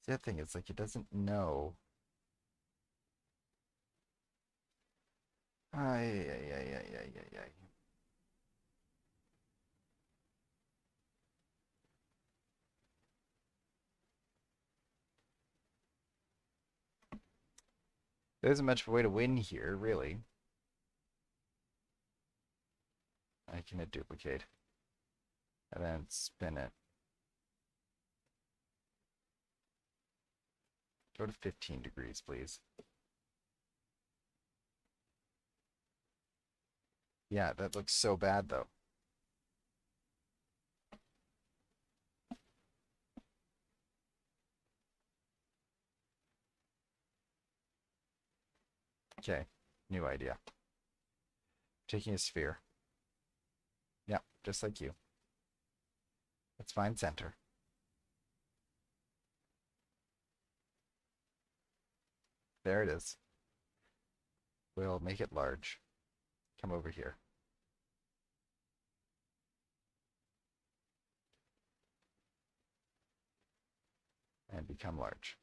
other thing is, like, it doesn't know. Ay, ay, ay, ay, ay, ay, ay. There isn't much of a way to win here, really. I can hit duplicate. And then spin it. Go to 15 degrees, please. Yeah, that looks so bad, though. Okay, new idea. Taking a sphere. Yeah, just like you. Let's find center. There it is. We'll make it large. Come over here. And become large.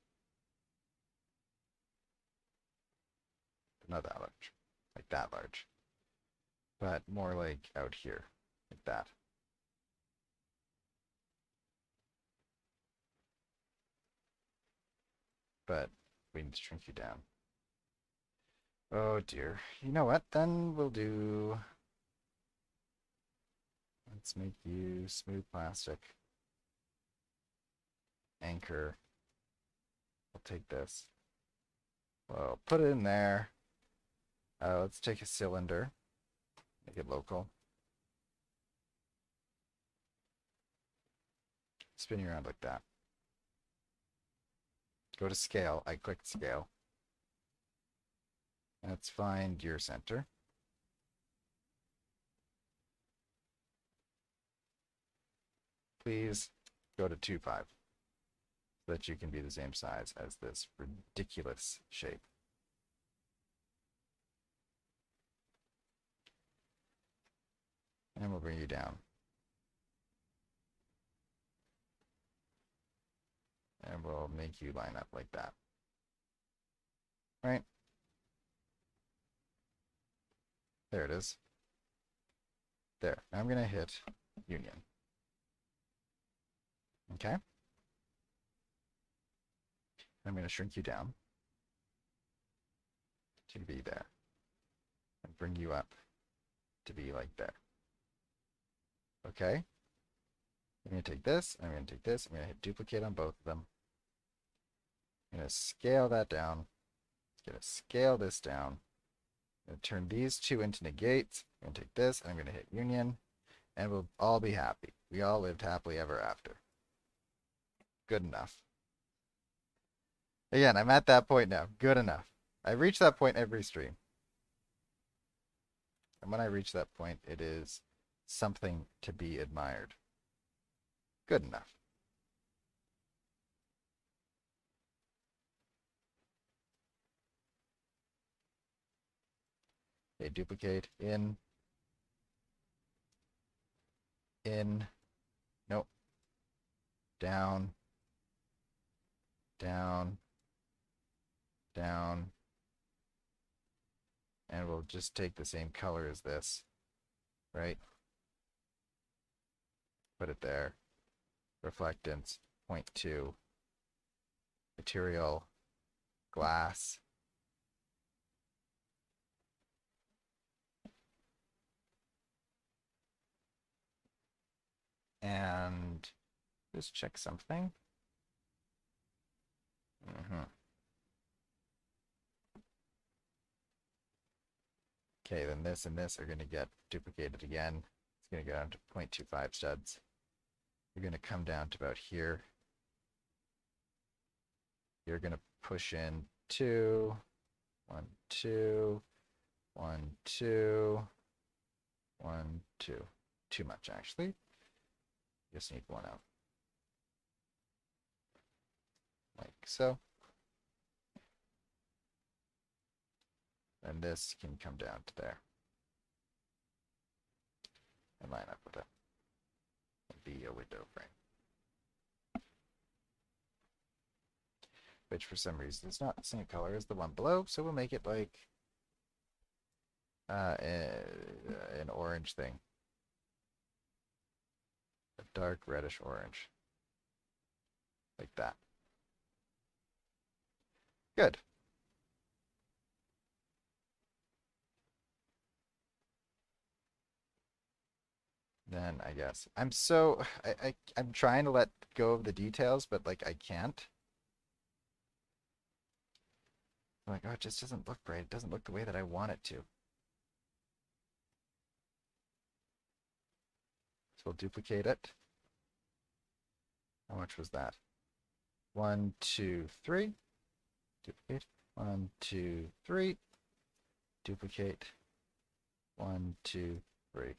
But not that large. Like that large. But more like out here. Like that. But we need to shrink you down. Oh dear. You know what? Then we'll do... Let's make you smooth plastic. Anchor. I'll take this. Well, put it in there. Let's take a cylinder. Make it local. Spin you around like that. Go to scale. I clicked scale. Let's find your center. Please go to 2.5 so that you can be the same size as this ridiculous shape. And we'll bring you down. And we'll make you line up like that. Right? There it is. There. Now I'm going to hit union. Okay? I'm going to shrink you down to be there. And bring you up to be like there. Okay? I'm going to take this, I'm going to take this, I'm going to hit duplicate on both of them. I'm going to scale that down. I'm going to scale this down. I'm going to turn these two into negates. I'm going to take this, and I'm going to hit union, and we'll all be happy. We all lived happily ever after. Good enough. Again, I'm at that point now. Good enough. I reach that point every stream. And when I reach that point, it is something to be admired. Good enough. Okay, duplicate in, nope, down, down, down, and we'll just take the same color as this, right? Put it there. Reflectance, 0.2. Material, glass. And just check something. Okay, then this and this are going to get duplicated again. It's going to go down to 0.25 studs. you're going to come down to about here. You're going to push in 2, 1, 2, 1, 2, 1, 2. Too much, actually. Just need one out. Like so. And this can come down to there. And line up with it. And be a window frame. Which for some reason is not the same color as the one below, so we'll make it like an orange thing. A dark reddish orange. Like that. Good. Then I guess I'm trying to let go of the details, but like I can't. I'm like, oh, it just doesn't look right. It doesn't look the way that I want it to. So we'll duplicate it. How much was that? 1, 2, 3. Duplicate. 1, 2, 3. Duplicate. 1, 2, 3.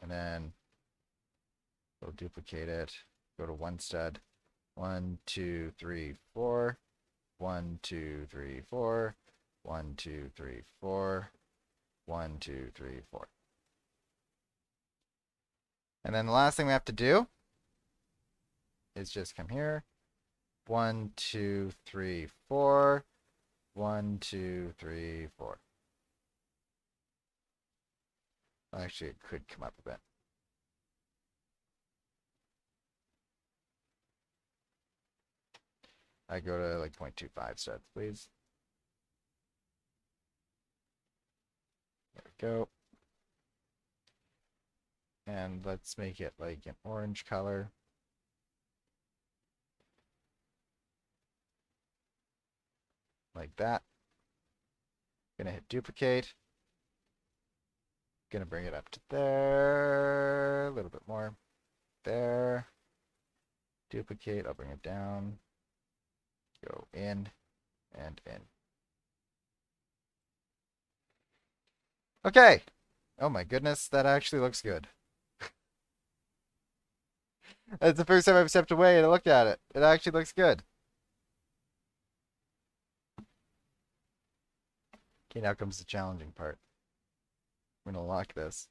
And then we'll duplicate it. Go to one stud. 1, 2, 3, 4. 1, 2, 3, 4. 1, 2, 3, 4. 1, 2, 3, 4. And then the last thing we have to do is just come here. 1, 2, 3, 4. 1, 2, 3, 4. Actually, it could come up a bit. I go to like 0.25 studs, please. There we go. And let's make it like an orange color. Like that. Gonna hit duplicate. Gonna bring it up to there. A little bit more. There. Duplicate. I'll bring it down. Go in and in. Okay. Oh my goodness, that actually looks good. That's the first time I've stepped away and looked at it. It actually looks good. Okay, now comes the challenging part. I'm going to lock this.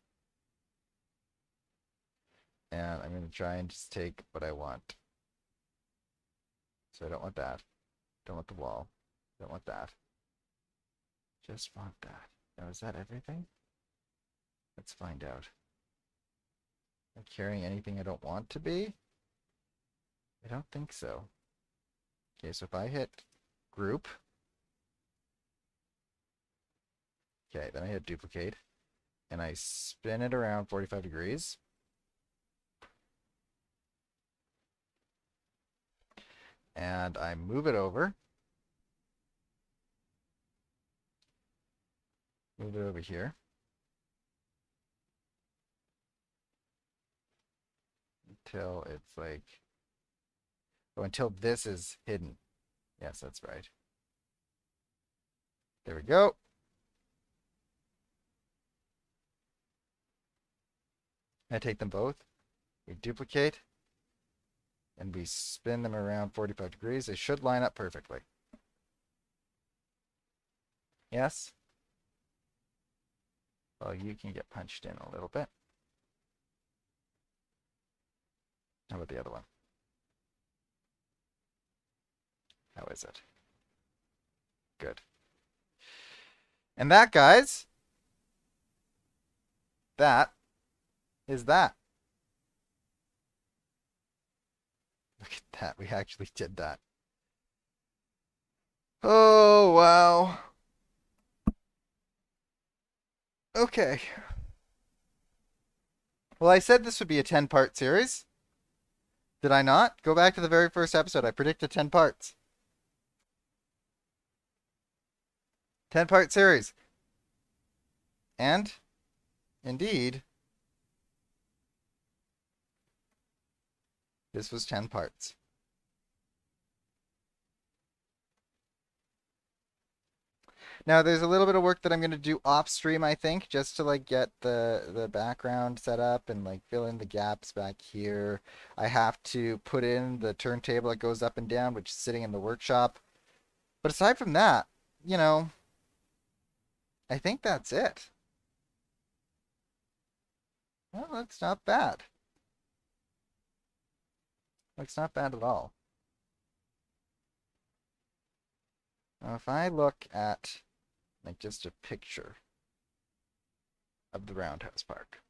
And I'm going to try and just take what I want. So I don't want that. Don't want the wall. Don't want that. Just want that. Now, is that everything? Let's find out. Am I carrying anything I don't want to be? I don't think so. Okay, so if I hit group. Okay, then I hit duplicate. And I spin it around 45 degrees. And I move it over. Move it over here. Until it's like, oh, until this is hidden. Yes, that's right. There we go. I take them both. We duplicate. And we spin them around 45 degrees. They should line up perfectly. Yes? Well, you can get punched in a little bit. How about the other one? How is it? Good. And that, guys, that is that. Look at that. We actually did that. Oh, wow. Okay. Well, I said this would be a 10-part series. Did I not? Go back to the very first episode. I predicted 10 parts. 10-part series. And, indeed, This was 10 parts. Now there's a little bit of work that I'm going to do off stream, I think, just to like get the background set up and like fill in the gaps back here. I have to put in the turntable that goes up and down, which is sitting in the workshop. But aside from that, you know, I think that's it. Well, that's not bad. It's not bad at all. Now, if I look at like just a picture of the Roundhouse Park,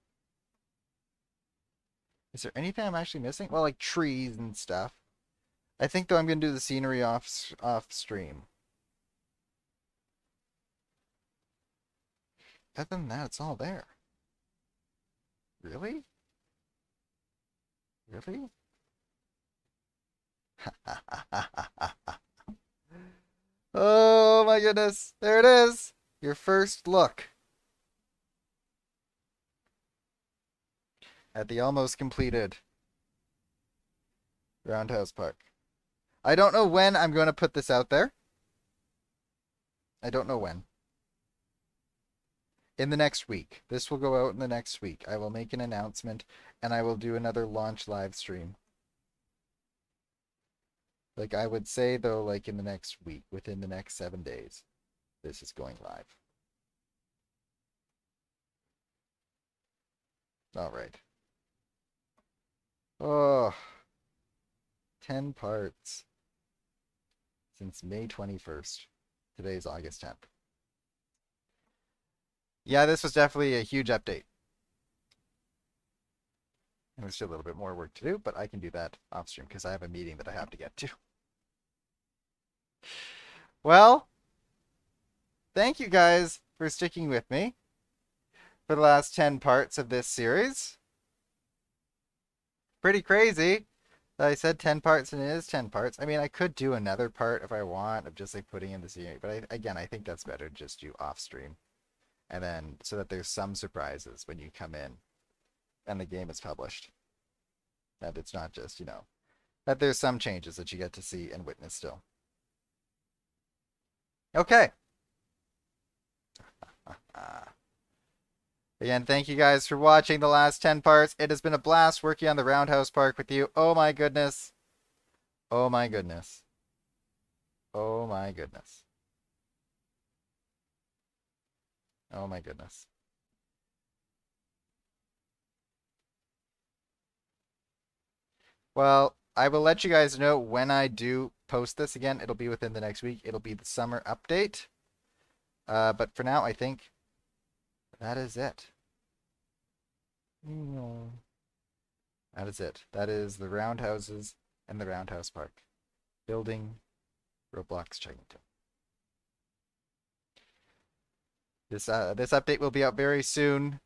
is there anything I'm actually missing? Well, like trees and stuff. I think though I'm gonna do the scenery off stream. Other than that, it's all there. Really? Really? Oh my goodness. There it is. Your first look at the almost completed Roundhouse Park. I don't know when I'm going to put this out there. I don't know when. In the next week. This will go out in the next week. I will make an announcement and I will do another launch live stream. Like I would say though, like in the next week, within the next 7 days, this is going live. All right. Oh, 10 parts since May 21st. Today's August 10th. Yeah, this was definitely a huge update. And there's still a little bit more work to do, but I can do that off stream because I have a meeting that I have to get to. Well, thank you guys for sticking with me for the last 10 parts of this series. Pretty crazy. I said 10 parts and it is 10 parts. I mean, I could do another part if I want of just like putting in the scenery, but again, I think that's better to just do off stream. And then so that there's some surprises when you come in and the game is published. That it's not just, you know, that there's some changes that you get to see and witness still. Okay. Again, thank you guys for watching the last 10 parts. It has been a blast working on the Roundhouse Park with you. Oh my goodness. Oh my goodness. Oh my goodness. Oh my goodness. Well, I will let you guys know when I do post this again. It'll be within the next week. It'll be the summer update. But for now, I think that is it. That is it. That is the roundhouses and the Roundhouse Park. Building Roblox Chuggington. This update will be out very soon,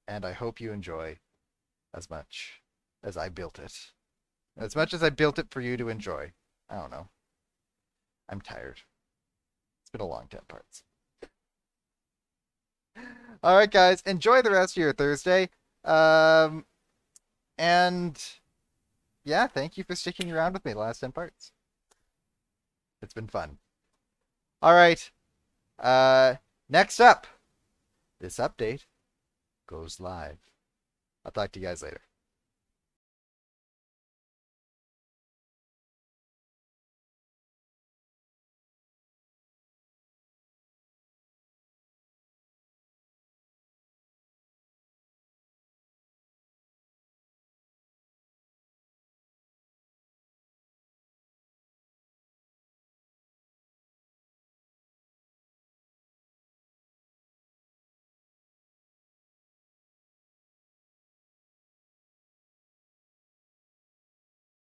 and I hope you enjoy as much as I built it. As much as I built it for you to enjoy. I don't know. I'm tired. It's been a long 10 parts. All right, guys. Enjoy the rest of your Thursday. And yeah, thank you for sticking around with me the last 10 parts. It's been fun. All right. Next up, this update goes live. I'll talk to you guys later.